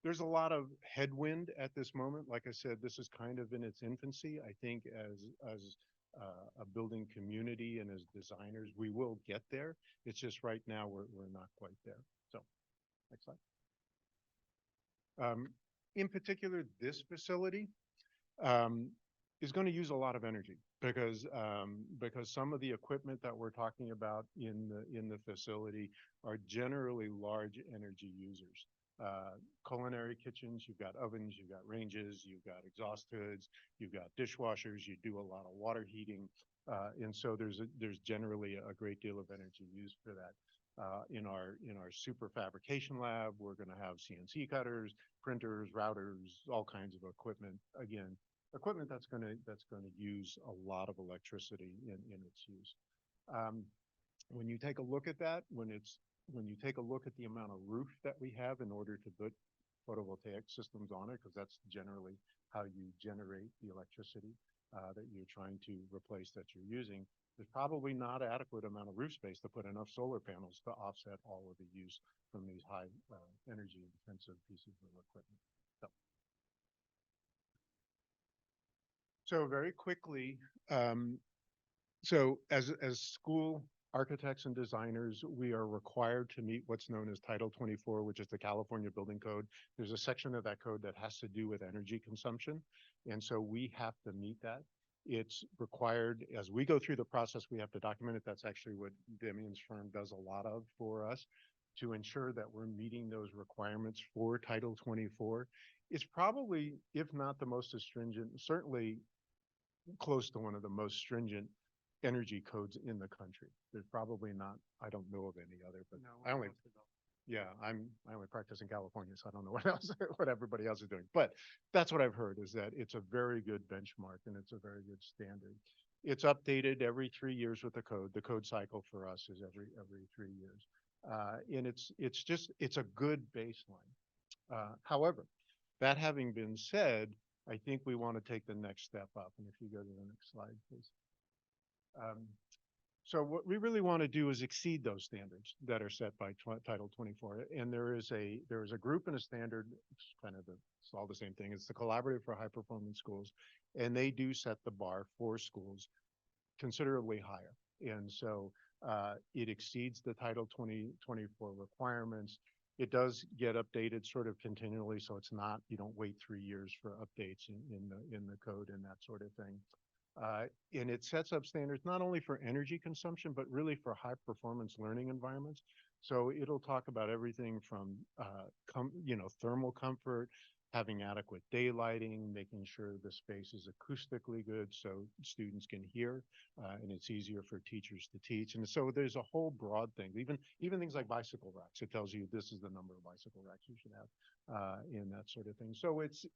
there's a lot of headwind at this moment. Like I said, this is kind of in its infancy. I think as a building community and as designers, we will get there. It's just right now we're not quite there. So next slide. In particular, this facility is going to use a lot of energy because some of the equipment that we're talking about in the facility are generally large energy users. Culinary kitchens, you've got ovens, you've got ranges, you've got exhaust hoods, you've got dishwashers, you do a lot of water heating. And so there's generally a great deal of energy used for that. In our super fabrication lab, we're going to have CNC cutters, printers, routers, all kinds of equipment. Again, equipment that's going to use a lot of electricity in its use. When you take a look at that, when you take a look at the amount of roof that we have in order to put photovoltaic systems on it, because that's generally how you generate the electricity that you're trying to replace that you're using, there's probably not adequate amount of roof space to put enough solar panels to offset all of the use from these high energy intensive pieces of equipment. So very quickly, so as school architects and designers, we are required to meet what's known as Title 24, which is the California Building Code. There's a section of that code that has to do with energy consumption. And so we have to meet that. It's required as we go through the process, we have to document it. That's actually what Demian's firm does a lot of for us to ensure that we're meeting those requirements for Title 24. It's probably, if not the most stringent, certainly close to one of the most stringent energy codes in the country. There's probably not, I don't know of any other, but I only practice in California, so I don't know what else, what everybody else is doing. But that's what I've heard, is that it's a very good benchmark and it's a very good standard. It's updated every 3 years with the code. The code cycle for us is every 3 years. And it's a good baseline. However, that having been said, I think we want to take the next step up. And if you go to the next slide, please. So what we really want to do is exceed those standards that are set by Title 24. And there is a group and a standard, it's kind of it's all the same thing. It's the Collaborative for High Performance Schools. And they do set the bar for schools considerably higher. And so it exceeds the Title 24 requirements. It does get updated sort of continually. So it's not, you don't wait 3 years for updates in the code and that sort of thing. And it sets up standards not only for energy consumption, but really for high performance learning environments. So it'll talk about everything from, thermal comfort, having adequate daylighting, making sure the space is acoustically good so students can hear, and it's easier for teachers to teach. And so there's a whole broad thing, even things like bicycle racks. It tells you this is the number of bicycle racks you should have, and that sort of thing. So it's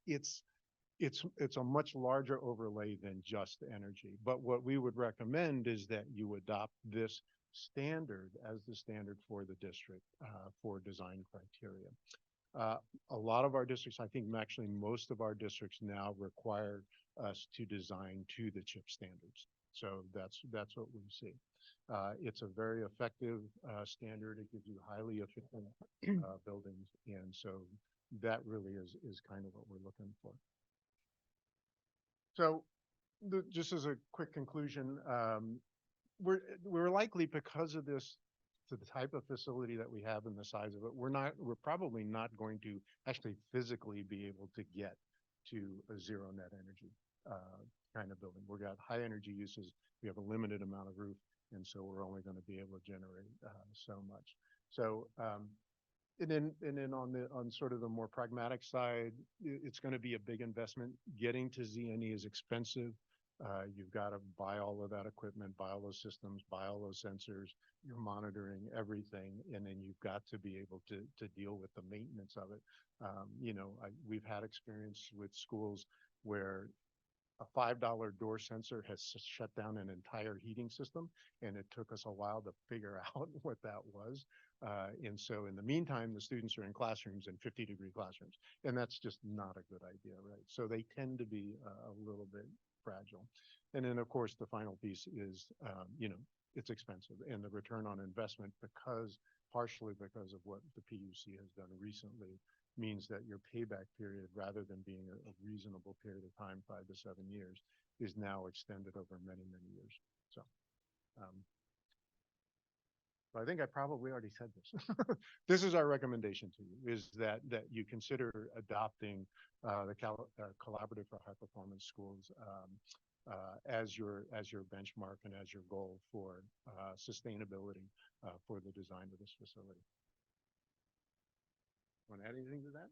a much larger overlay than just energy. But what we would recommend is that you adopt this standard as the standard for the district for design criteria. A lot of our districts, I think actually most of our districts now require us to design to the CHIP standards. So that's what we see. It's a very effective standard. It gives you highly efficient buildings, and so that really is kind of what we're looking for. So just as a quick conclusion, we're likely, because of this, to the type of facility that we have and the size of it, we're probably not going to actually physically be able to get to a zero net energy kind of building. We've got high energy uses. We have a limited amount of roof, and so we're only going to be able to generate so much. So and then on sort of the more pragmatic side, it's going to be a big investment. Getting to ZNE is expensive. You've got to buy all of that equipment, buy all those systems, buy all those sensors. You're monitoring everything, and then you've got to be able to deal with the maintenance of it. You know, we've had experience with schools where a $5 door sensor has shut down an entire heating system, and it took us a while to figure out what that was. And so in the meantime, the students are in classrooms in 50-degree classrooms, and that's just not a good idea, right? So they tend to be a little bit fragile. And then of course, the final piece is, you know, it's expensive, and the return on investment, partially because of what the PUC has done recently, means that your payback period, rather than being a reasonable period of time, 5 to 7 years, is now extended over many, many years. So, I think I probably already said this. This is our recommendation to you, is that you consider adopting the Collaborative for High Performance Schools as your benchmark and as your goal for sustainability for the design of this facility. Want to add anything to that?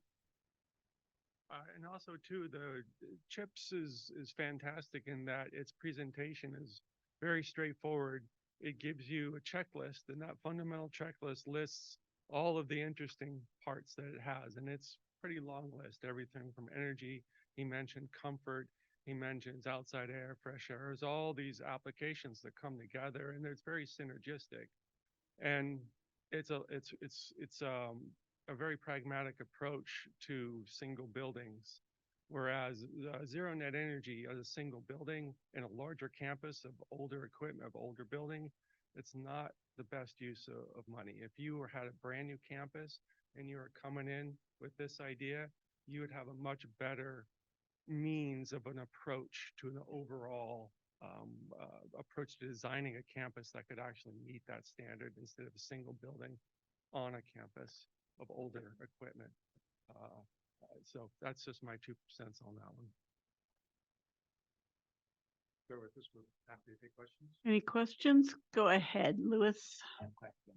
And also too, the CHIPS is fantastic in that its presentation is very straightforward. It gives you a checklist, and that fundamental checklist lists all of the interesting parts that it has. And it's pretty long list, everything from energy. He mentioned comfort. He mentions outside air, fresh air. There's all these applications that come together, and it's very synergistic. And it's a very pragmatic approach to single buildings, whereas zero net energy as a single building in a larger campus of older equipment, of older building, it's not the best use of money. If you had a brand new campus and you were coming in with this idea, you would have a much better means of an approach to an overall approach to designing a campus that could actually meet that standard instead of a single building on a campus of older equipment. So that's just my 2 cents on that one. So with this, we're happy to take questions. Any questions? Go ahead, Louis. Question.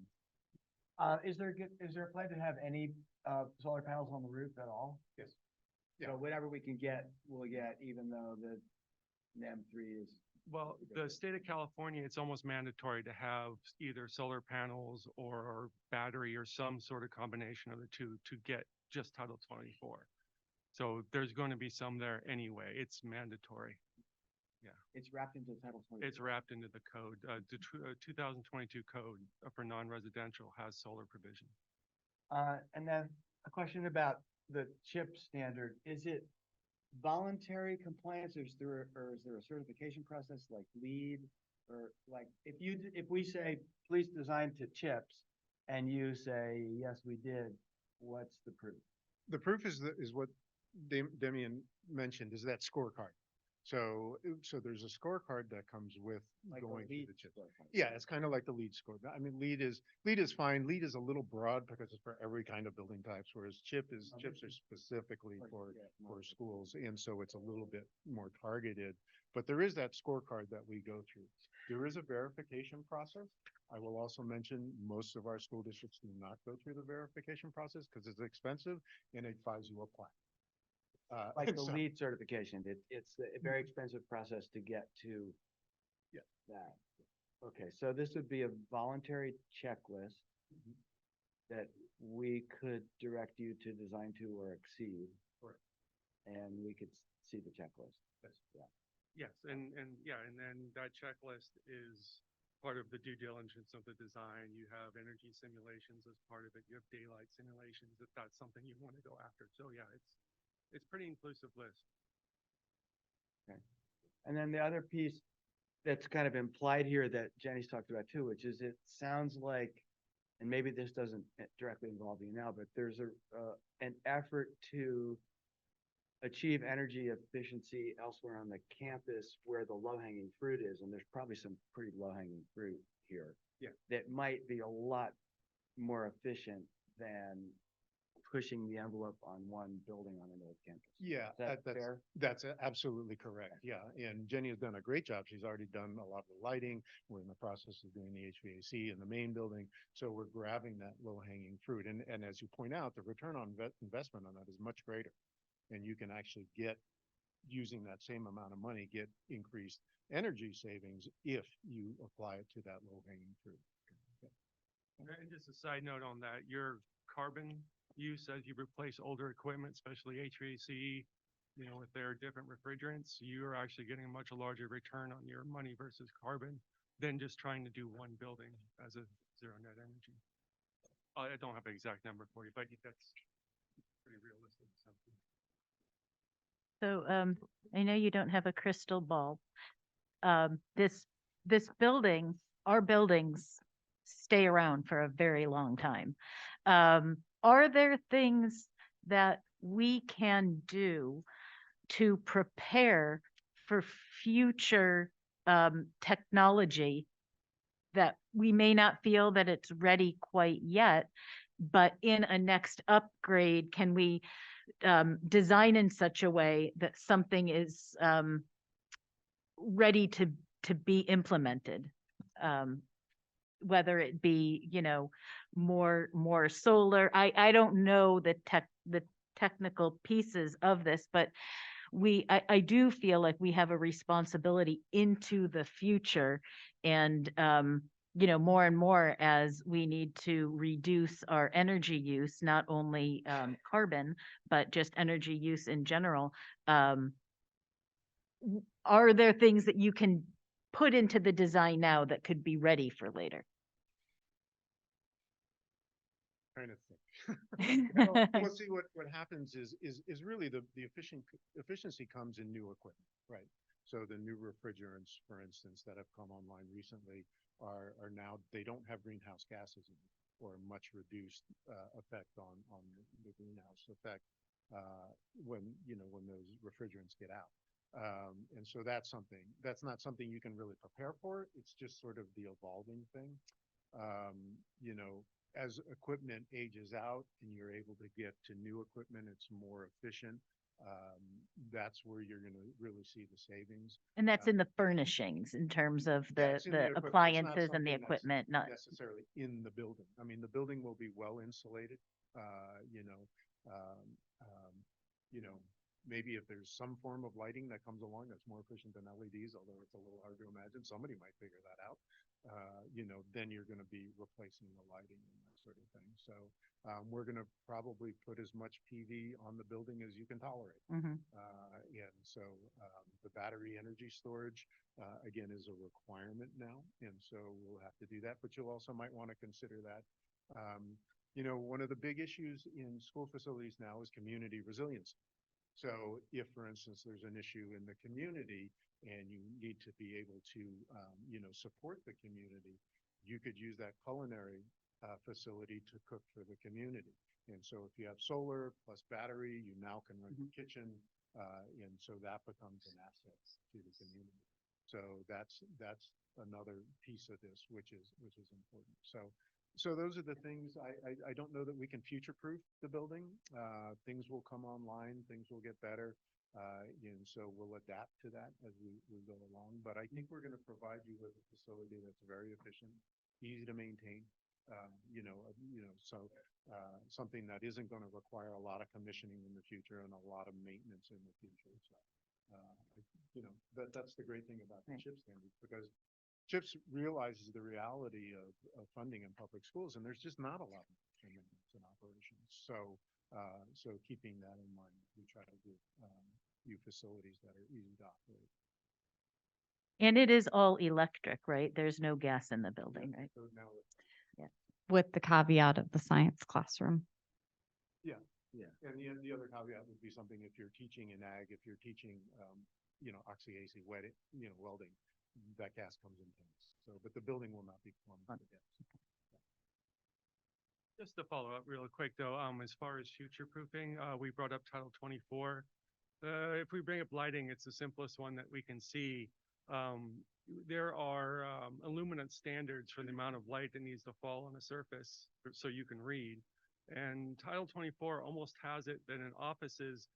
Is there a plan to have any solar panels on the roof at all? Yes. So whatever we can get, we'll get, even though the NEM3 is. Well, the state of California, it's almost mandatory to have either solar panels or battery or some sort of combination of the two to get just Title 24. So there's going to be some there anyway. It's mandatory. Yeah. It's wrapped into Title 24. It's wrapped into the code. The 2022 code for non-residential has solar provision. And then a question about the CHIP standard. Is it voluntary compliance, or is there a certification process like LEED, or like if we say please design to CHIPS and you say yes we did, what's the proof? The proof is what Demian mentioned, is that scorecard. So there's a scorecard that comes with Like going LEED to the chip. scorecard. Yeah, it's kind of like the LEED score. I mean, LEED is fine. LEED is a little broad because it's for every kind of building types, whereas chips are specifically for schools, and so it's a little bit more targeted. But there is that scorecard that we go through. There is a verification process. I will also mention most of our school districts do not go through the verification process because it's expensive and it files you a plaque. Like the LEED certification, it's a very expensive process to get to that. Okay, so this would be a voluntary checklist that we could direct you to design to or exceed. Correct. And we could see the checklist. Yes. Yeah. Yes, and then that checklist is part of the due diligence of the design. You have energy simulations as part of it. You have daylight simulations if that's something you want to go after. So yeah, it's pretty inclusive list. Okay. And then the other piece that's kind of implied here that Jenny's talked about too, which is it sounds like, and maybe this doesn't directly involve you now, but there's an effort to achieve energy efficiency elsewhere on the campus where the low-hanging fruit is, and there's probably some pretty low-hanging fruit here. Yeah. That might be a lot more efficient than pushing the envelope on one building on an old campus. Yeah, Is that that's, fair? that's absolutely correct. Yeah, and Jenny has done a great job. She's already done a lot of the lighting. We're in the process of doing the HVAC in the main building. So we're grabbing that low hanging fruit. And as you point out, the return on investment on that is much greater. And you can actually get, using that same amount of money, get increased energy savings if you apply it to that low hanging fruit. And just a side note on that, your carbon use as you replace older equipment, especially HVAC, you know, if there are different refrigerants, you're actually getting a much larger return on your money versus carbon than just trying to do one building as a zero net energy. I don't have an exact number for you, but that's pretty realistic. So I know you don't have a crystal ball. This building, our buildings stay around for a very long time. Are there things that we can do to prepare for future technology that we may not feel that it's ready quite yet, but in a next upgrade, can we design in such a way that something is ready to be implemented? Whether it be, you know, more solar. I don't know the technical pieces of this, but I do feel like we have a responsibility into the future, and you know, more and more as we need to reduce our energy use, not only carbon, but just energy use in general. Are there things that you can put into the design now that could be ready for later? Trying to think. Well, see, what happens is really the efficiency comes in new equipment, right? So the new refrigerants, for instance, that have come online recently are now, they don't have greenhouse gases in them, or a much reduced effect on the greenhouse effect when those refrigerants get out. And so that's not something you can really prepare for. It's just sort of the evolving thing. You know, as equipment ages out and you're able to get to new equipment, it's more efficient. That's where you're going to really see the savings. And that's in the furnishings in terms of the That's in the equipment. It's not appliances and the something that's equipment, not necessarily in the building. I mean, the building will be well insulated. Maybe if there's some form of lighting that comes along that's more efficient than LEDs, although it's a little hard to imagine, somebody might figure that out. Then you're going to be replacing the lighting and that sort of thing. So we're going to probably put as much PV on the building as you can tolerate. Mhm. And so the battery energy storage, again, is a requirement now. And so we'll have to do that, but you'll also might want to consider that. One of the big issues in school facilities now is community resilience. So if, for instance, there's an issue in the community and you need to be able to, support the community, you could use that culinary facility to cook for the community. And so if you have solar plus battery, you now can run your kitchen. And so that becomes an asset to the community. So that's another piece of this, which is important. So those are the things. I don't know that we can future-proof the building. Things will come online, things will get better. And so we'll adapt to that as we go along. But I think we're going to provide you with a facility that's very efficient, easy to maintain. Something that isn't going to require a lot of commissioning in the future and a lot of maintenance in the future. So, that's the great thing about the CHIP standards, because CHIPS realizes the reality of funding in public schools, and there's just not a lot of maintenance and operations. So keeping that in mind, we try to give you facilities that are easy to operate. And it is all electric, right? There's no gas in the building, right? With the caveat of the science classroom. Yeah. Yeah. And the other caveat would be something if you're teaching in ag, if you're teaching, oxy-AC welding, that gas comes in tanks. So, but the building will not be plumbed. with gas. Just to follow up real quick though, as far as future proofing, we brought up Title 24. If we bring up lighting, it's the simplest one that we can see. There are illuminant standards for the amount of light that needs to fall on a surface so you can read. And Title 24 almost has it that in offices,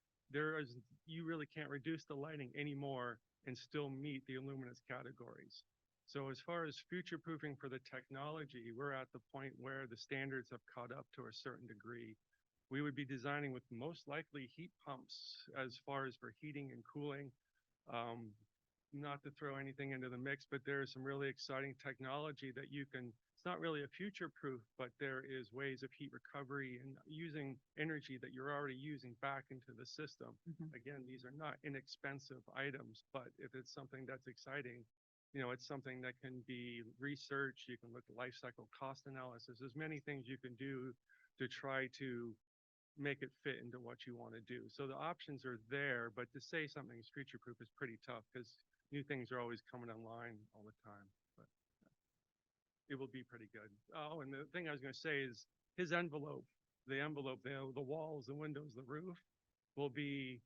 you really can't reduce the lighting anymore and still meet the illuminance categories. So as far as future proofing for the technology, we're at the point where the standards have caught up to a certain degree. We would be designing with most likely heat pumps as far as for heating and cooling. Not to throw anything into the mix, but there is some really exciting technology that it's not really a future proof, but there is ways of heat recovery and using energy that you're already using back into the system. Again, these are not inexpensive items, but if it's something that's exciting, it's something that can be researched. You can look at life cycle cost analysis. There's many things you can do to try to make it fit into what you want to do. So the options are there, but to say something is future proof is pretty tough because new things are always coming online all the time, but it will be pretty good. Oh, and the thing I was going to say is his envelope, the walls, the windows, the roof will be,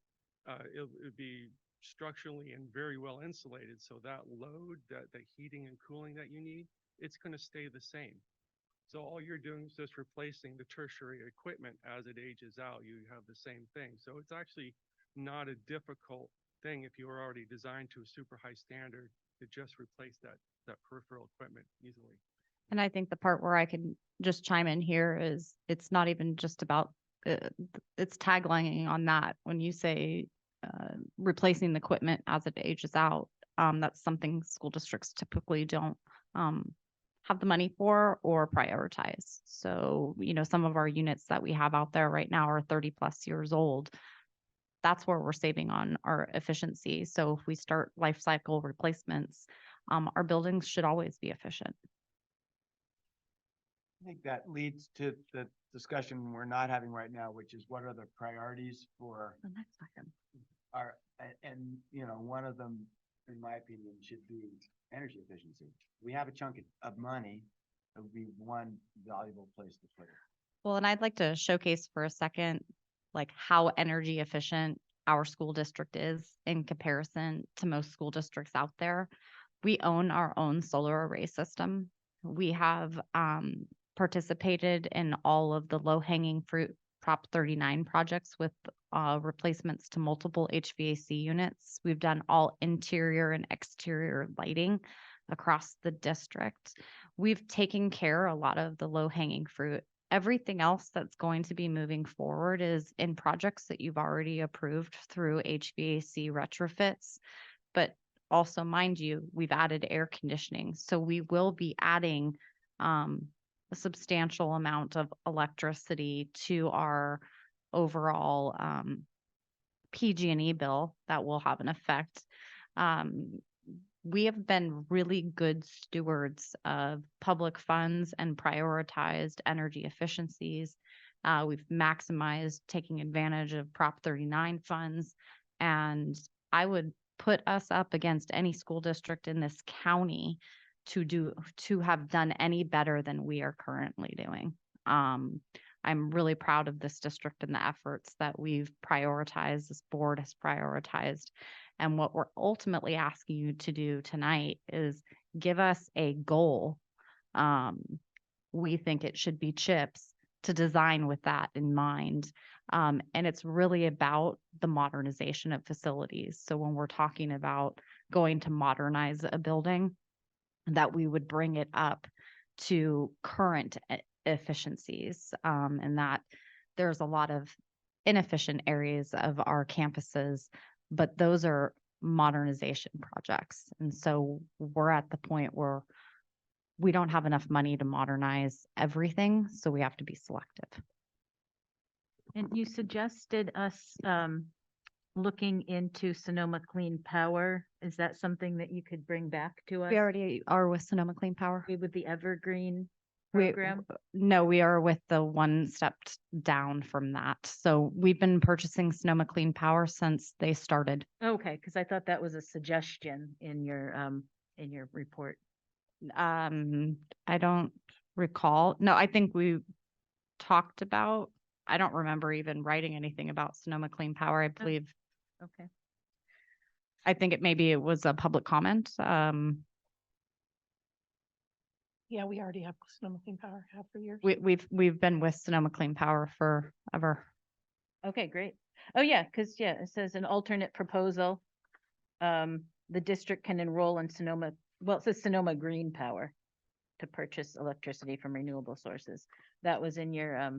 it'll be structurally and very well insulated. So that load, that heating and cooling that you need, it's going to stay the same. So all you're doing is just replacing the tertiary equipment as it ages out. You have the same thing. So it's actually not a difficult thing if you are already designed to a super high standard to just replace that peripheral equipment easily. And I think the part where I can just chime in here is it's not even just about, it's taglining on that. When you say replacing the equipment as it ages out, that's something school districts typically don't have the money for or prioritize. So, some of our units that we have out there right now are 30 plus years old. That's where we're saving on our efficiency. So if we start life cycle replacements, our buildings should always be efficient. I think that leads to the discussion we're not having right now, which is what are the priorities for The next item. one of them, in my opinion, should be energy efficiency. We have a chunk of money. It would be one valuable place to put it. Well, and I'd like to showcase for a second, like how energy efficient our school district is in comparison to most school districts out there. We own our own solar array system. We have participated in all of the low hanging fruit Prop 39 projects with replacements to multiple HVAC units. We've done all interior and exterior lighting across the district. We've taken care a lot of the low hanging fruit. Everything else that's going to be moving forward is in projects that you've already approved through HVAC retrofits. But also, mind you, we've added air conditioning. So we will be adding a substantial amount of electricity to our overall PG&E bill that will have an effect. We have been really good stewards of public funds and prioritized energy efficiencies. We've maximized taking advantage of Prop 39 funds, and I would put us up against any school district in this county to have done any better than we are currently doing. I'm really proud of this district and the efforts that we've prioritized, this board has prioritized. And what we're ultimately asking you to do tonight is give us a goal. We think it should be CHIPS to design with that in mind. And it's really about the modernization of facilities. So when we're talking about going to modernize a building, that we would bring it up to current efficiencies, and that there's a lot of inefficient areas of our campuses, but those are modernization projects. And so we're at the point where we don't have enough money to modernize everything, so we have to be selective. And you suggested us looking into Sonoma Clean Power. Is that something that you could bring back to us? We already are with Sonoma Clean Power. With the Evergreen We, program? no, we are with the one step down from that. So we've been purchasing Sonoma Clean Power since they started. Okay, because I thought that was a suggestion in your report. I don't recall. No, I think we talked about, I don't remember even writing anything about Sonoma Clean Power. I believe, Okay. I think maybe it was a public comment. Yeah, we already have Sonoma Clean Power, have for years. We've been with Sonoma Clean Power forever. Okay, great. Oh, yeah, because, yeah, it says an alternate proposal. The district can enroll in Sonoma, well, it says Sonoma Green Power to purchase electricity from renewable sources. That was in your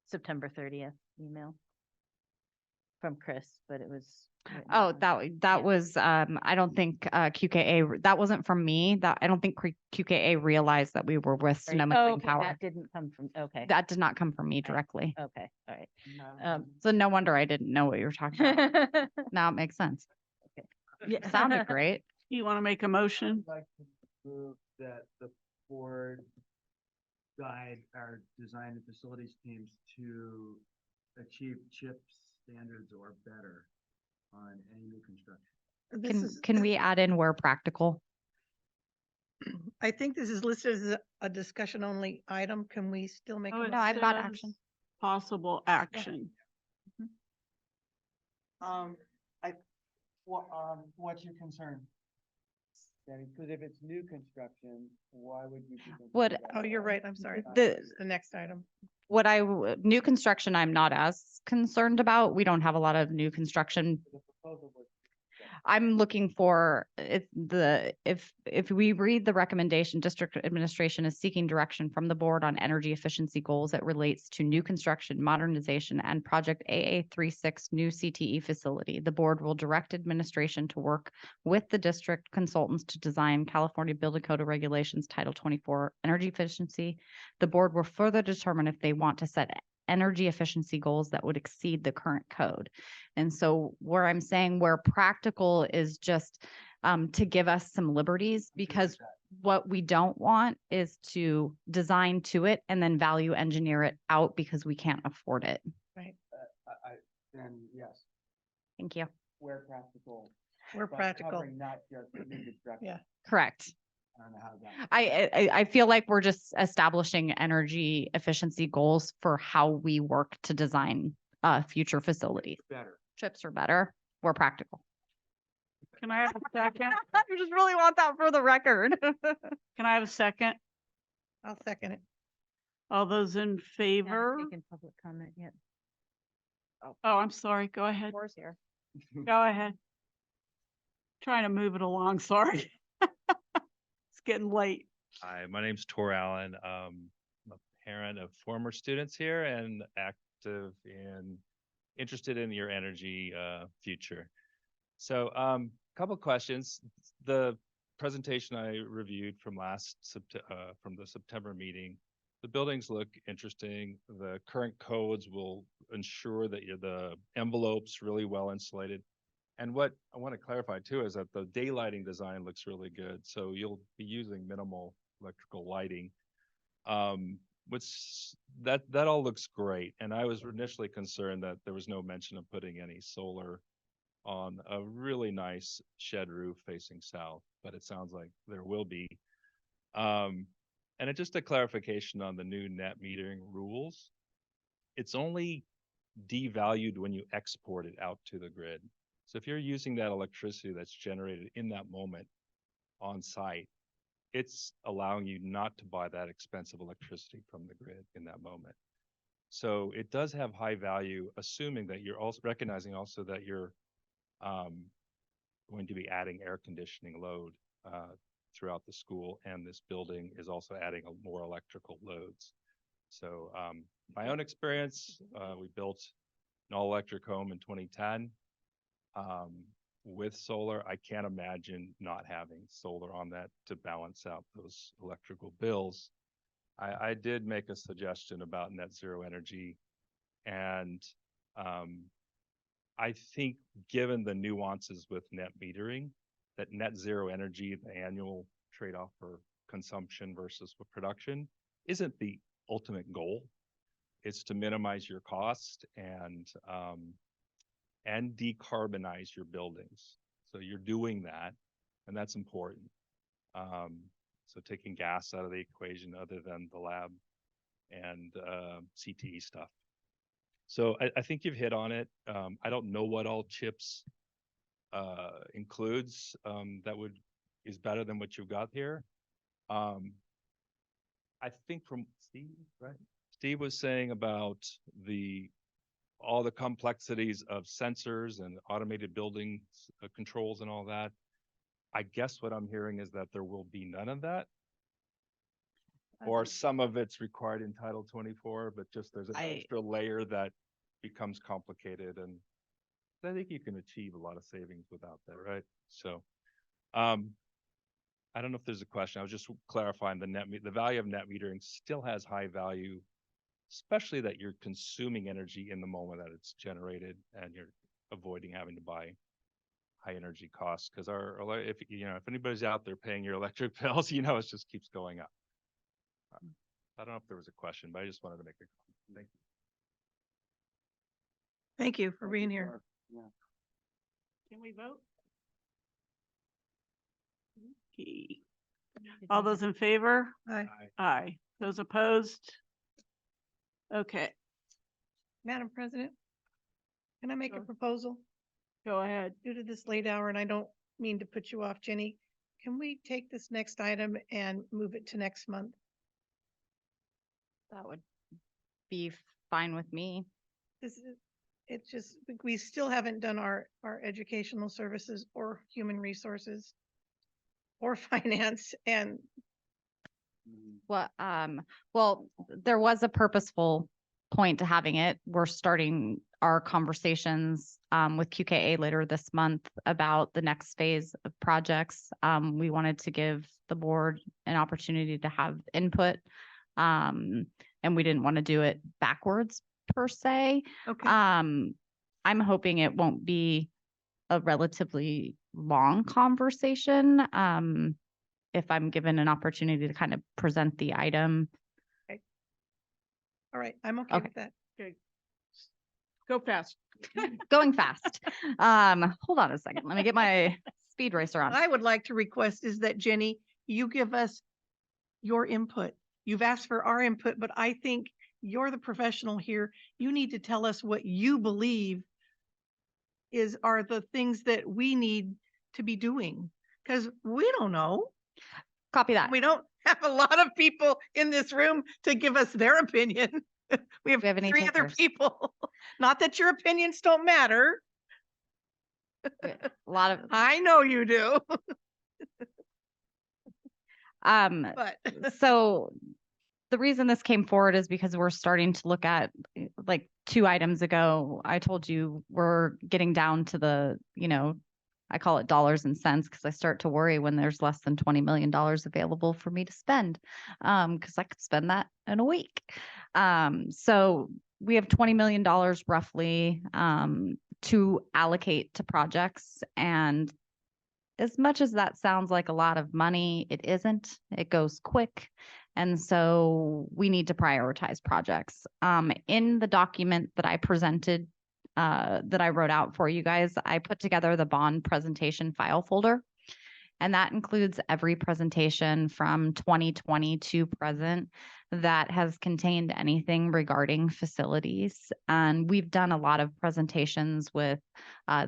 September 30th email from Chris, but it was. written Oh, down. that was, I don't think, QKA, that wasn't from me. That, I don't think QKA realized that we were with Right. Sonoma Oh, Clean okay, Power. that didn't come from, okay. That did not come from me directly. Okay, all right. So no wonder I didn't know what you were talking about. Now it makes sense. Yeah. Sounded great. You want to make a motion? I'd like to move that the board guide our design and facilities teams to achieve CHIP standards or better on any new construction. Can we add in where practical? I think this is listed as a discussion only item. Can we still make? Oh, a it No, I've got says action. Possible action. What's your concern? Because if it's new construction, why would you? be thinking What- about Oh, you're that? right. I'm sorry. The- The next item. New construction, I'm not as concerned about. We don't have a lot of new construction. The proposal was I'm looking for if we read the recommendation, district administration is seeking direction from the board on energy efficiency goals that relates to new construction, modernization, and project AA36 new CTE facility. The board will direct administration to work with the district consultants to design California Building Code of Regulations Title 24 energy efficiency. The board will further determine if they want to set energy efficiency goals that would exceed the current code. And so where I'm saying where practical is just to give us some liberties, because what we don't want is to design to it and then value engineer it out because we can't afford it. Right. then yes, Thank you. where practical. We're but practical. Covering not just the new construction. Yeah. Correct. I don't know how that. I feel like we're just establishing energy efficiency goals for how we work to design future facilities. Better. Chips are better. We're practical. Can I have a second? I just really want that for the record. Can I have a second? I'll second it. All those in Haven't favor? taken public comment yet. Oh, I'm sorry. Go ahead. Floor's here. Go ahead. Trying to move it along, sorry. It's getting late. Hi, my name's Tor Allen. I'm a parent of former students here and active and interested in your energy future. So couple questions. The presentation I reviewed from from the September meeting, the buildings look interesting. The current codes will ensure that the envelope's really well insulated. And what I want to clarify too is that the daylighting design looks really good. So you'll be using minimal electrical lighting. That all looks great. And I was initially concerned that there was no mention of putting any solar on a really nice shed roof facing south, but it sounds like there will be. And just a clarification on the new net metering rules. It's only devalued when you export it out to the grid. So if you're using that electricity that's generated in that moment on site, it's allowing you not to buy that expensive electricity from the grid in that moment. So it does have high value, assuming that you're also recognizing also that you're going to be adding air conditioning load throughout the school, and this building is also adding more electrical loads. So my own experience, we built an all-electric home in 2010. With solar, I can't imagine not having solar on that to balance out those electrical bills. I did make a suggestion about net zero energy, and I think given the nuances with net metering, that net zero energy, the annual trade-off for consumption versus with production, isn't the ultimate goal. It's to minimize your cost and decarbonize your buildings. So you're doing that, and that's important. So taking gas out of the equation other than the lab and CTE stuff. So I think you've hit on it. I don't know what all CHIPS includes that is better than what you've got here. I think from Steve, right? Steve was saying about all the complexities of sensors and automated building controls and all that. I guess what I'm hearing is that there will be none of that. Or some of it's required in Title 24, but just there's an extra layer that becomes complicated, and I think you can achieve a lot of savings without that, right? So, I don't know if there's a question. I was just clarifying the value of net metering still has high value, especially that you're consuming energy in the moment that it's generated, and you're avoiding having to buy high energy costs. Because if anybody's out there paying your electric bills, it just keeps going up. I don't know if there was a question, but I just wanted to make a comment. Thank you. Thank you for being here. Can we vote? Okay. All those in favor? Aye. Aye. Those opposed? Okay, Madam President, can I make a proposal? go ahead. Due to this late hour, and I don't mean to put you off, Jenny, can we take this next item and move it to next month? That would be fine with me. It's just, we still haven't done our educational services or human resources or finance, and Well, there was a purposeful point to having it. We're starting our conversations with QKA later this month about the next phase of projects. We wanted to give the board an opportunity to have input. And we didn't want to do it backwards per se. Okay. I'm hoping it won't be a relatively long conversation. If I'm given an opportunity to kind of present the item. all right, I'm okay with that. Okay. Go fast. Going fast. Hold on a second. Let me get my speed racer on. What I would like to request is that, Jenny, you give us your input. You've asked for our input, but I think you're the professional here. You need to tell us what you believe are the things that we need to be doing, because we don't know. Copy that. We don't have a lot of people in this room to give us their opinion. We have any 3 other takers? people. Not that your opinions don't matter. A lot of, I know you do. but so the reason this came forward is because we're starting to look at, like 2 items ago, I told you we're getting down to the, I call it dollars and cents, because I start to worry when there's less than $20 million available for me to spend, because I could spend that in a week. So we have $20 million roughly to allocate to projects. And as much as that sounds like a lot of money, it isn't. It goes quick. And so we need to prioritize projects. In the document that I presented, that I wrote out for you guys, I put together the bond presentation file folder. And that includes every presentation from 2020 to present that has contained anything regarding facilities. And we've done a lot of presentations with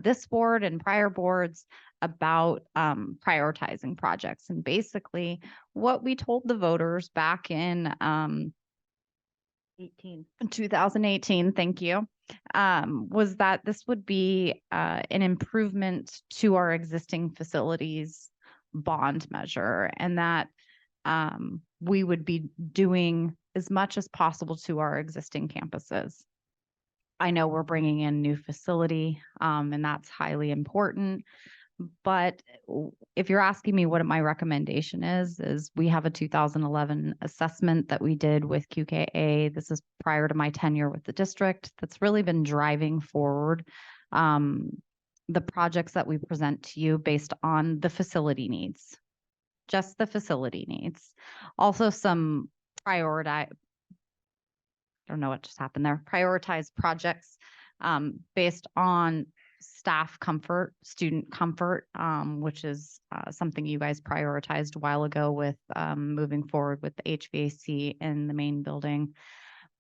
this board and prior boards about prioritizing projects. And basically what we told the voters back in 2018, thank you, was that this would be an improvement to our existing facilities bond measure, and that we would be doing as much as possible to our existing campuses. I know we're bringing in new facility, and that's highly important, But if you're asking me what my recommendation is we have a 2011 assessment that we did with QKA. This is prior to my tenure with the district. That's really been driving forward the projects that we present to you based on the facility needs, just the facility needs. Also some I don't know what just happened there. Prioritize projects based on staff comfort, student comfort, which is something you guys prioritized a while ago with moving forward with the HVAC in the main building.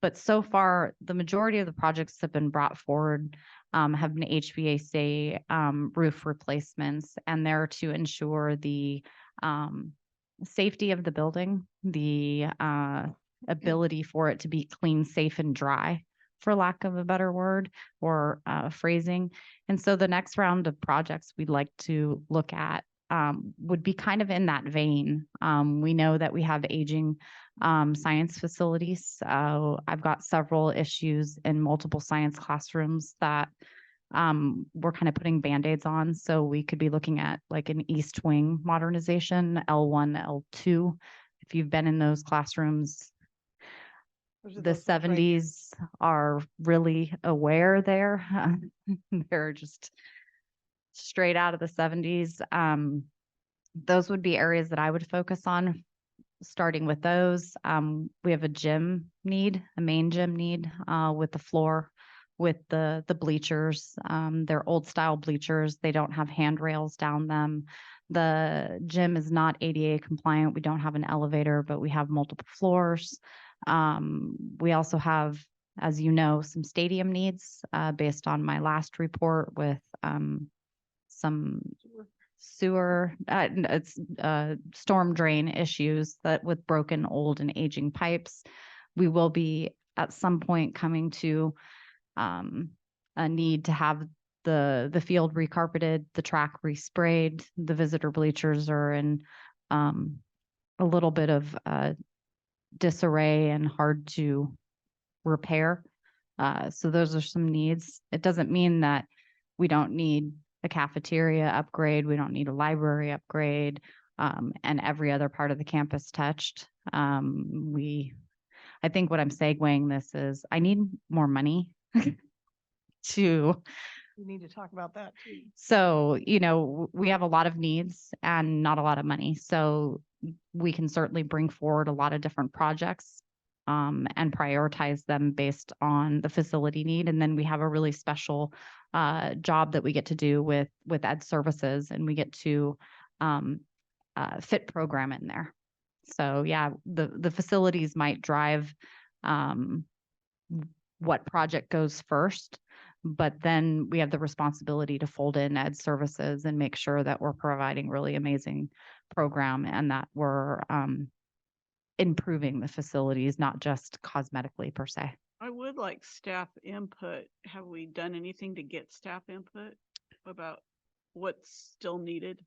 But so far, the majority of the projects that have been brought forward have been HVAC roof replacements, and they're to ensure the safety of the building, the ability for it to be clean, safe, and dry, for lack of a better word or phrasing. And so the next round of projects we'd like to look at would be kind of in that vein. We know that we have aging science facilities. I've got several issues in multiple science classrooms that we're kind of putting Band-Aids on. So we could be looking at like an East Wing modernization, L1, L2. If you've been in those classrooms, the 70s are really aware there. They're just straight out of the 70s. Those would be areas that I would focus on, starting with those. We have a gym need, a main gym need with the floor, with the bleachers. They're old style bleachers. They don't have handrails down them. The gym is not ADA compliant. We don't have an elevator, but we have multiple floors. We also have, as you know, some stadium needs based on my last report with some sewer, storm drain issues that with broken, old, and aging pipes. We will be at some point coming to a need to have the field recarpeted, the track resprayed. The visitor bleachers are in a little bit of disarray and hard to repair. So those are some needs. It doesn't mean that we don't need a cafeteria upgrade, we don't need a library upgrade, and every other part of the campus touched. I think what I'm segueing this is I need more money to. We need to talk about that too. So, we have a lot of needs and not a lot of money. So we can certainly bring forward a lot of different projects and prioritize them based on the facility need. And then we have a really special job that we get to do with Ed Services, and we get to fit program in there. So yeah, the facilities might drive what project goes first, but then we have the responsibility to fold in Ed Services and make sure that we're providing really amazing program and that we're improving the facilities, not just cosmetically per se. I would like staff input. Have we done anything to get staff input about what's still needed?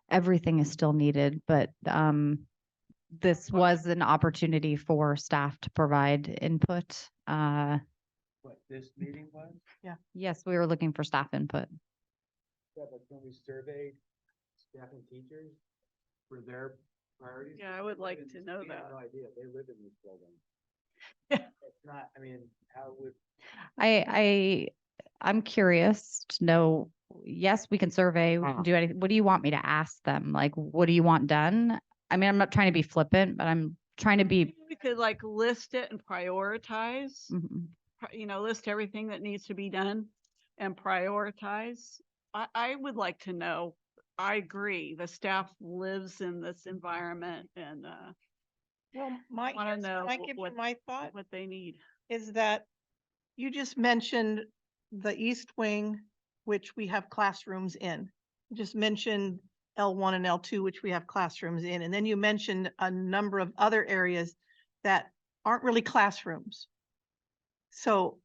Everything is still needed, but this was an opportunity for staff to provide input. What this meeting was? Yeah. Yes, we were looking for staff input. Yeah, but when we surveyed staff and teachers for their priorities. Yeah, I would like to know we have that. no idea. They live in this building. Yeah. It's not, I mean, how would, I'm curious to know, yes, we can survey, we can do anything. What do you want me to ask them? Like, what do you want done? I mean, I'm not trying to be flippant, but I'm trying to be. We could like list it and prioritize, Mhm. List everything that needs to be done and prioritize. I would like to know. I agree. The staff lives in this environment and Well, my, want to know I give you my thought what they need. is that you just mentioned the East Wing, which we have classrooms in. You just mentioned L1 and L2, which we have classrooms in. And then you mentioned a number of other areas that aren't really classrooms. So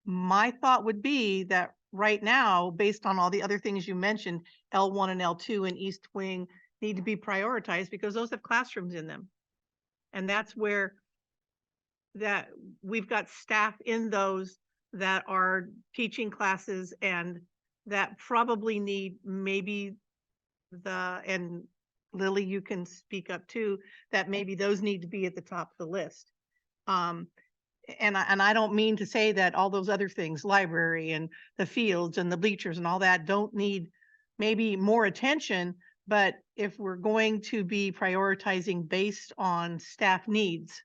my thought would be that right now, based on all the other things you mentioned, L1 and L2 and East Wing need to be prioritized because those have classrooms in them. And that's where that we've got staff in those that are teaching classes and that probably need maybe and Lily, you can speak up too, that maybe those need to be at the top of the list. And I don't mean to say that all those other things, library and the fields and the bleachers and all that don't need maybe more attention, but if we're going to be prioritizing based on staff needs,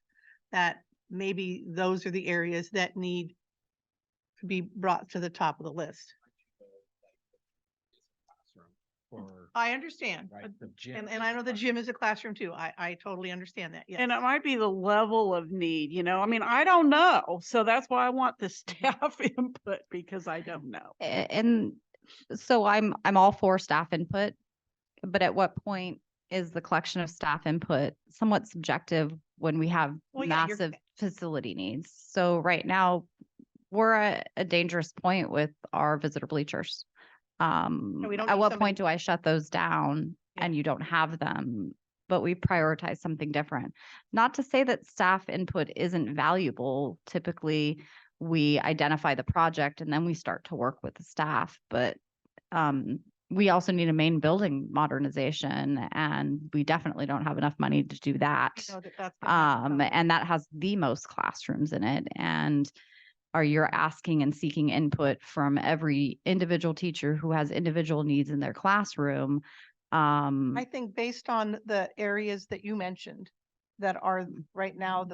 that maybe those are the areas that need to be brought to the top of the list. Or, I understand. right, the gym. And I know the gym is a classroom too. I totally understand that. Yes. And it might be the level of need, you know, I mean, I don't know. So that's why I want the staff input because I don't know. And so I'm all for staff input, but at what point is the collection of staff input somewhat subjective when we have Well, yeah, massive facility needs? So right now, we're at a dangerous point with our visitor bleachers. we don't At need what somebody- point do I shut those down Yeah. and you don't have them? But we prioritize something different. Not to say that staff input isn't valuable. Typically, we identify the project and then we start to work with the staff. But we also need a main building modernization, and we definitely don't have enough money to do that. I know that that's gonna happen probably. And that has the most classrooms in it. And you're asking and seeking input from every individual teacher who has individual needs in their classroom. I think based on the areas that you mentioned that are right now,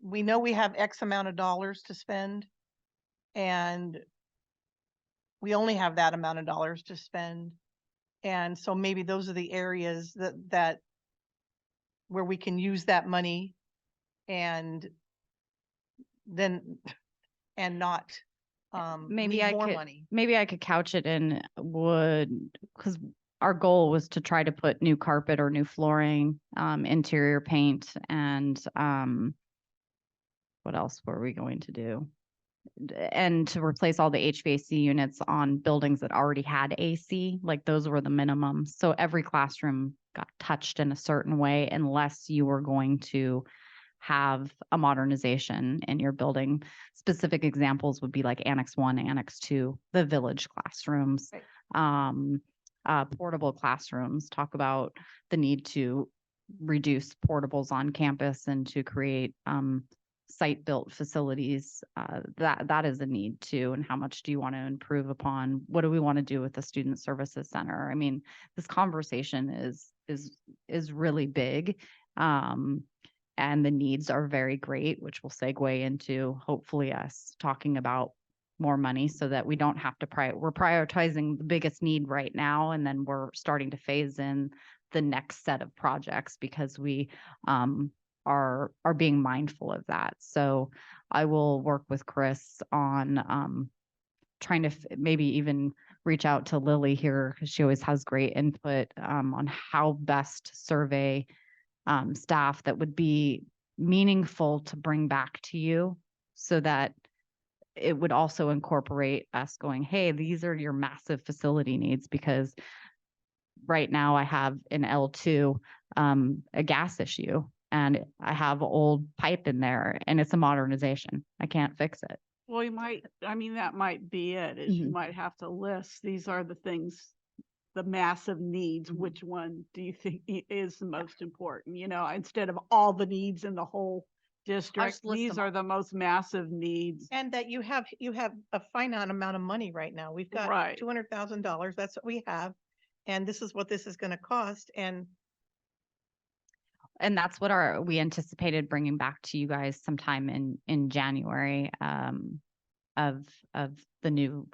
we know we have X amount of dollars to spend, and we only have that amount of dollars to spend. And so maybe those are the areas that where we can use that money and then, and not maybe need I more could, money. maybe I could couch it in because our goal was to try to put new carpet or new flooring, interior paint, and what else were we going to do? And to replace all the HVAC units on buildings that already had AC, like those were the minimums. So every classroom got touched in a certain way unless you were going to have a modernization in your building. Specific examples would be like Annex 1, Annex 2, the village classrooms, portable classrooms. Talk about the need to reduce portables on campus and to create site-built facilities. That is a need too. And how much do you want to improve upon? What do we want to do with the Student Services Center? I mean, this conversation is really big. And the needs are very great, which will segue into hopefully us talking about more money so that we don't have to we're prioritizing the biggest need right now, and then we're starting to phase in the next set of projects because we are being mindful of that. So I will work with Chris on trying to maybe even reach out to Lily here because she always has great input on how best to survey staff that would be meaningful to bring back to you so that it would also incorporate us going, hey, these are your massive facility needs, because right now I have in L2 a gas issue and I have old pipe in there and it's a modernization. I can't fix it. Well, you might, I mean, that might be it, is you might have to list, these are the things, the massive needs, which one do you think is the most important? You know, instead of all the needs in the whole district, list these them are all. the most massive needs. And that you have a finite amount of money right now. We've got Right. $200,000. That's what we have. And this is what this is going to cost. And And that's what we anticipated bringing back to you guys sometime in January of the new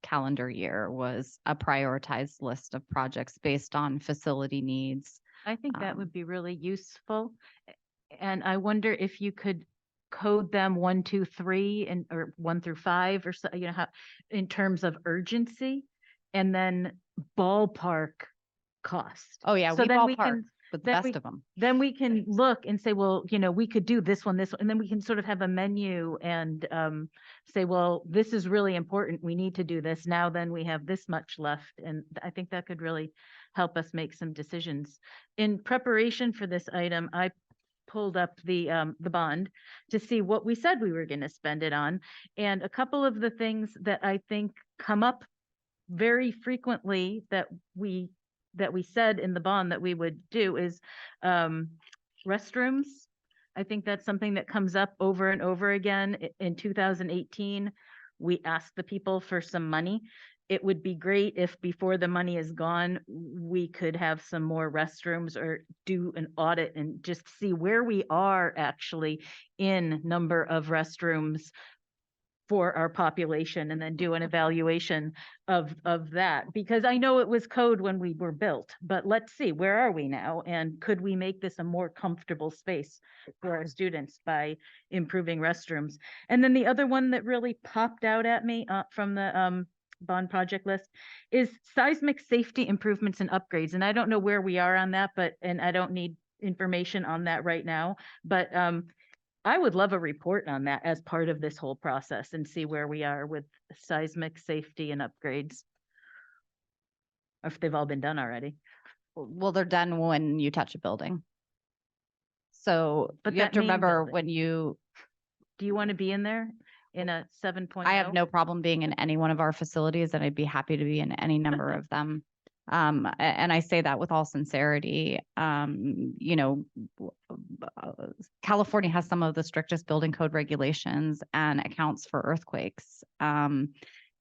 calendar year, was a prioritized list of projects based on facility needs. I think that would be really useful. And I wonder if you could code them 1, 2, 3 and or 1 through 5 or so, you know, how, in terms of urgency, and then ballpark cost. Oh yeah, So we then we ballpark can- with the then best we- of them. Then we can look and say, well, you know, we could do this one, and then we can sort of have a menu and say, well, this is really important. We need to do this. Now then we have this much left. And I think that could really help us make some decisions. In preparation for this item, I pulled up the bond to see what we said we were going to spend it on. And a couple of the things that I think come up very frequently that we said in the bond that we would do is restrooms. I think that's something that comes up over and over again. In 2018, we asked the people for some money. It would be great if before the money is gone, we could have some more restrooms or do an audit and just see where we are actually in number of restrooms for our population, and then do an evaluation of that. Because I know it was code when we were built, but let's see, where are we now? And could we make this a more comfortable space for our students by improving restrooms? And then the other one that really popped out at me from the bond project list is seismic safety improvements and upgrades. And I don't know where we are on that, and I don't need information on that right now, but I would love a report on that as part of this whole process and see where we are with seismic safety and upgrades. Or if they've all been done already. Well, they're done when you touch a building. So But you have that to main remember building. when you, Do you want to be in there in a 7.0? I have no problem being in any one of our facilities, and I'd be happy to be in any number of them. And I say that with all sincerity. You know, California has some of the strictest building code regulations and accounts for earthquakes.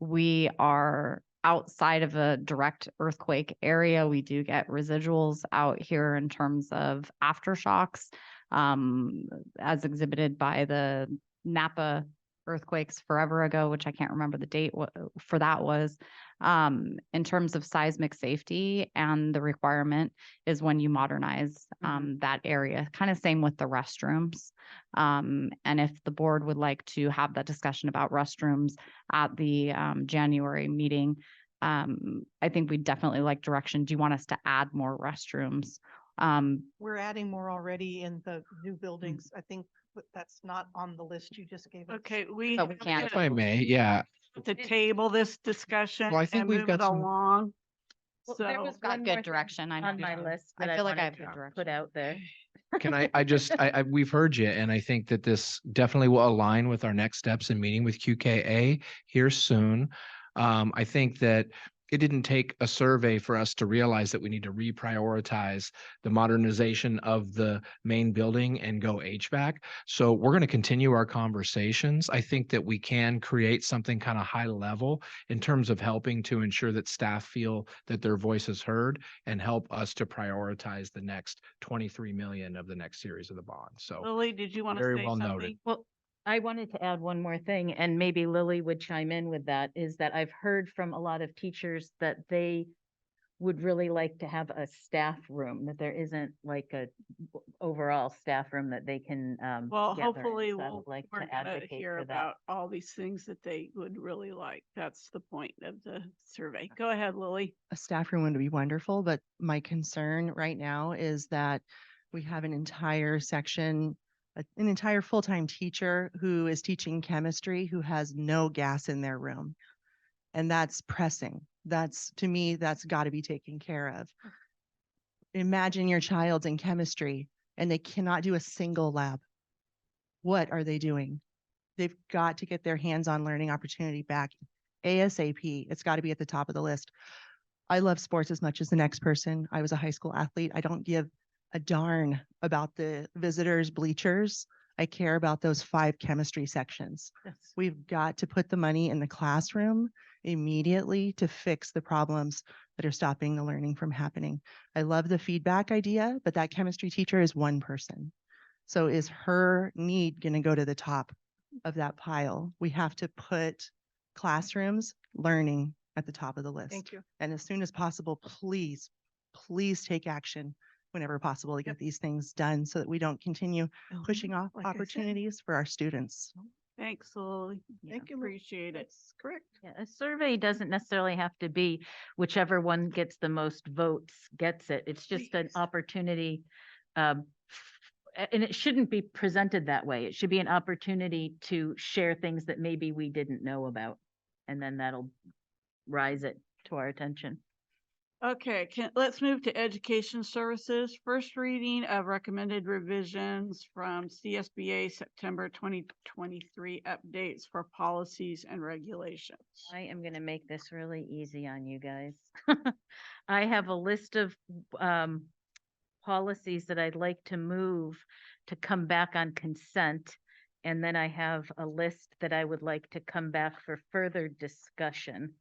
We are outside of a direct earthquake area. We do get residuals out here in terms of aftershocks, as exhibited by the Napa earthquakes forever ago, which I can't remember the date for that was. In terms of seismic safety, and the requirement is when you modernize that area, kind of same with the restrooms. And if the board would like to have that discussion about restrooms at the January meeting, I think we'd definitely like direction. Do you want us to add more restrooms? We're adding more already in the new buildings. I think that's not on the list you just gave us. Okay, we But we have can't. If I may, yeah. to table this discussion Well, I think and we've move got it some- along. Well, there So, was Got one good more thing direction. on my list I that feel like I wanted have good to direction. put out there. Can I we've heard you, and I think that this definitely will align with our next steps in meeting with QKA here soon. I think that it didn't take a survey for us to realize that we need to reprioritize the modernization of the main building and go HVAC. So we're going to continue our conversations. I think that we can create something kind of high level in terms of helping to ensure that staff feel that their voice is heard and help us to prioritize the next 23 million of the next series of the bond. So Lily, did you want to very say well something? noted. Well, I wanted to add one more thing, and maybe Lily would chime in with that, is that I've heard from a lot of teachers that they would really like to have a staff room, that there isn't like a overall staff room that they can Well, gather in. hopefully So I we'll, would like we're to gonna advocate hear for that. about all these things that they would really like. That's the point of the survey. Go ahead, Lily. A staff room would be wonderful, but my concern right now is that we have an entire section, an entire full-time teacher who is teaching chemistry who has no gas in their room. And that's pressing. That's, to me, that's got to be taken care of. Imagine your child's in chemistry and they cannot do a single lab. What are they doing? They've got to get their hands-on learning opportunity back ASAP. It's got to be at the top of the list. I love sports as much as the next person. I was a high school athlete. I don't give a darn about the visitors' bleachers. I care about those 5 chemistry sections. Yes. We've got to put the money in the classroom immediately to fix the problems that are stopping the learning from happening. I love the feedback idea, but that chemistry teacher is one person. So is her need going to go to the top of that pile? We have to put classrooms, learning at the top of the list. Thank you. And as soon as possible, please, please take action whenever possible to get these things done so that we don't continue pushing off like I said. opportunities for our students. Thanks, Lily. Thank you. Appreciate it. That's correct. Yeah, a survey doesn't necessarily have to be whichever one gets the most votes gets it. It's just an opportunity. And it shouldn't be presented that way. It should be an opportunity to share things that maybe we didn't know about. And then that'll rise it to our attention. Okay, let's move to education services. First reading of recommended revisions from CSBA September 2023 updates for policies and regulations. I am going to make this really easy on you guys. I have a list of policies that I'd like to move to come back on consent. And then I have a list that I would like to come back for further discussion.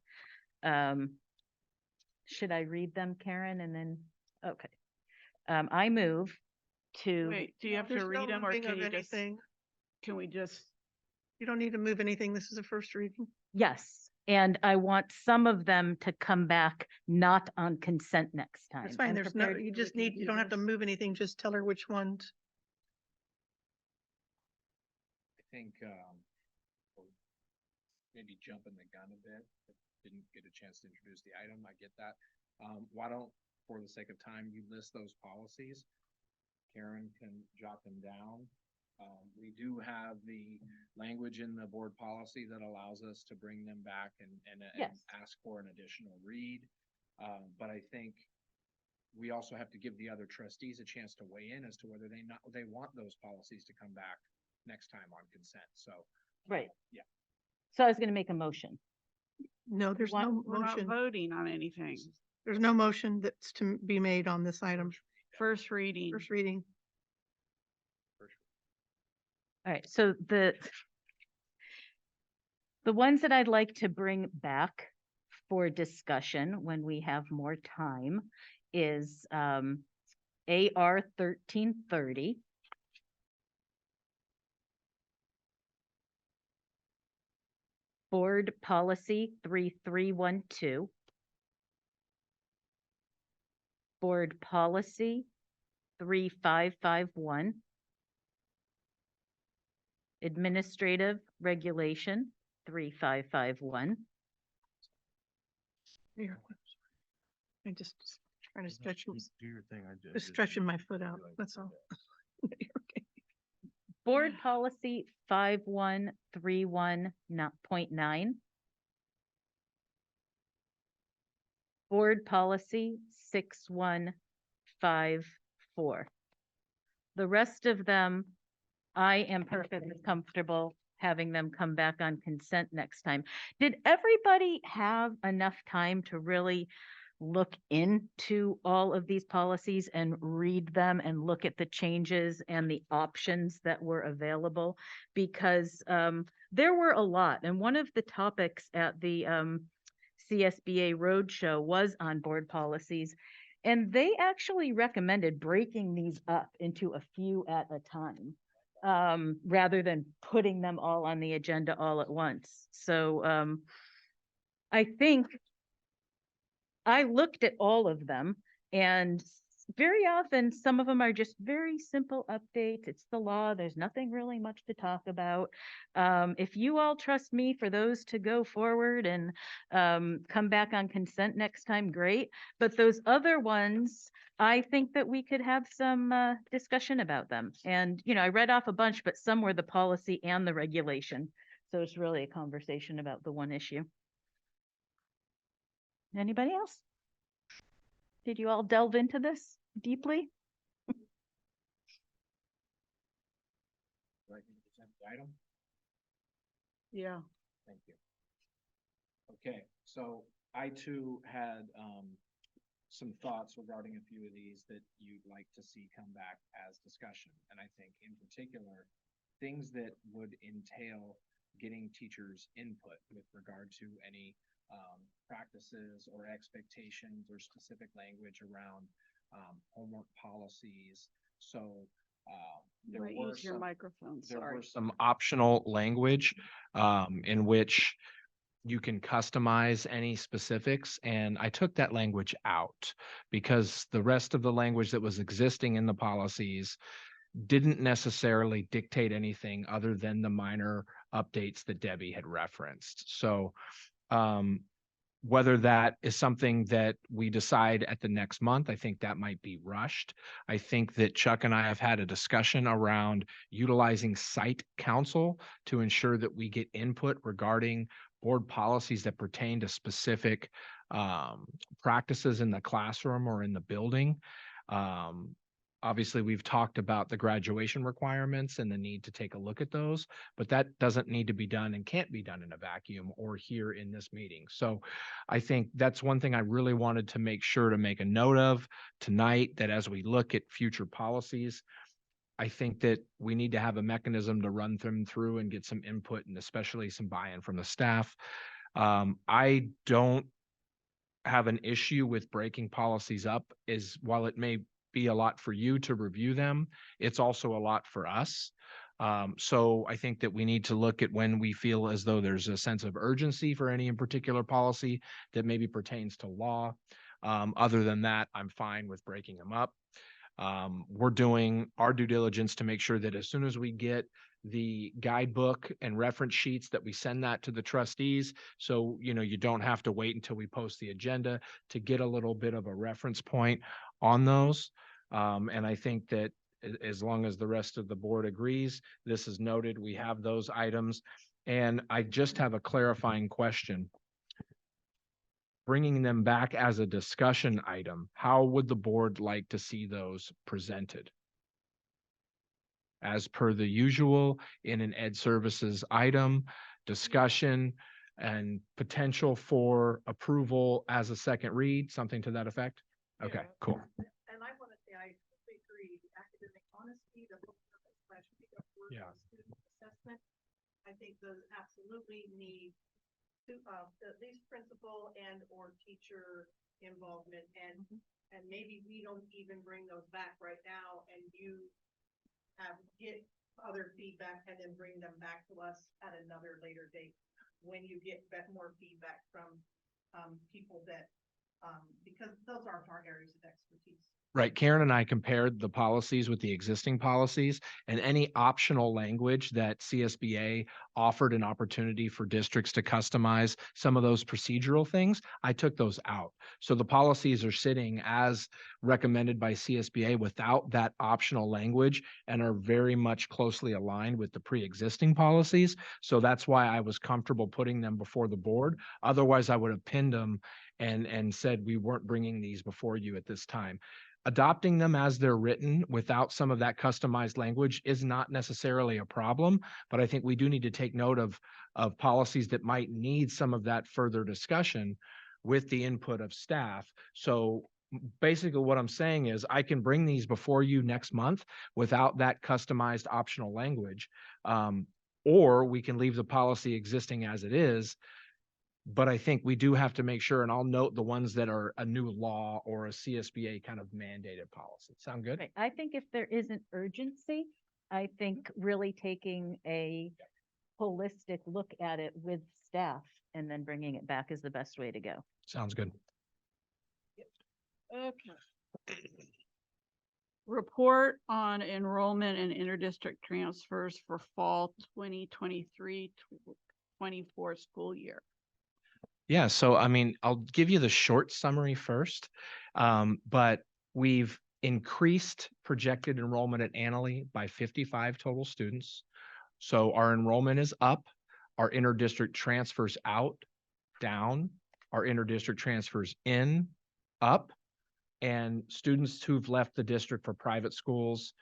Should I read them, Karen? And then, okay. I move to. Wait, do you have to There's no read them or moving can of you just, anything. can we just? You don't need to move anything. This is a first reading. Yes, and I want some of them to come back not on consent next time. That's fine. I'm There's no, prepared you to just need, you don't have to reconvene move anything. Just tell her which ones. I think, we're maybe jumping the gun a bit, but didn't get a chance to introduce the item. I get that. Why don't, for the sake of time, you list those policies? Karen can jot them down. We do have the language in the board policy that allows us to bring them back and Yes. ask for an additional read. But I think we also have to give the other trustees a chance to weigh in as to whether they want those policies to come back next time on consent. So. Right. Yeah. So I was going to make a motion. No, there's no We're not motion. voting on anything. There's no motion that's to be made on this item. First reading. First reading. All right, so the ones that I'd like to bring back for discussion when we have more time is AR 1330. Board Policy 3312. Board Policy 3551. Administrative Regulation 3551. Here. I just trying to stretch, Do your thing. just stretching my foot out. That's all. Okay. Board Policy 5131.9. Board Policy 6154. The rest of them, I am perfectly comfortable having them come back on consent next time. Did everybody have enough time to really look into all of these policies and read them and look at the changes and the options that were available? Because there were a lot. And one of the topics at the CSBA Roadshow was on board policies. And they actually recommended breaking these up into a few at a time, rather than putting them all on the agenda all at once. So I think I looked at all of them, and very often some of them are just very simple updates. It's the law. There's nothing really much to talk about. If you all trust me for those to go forward and come back on consent next time, great. But those other ones, I think that we could have some discussion about them. And, you know, I read off a bunch, but some were the policy and the regulation. So it's really a conversation about the one issue. Anybody else? Did you all delve into this deeply? Right, consent item? Yeah. Thank you. Okay, so I too had some thoughts regarding a few of these that you'd like to see come back as discussion. And I think in particular, things that would entail getting teachers' input with regard to any practices or expectations or specific language around homework policies. So there Right, were use your some, microphone, there sorry. were some some optional language in which you can customize any specifics. And I took that language out because the rest of the language that was existing in the policies didn't necessarily dictate anything other than the minor updates that Debbie had referenced. So whether that is something that we decide at the next month, I think that might be rushed. I think that Chuck and I have had a discussion around utilizing site counsel to ensure that we get input regarding board policies that pertain to specific practices in the classroom or in the building. Obviously, we've talked about the graduation requirements and the need to take a look at those, but that doesn't need to be done and can't be done in a vacuum or here in this meeting. So I think that's one thing I really wanted to make sure to make a note of tonight, that as we look at future policies, I think that we need to have a mechanism to run them through and get some input and especially some buy-in from the staff. I don't have an issue with breaking policies up, is while it may be a lot for you to review them, it's also a lot for us. So I think that we need to look at when we feel as though there's a sense of urgency for any in particular policy that maybe pertains to law. Other than that, I'm fine with breaking them up. We're doing our due diligence to make sure that as soon as we get the guidebook and reference sheets, that we send that to the trustees. So, you don't have to wait until we post the agenda to get a little bit of a reference point on those. And I think that as long as the rest of the board agrees, this is noted, we have those items. And I just have a clarifying question. Bringing them back as a discussion item, how would the board like to see those presented? As per the usual in an ed services item, discussion and potential for approval as a second read, something to that effect? Okay, cool. And I want to say, I completely agree, academic honesty, the Yeah. student assessment. I think those absolutely need to, at least principal and or teacher involvement, and maybe we don't even bring those back right now, and you get other feedback and then bring them back to us at another later date when you get more feedback from people that because those are our areas of expertise. Right. Karen and I compared the policies with the existing policies, and any optional language that CSBA offered an opportunity for districts to customize some of those procedural things, I took those out. So the policies are sitting as recommended by CSBA without that optional language and are very much closely aligned with the pre-existing policies. So that's why I was comfortable putting them before the board. Otherwise, I would have pinned them and said we weren't bringing these before you at this time. Adopting them as they're written without some of that customized language is not necessarily a problem, but I think we do need to take note of policies that might need some of that further discussion with the input of staff. So basically what I'm saying is I can bring these before you next month without that customized optional language. Or we can leave the policy existing as it is. But I think we do have to make sure, and I'll note the ones that are a new law or a CSBA kind of mandated policy. Sound good? Right. I think if there isn't urgency, I think really taking a holistic look at it with staff and then bringing it back is the best way to go. Sounds good. Okay. Report on enrollment and interdistrict transfers for fall 2023-24 school year. Yeah, so I mean, I'll give you the short summary first, but we've increased projected enrollment at Annalee by 55 total students. So our enrollment is up, our interdistrict transfers out, down, our interdistrict transfers in, up, and students who've left the district for private schools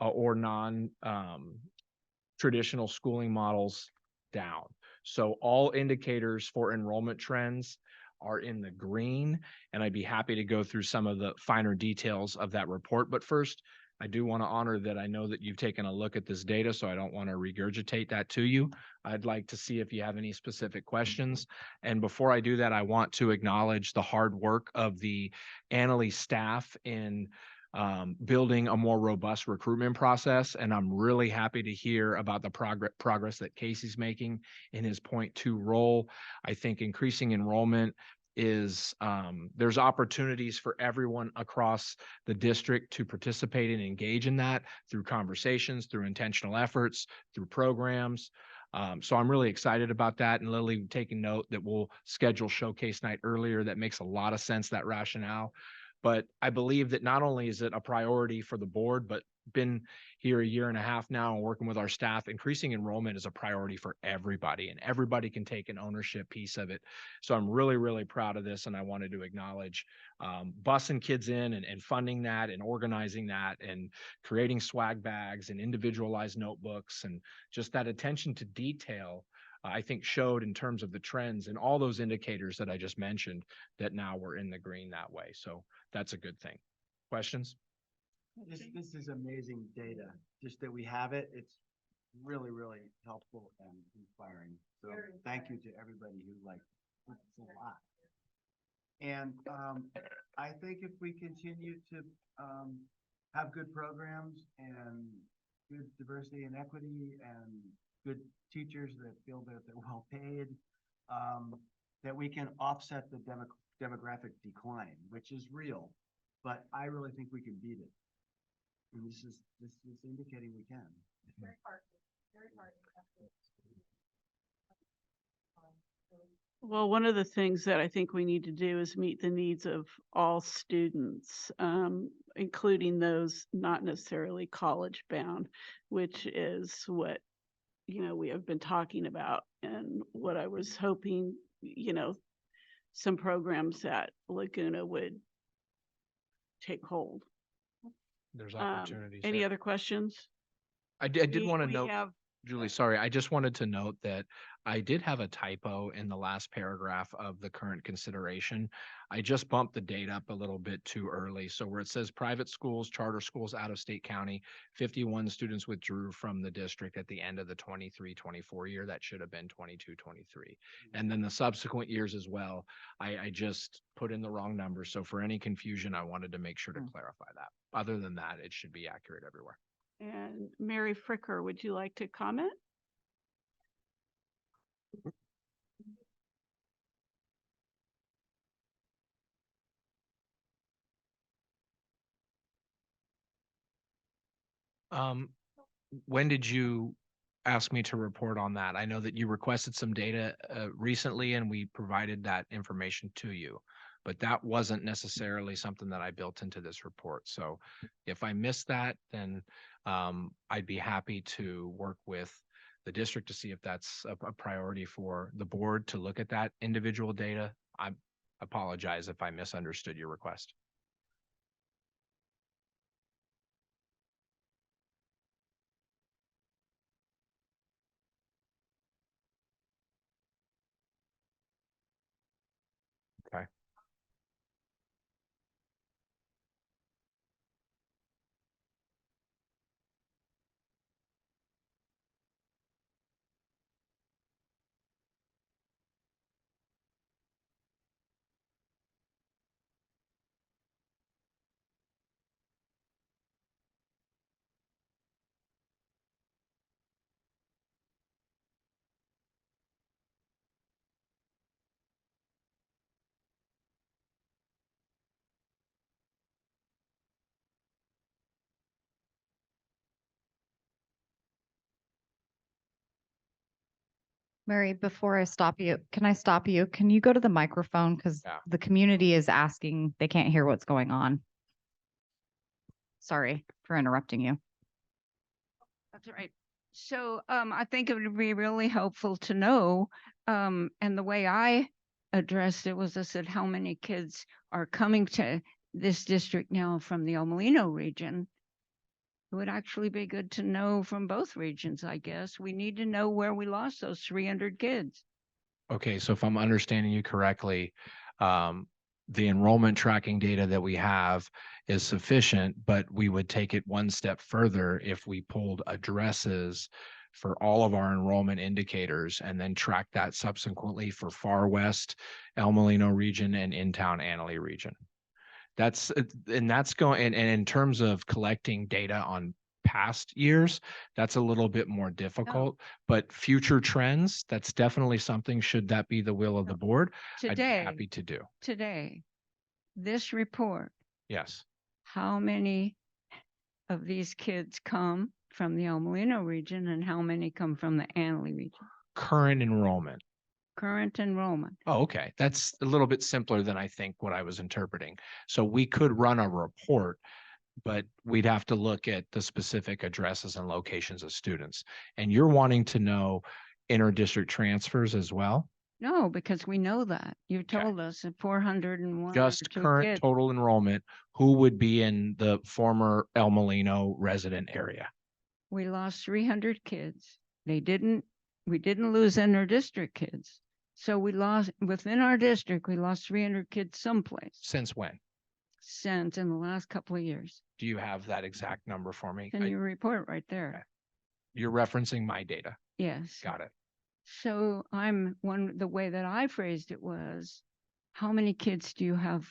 or non-traditional schooling models down. So all indicators for enrollment trends are in the green, and I'd be happy to go through some of the finer details of that report. But first, I do want to honor that I know that you've taken a look at this data, so I don't want to regurgitate that to you. I'd like to see if you have any specific questions. And before I do that, I want to acknowledge the hard work of the Annalee staff in building a more robust recruitment process. And I'm really happy to hear about the progress that Casey's making in his .2 role. I think increasing enrollment is there's opportunities for everyone across the district to participate and engage in that through conversations, through intentional efforts, through programs. So I'm really excited about that. And Lily, taking note that we'll schedule showcase night earlier. That makes a lot of sense, that rationale. But I believe that not only is it a priority for the board, but been here a year and a half now and working with our staff, increasing enrollment is a priority for everybody and everybody can take an ownership piece of it. So I'm really, really proud of this. And I wanted to acknowledge busing kids in and funding that and organizing that and creating swag bags and individualized notebooks and just that attention to detail. I think showed in terms of the trends and all those indicators that I just mentioned that now we're in the green that way. So that's a good thing. Questions? This is amazing data, just that we have it. It's really, really helpful and inspiring. So thank you to everybody who it's a lot. And I think if we continue to have good programs and good diversity and equity and good teachers that feel that they're well paid, that we can offset the demographic decline, which is real, but I really think we can beat it. And this is indicating we can. Very hard. Well, one of the things that I think we need to do is meet the needs of all students, including those not necessarily college bound, which is what, we have been talking about and what I was hoping, some programs at Laguna would take hold. There's opportunities. Any there. other questions? I did We- want to we note, have- Julie, sorry, I just wanted to note that I did have a typo in the last paragraph of the current consideration. I just bumped the date up a little bit too early. So where it says private schools, charter schools out of state county, 51 students withdrew from the district at the end of the 23-24 year. That should have been 22-23. And then the subsequent years as well, I just put in the wrong number. So for any confusion, I wanted to make sure to clarify that. Other than that, it should be accurate everywhere. And Mary Fricker, would you like to comment? When did you ask me to report on that? I know that you requested some data recently and we provided that information to you, but that wasn't necessarily something that I built into this report. So if I missed that, then I'd be happy to work with the district to see if that's a priority for the board to look at that individual data. I apologize if I misunderstood your request. Okay. Mary, before I stop you, can I stop you? Can you go to the microphone? Because Yeah. the community is asking, they can't hear what's going on. Sorry for interrupting you. That's right. So I think it would be really helpful to know, and the way I addressed it was I said, how many kids are coming to this district now from the El Molino region? It would actually be good to know from both regions, I guess. We need to know where we lost those 300 kids. Okay, so if I'm understanding you correctly, the enrollment tracking data that we have is sufficient, but we would take it one step further if we pulled addresses for all of our enrollment indicators and then track that subsequently for Far West, El Molino region and in-town Annalee region. That's going, and in terms of collecting data on past years, that's a little bit more difficult, but future trends, that's definitely something, should that be the will of the board, I'd be Today, happy to do. today, this report, Yes. how many of these kids come from the El Molino region and how many come from the Annalee region? Current enrollment. Current enrollment. Oh, okay. That's a little bit simpler than I think what I was interpreting. So we could run a report but we'd have to look at the specific addresses and locations of students. And you're wanting to know inter-district transfers as well? No, because we know that. You told us that 401 or Just two current kids. total enrollment, who would be in the former El Molino resident area? We lost 300 kids. We didn't lose inter-district kids. So we lost, within our district, we lost 300 kids someplace Since when? since in the last couple of years. Do you have that exact number for me? In your report right there. You're referencing my data. Yes. Got it. So the way that I phrased it was, how many kids do you have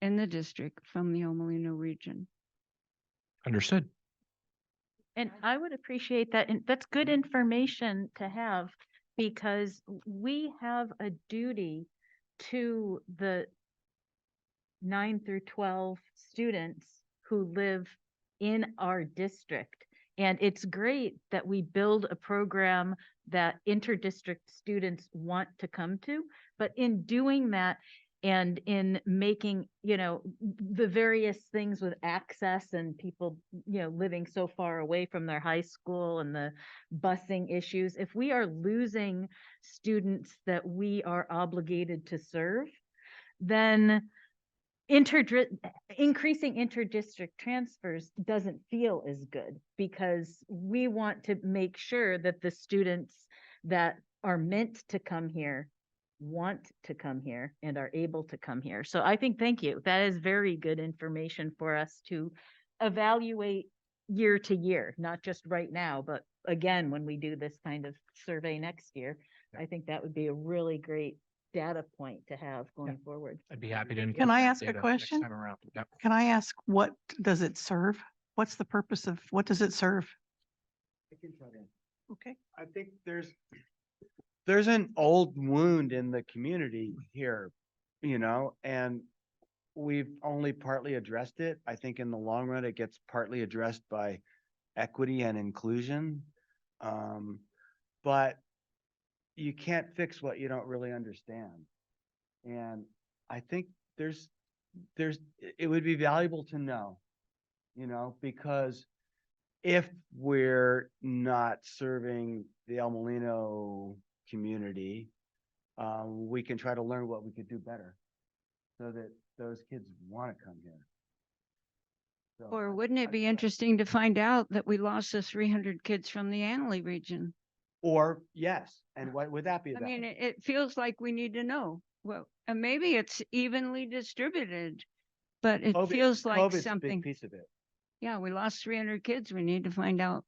in the district from the El Molino region? Understood. And I would appreciate that. And that's good information to have because we have a duty to the 9 through 12 students who live in our district. And it's great that we build a program that inter-district students want to come to, but in doing that and in making, the various things with access and people, living so far away from their high school and the busing issues, if we are losing students that we are obligated to serve, then increasing inter-district transfers doesn't feel as good because we want to make sure that the students that are meant to come here want to come here and are able to come here. So I think, thank you. That is very good information for us to evaluate year to year, not just right now, but again, when we do this kind of survey next year, I think that would be a really great data point to have going forward. I'd be happy to. Can I ask a data next question? time around. Yep. Can I ask, what does it serve? What's the purpose of, what does it serve? I can try to- Okay. I think there's an old wound in the community here, and we've only partly addressed it. I think in the long run, it gets partly addressed by equity and inclusion. But you can't fix what you don't really understand. And I think it would be valuable to know, because if we're not serving the El Molino community, we can try to learn what we could do better so that those kids want to come here. So Or wouldn't it be interesting to find out that we lost the 300 kids from the Annalee region? Or yes, and what would that be I about? mean, it feels like we need to know. Well, and maybe it's evenly distributed, but it feels like COVID's a big something. piece of it. Yeah, we lost 300 kids. We need to find out.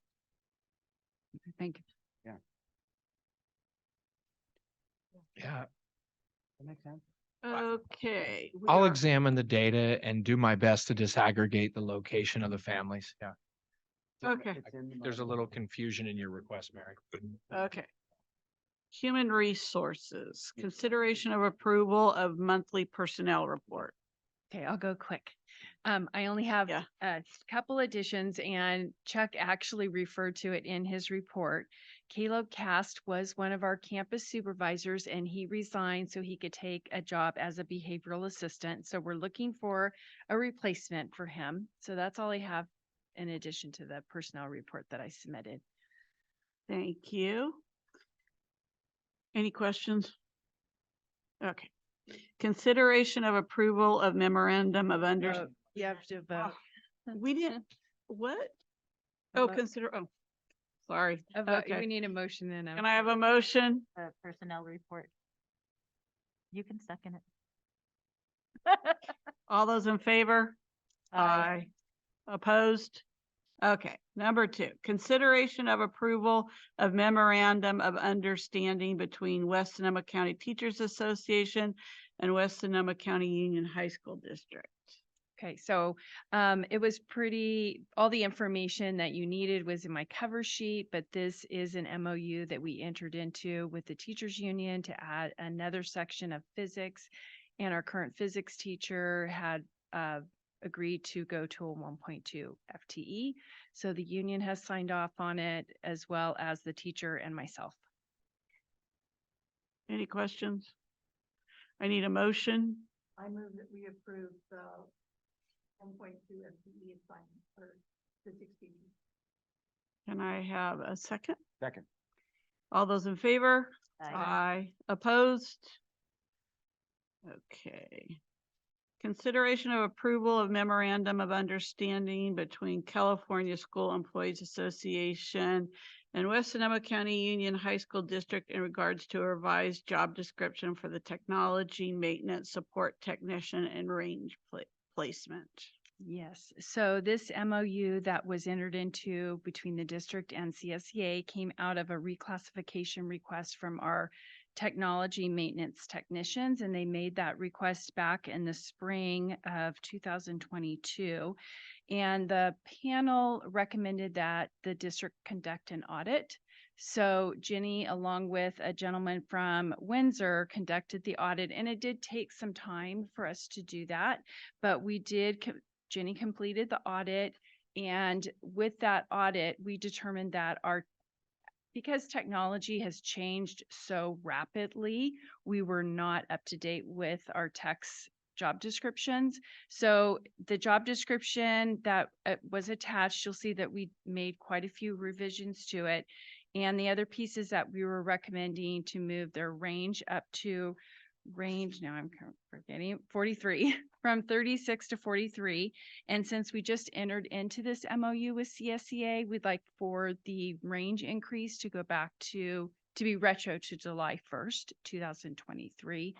Thank you. Yeah. That makes sense. Okay. we I'll are- examine the data and do my best to disaggregate the location of the families. Yeah. Okay, There's a little confusion in your request, Mary. okay. Human Resources, consideration of approval of monthly personnel report. Okay, I'll go quick. I only have a couple additions and Chuck actually referred to it in his report. Caleb Cast was one of our campus supervisors and he resigned so he could take a job as a behavioral assistant. So we're looking for a replacement for him. So that's all I have in addition to the personnel report that I submitted. Thank you. Any questions? Okay. Consideration of approval of memorandum of under. You have to vote. We didn't, what? A Oh, mo- sorry. Okay. We need a motion and Can I have a motion? Personnel report. You can second it. All those in favor? Aye. Opposed? Okay, number 2, consideration of approval of memorandum of understanding between West Sonoma County Teachers Association and West Sonoma County Union High School District. Okay, so it was all the information that you needed was in my cover sheet, but this is an MOU that we entered into with the teachers union to add another section of physics. And our current physics teacher had agreed to go to a 1.2 FTE. So the union has signed off on it as well as the teacher and myself. Any questions? I need a motion. I move that we approve the 1.2 FTE assignment for the 16. Can I have a second? Second. All those in favor? Aye. Opposed? Okay. Consideration of approval of memorandum of understanding between California School Employees Association and West Sonoma County Union High School District in regards to a revised job description for the technology maintenance support technician and range placement. Yes, so this MOU that was entered into between the district and CSEA came out of a reclassification request from our technology maintenance technicians, and they made that request back in the spring of 2022. And the panel recommended that the district conduct an audit. So Jenny, along with a gentleman from Windsor, conducted the audit, and it did take some time for us to do that, but we did Jenny completed the audit, and with that audit, we determined that because technology has changed so rapidly, we were not up to date with our tech's job descriptions. So the job description that was attached, you'll see that we made quite a few revisions to it. And the other pieces that we were recommending to move their range up to now I'm forgetting, 43, from 36 to 43. And since we just entered into this MOU with CSEA, we'd like for the range increase to go back to be retro to July 1st, 2023.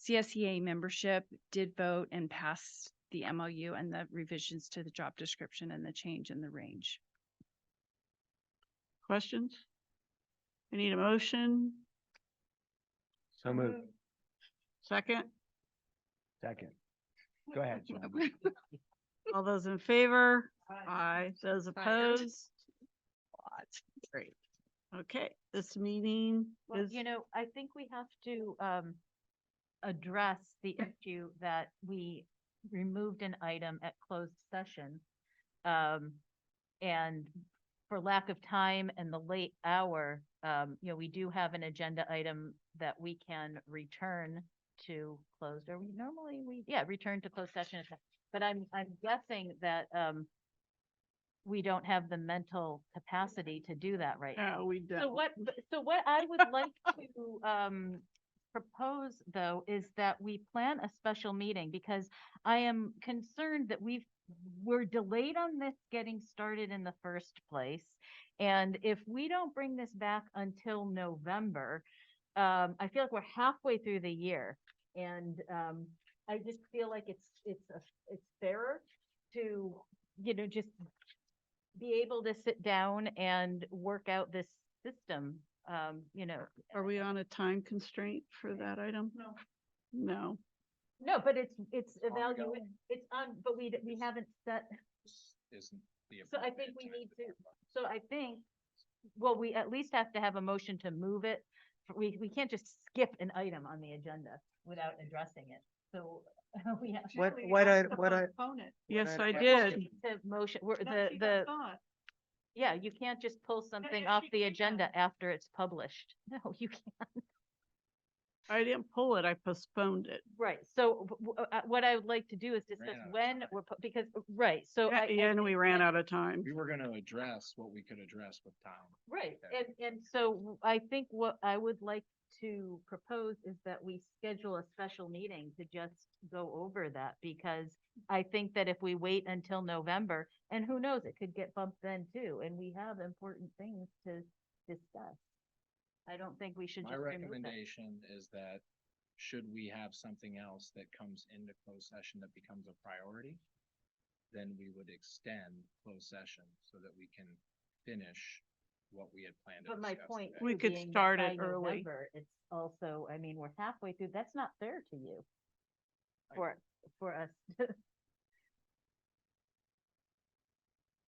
CSEA membership did vote and pass the MOU and the revisions to the job description and the change in the range. Questions? I need a motion. So moved. Second? Second. Go ahead. Jen. All those in favor? Aye. Those opposed? That's great. Okay, this meeting Well, is, I think we have to address the issue that we removed an item at closed session. And for lack of time and the late hour, we do have an agenda item that we can return to closed, or return to closed session. But I'm guessing that we don't have the mental capacity to do that right now. no, we don't. So what I would like to propose, though, is that we plan a special meeting, because I am concerned that we're delayed on this getting started in the first place. And if we don't bring this back until November, I feel like we're halfway through the year. And I just feel like it's fairer to, just be able to sit down and work out this system, Are we on a time constraint for that item? No. No. No, but it's evaluate, it's on, but we haven't set, Isn't the. so I think we need to, so I think, well, we at least have to have a motion to move it. We can't just skip an item on the agenda without addressing it. So we have. Yes, I We're did. supposed to motion, yeah, you can't just pull something off the agenda after it's published. No, you can't. I didn't pull it. I postponed it. Right, so what I would like to do is discuss Ran out of when time. because, right, so. And we ran out of time. We were going to address what we could address with town. Right, Okay. and so I think what I would like to propose is that we schedule a special meeting to just go over that, because I think that if we wait until November, and who knows, it could get bumped then too, and we have important things to discuss. I don't think we should My just remove it. recommendation is that should we have something else that comes into closed session that becomes a priority, then we would extend closed session so that we can finish what we had planned to But my discuss point. today. We too could being that start by it early. November, it's also, I mean, we're halfway through, that's not fair to you. For us.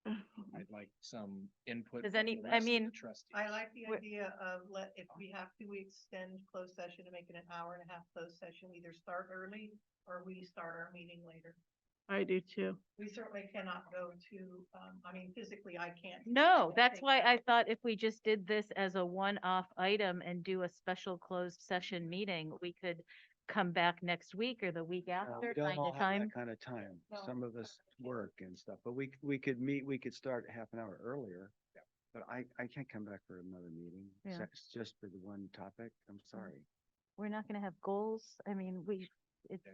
I'd like some input. Does from the any- I rest of the mean, trustees. I like the Wh- idea of if we have to, we extend closed session to make it an hour and a half closed session, either start early or we start our meeting later. I do too. We certainly cannot go to, physically I can't. No, I that's think why I thought if we just did this as a one-off item and do a special closed session meeting, we could come back next week or the week We after, don't find all a have time. that kind of time. Some of us work and stuff, but we could meet, we could start half an hour earlier. But I can't come back for another meeting. Yeah. It's just for the one topic. I'm sorry. We're not gonna have goals. I mean, it's,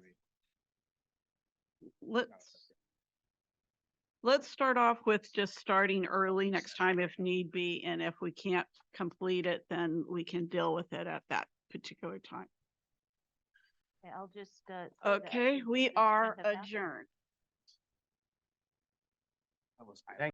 Let's start off with just starting early next time if need be, and if we can't complete it, then we can deal with it at that particular time. I'll just, say that Okay, since we it's are kind of happened. adjourned. Thank